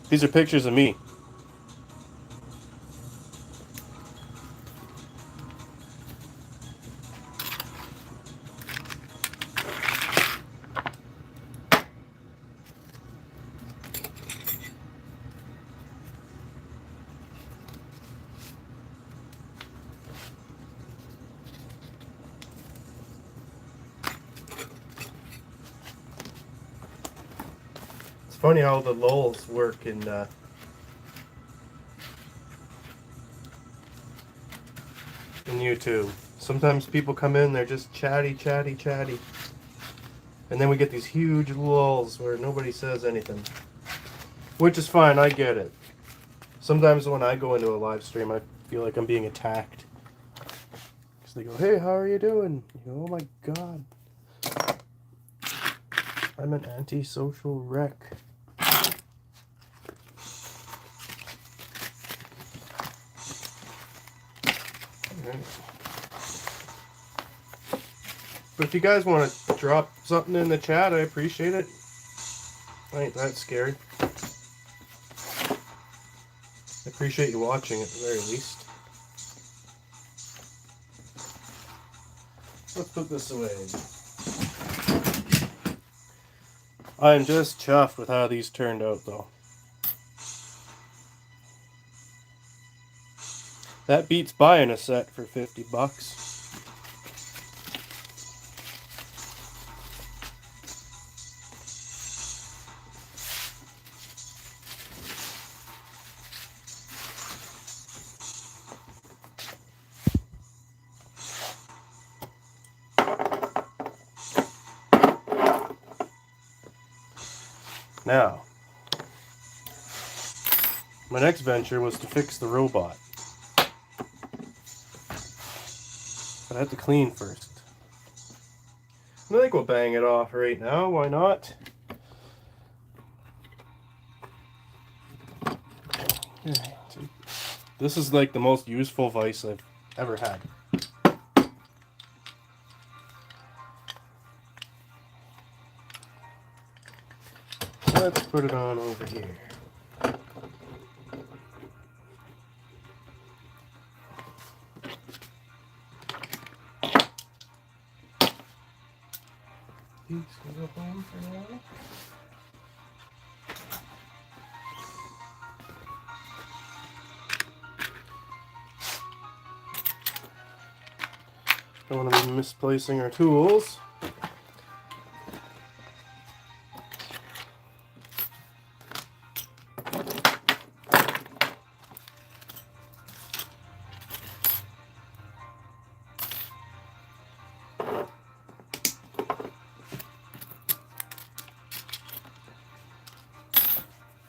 These are pictures of me. Funny how the lulls work in YouTube. Sometimes people come in, they're just chatty, and then we get these huge lulls where nobody says anything, which is fine. I get it. Sometimes when I go into a live stream, I feel like I'm being attacked because they go, "Hey, how are you doing?" You go, "Oh my god, I'm an antisocial wreck." But if you guys want to drop something in the chat, I appreciate it. I ain't that scary. I appreciate you watching at the very least. Let's put this away. I am just chuffed with how these turned out, though. That beats buying a set for $50. Now, my next venture was to fix the robot. But I had to clean first. I think we'll bang it off right now. Why not? This is like the most useful vise I've ever had. let's put it on over here. These can go home for now. Don't want to be misplacing our tools.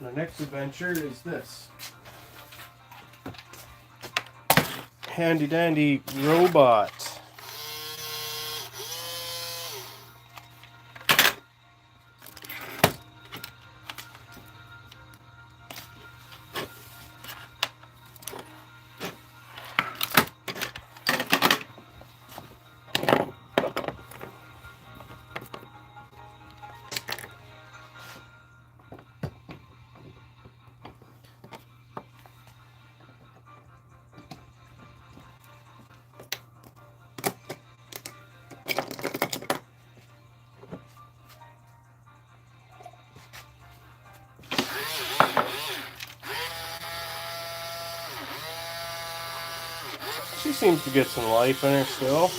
Our next adventure is this handy dandy robot. She seems to get some life in her still.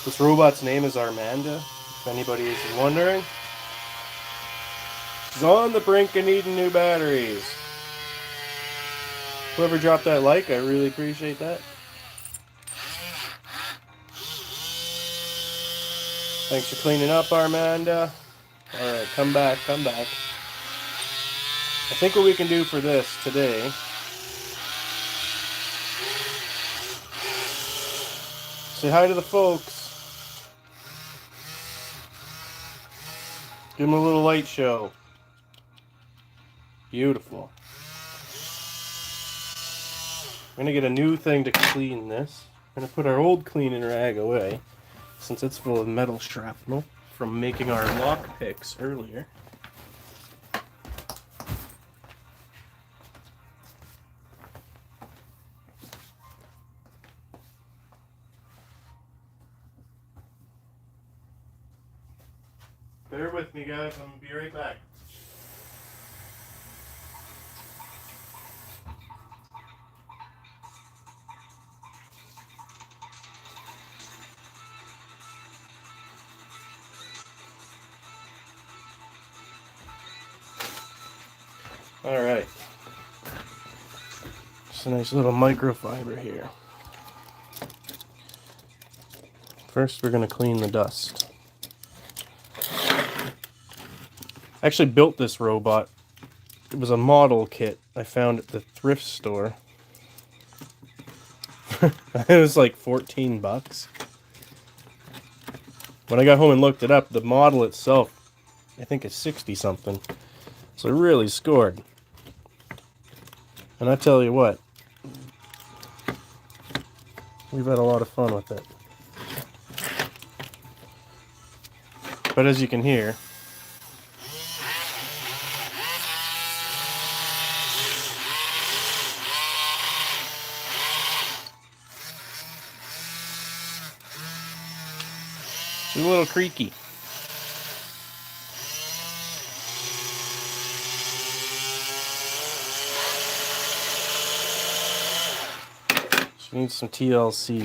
This robot's name is Armanda, if anybody is wondering. She's on the brink of needing new batteries. Whoever dropped that like, I really appreciate that. Thanks for cleaning up, Armanda. Alright, come back, come back. I think what we can do for this today say hi to the folks. Give them a little light show. Beautiful. I'm going to get a new thing to clean this. I'm going to put our old cleaning rag away, since it's full of metal shrapnel from making our lock picks earlier. Bear with me, guys. I'm going to be right back. Alright. Just a nice little microfiber here. First, we're going to clean the dust. I actually built this robot. It was a model kit I found at the thrift store. It was like 14 bucks. When I got home and looked it up, the model itself, I think is 60 something. So it really scored. And I tell you what, we've had a lot of fun with it. But as you can hear, she's a little creaky. She needs some TLC.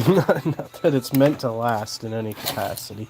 Not that it's meant to last in any capacity.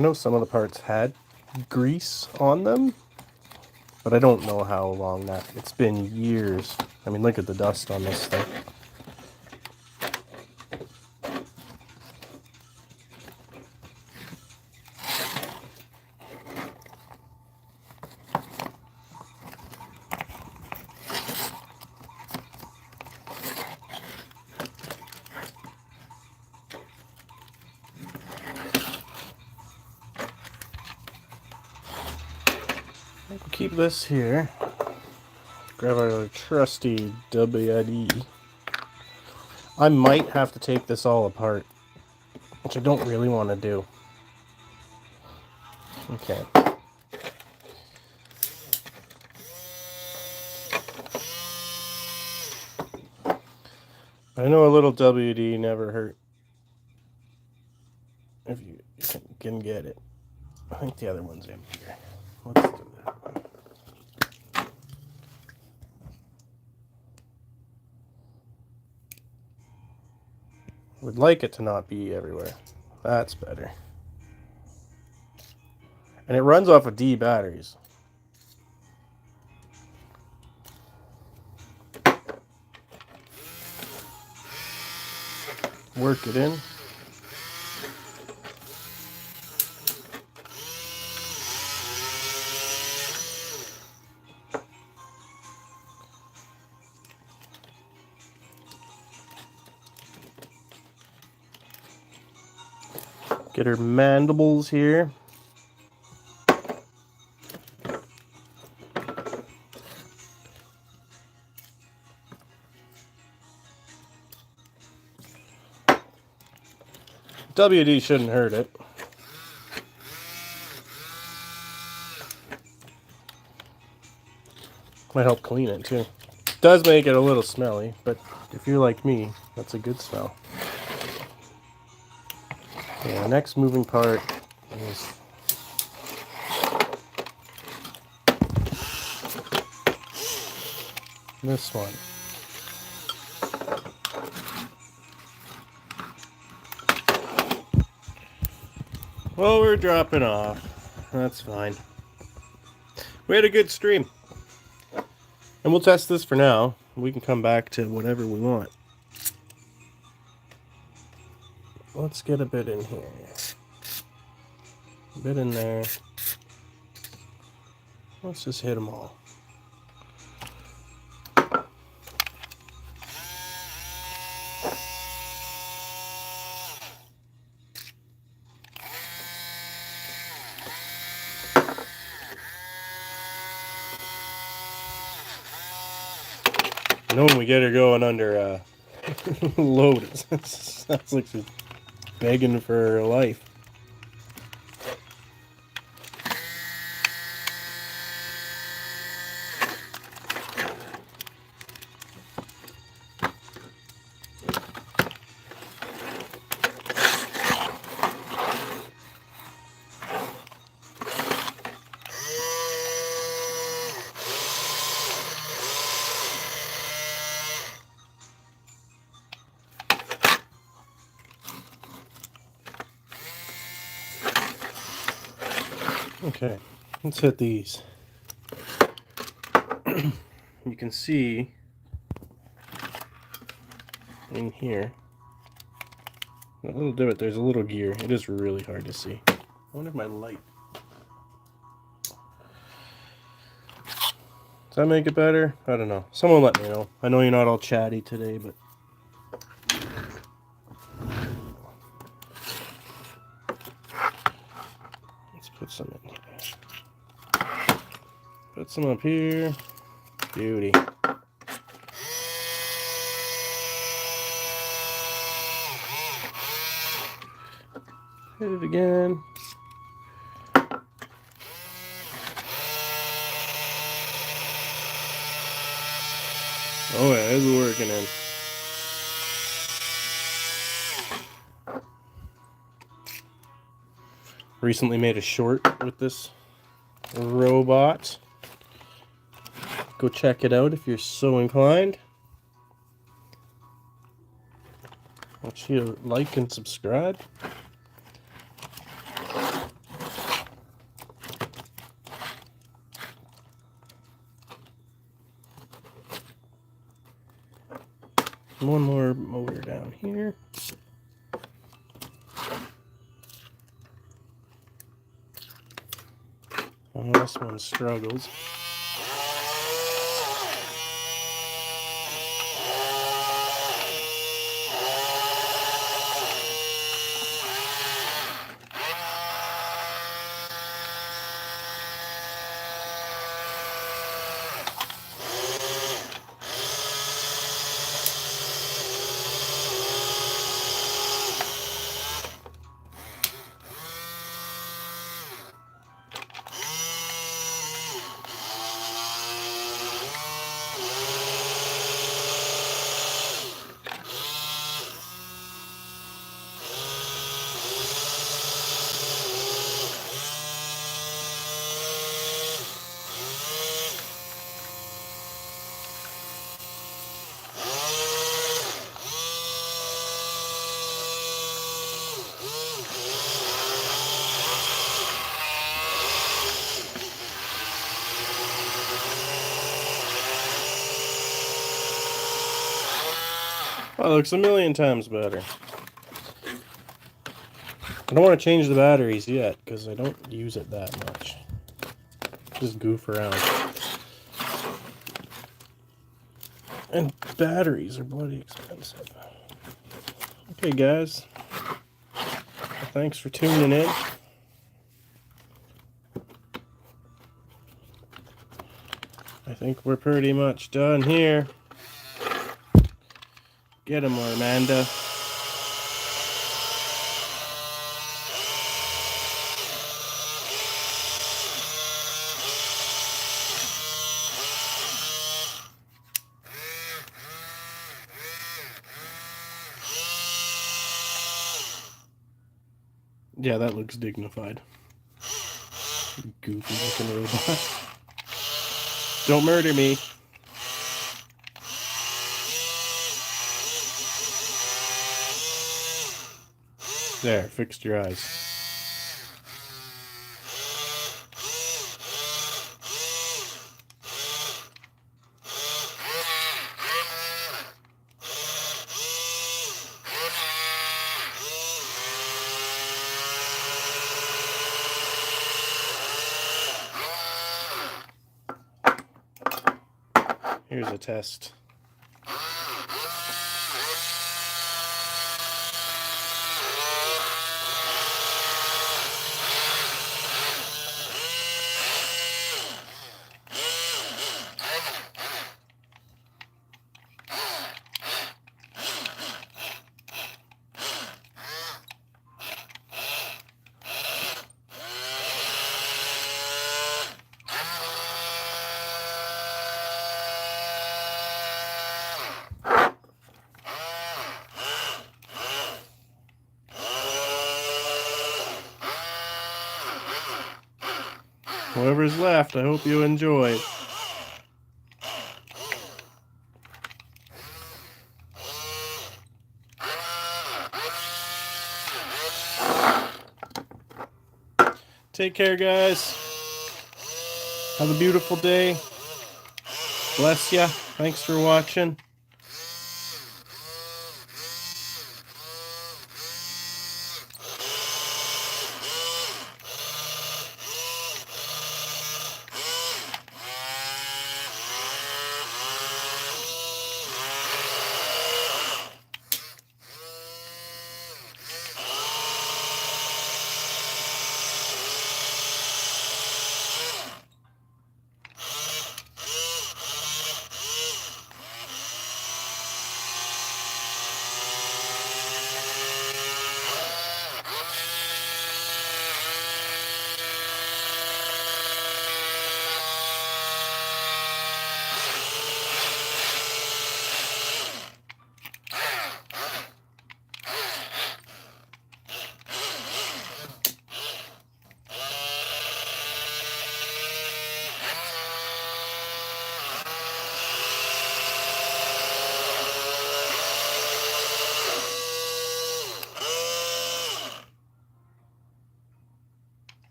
know some of the parts had grease on them, but I don't know how long that. It's been years. I mean, look at the dust on this thing. We'll keep this here. Grab our trusty WD. I might have to take this all apart, which I don't really want to do. Okay. I know a little WD never hurt. If you can get it. I think the other one's in here. Let's do that one. Would like it to not be everywhere. That's better. And it runs off of D batteries. Work it in. Get her mandibles here. WD shouldn't hurt it. Might help clean it too. Does make it a little smelly, but if you're like me, that's a good smell. Okay, the next moving part is this one. Well, we're dropping off. That's fine. We had a good stream. And we'll test this for now. We can come back to whatever we want. Let's get a bit in here. A bit in there. Let's just hit them all. You know when we get her going under load, it sounds like she's begging for her life. Okay, let's hit these. You can see in here a little divot. There's a little gear. It is really hard to see. I wonder if my light. Does that make it better? I don't know. Someone let me know. I know you're not all chatty today, but let's put some in here. Put some up here. Beauty. Hit it again. Oh yeah, it's working in. Recently made a short with this robot. Go check it out if you're so inclined. Make sure you like and subscribe. One more motor down here. Oh, this one struggles. Oh, it looks a million times better. I don't want to change the batteries yet because I don't use it that much. Just goof around. And batteries are bloody expensive. Okay, guys. Well, thanks for tuning in. I think we're pretty much done here. Get him, Amanda. Yeah, that looks dignified. Goofy looking robot. Don't murder me. There, fixed your eyes. Here's a test. Whoever's left, I hope you enjoy. Take care, guys. Have a beautiful day. Bless ya. Thanks for watching.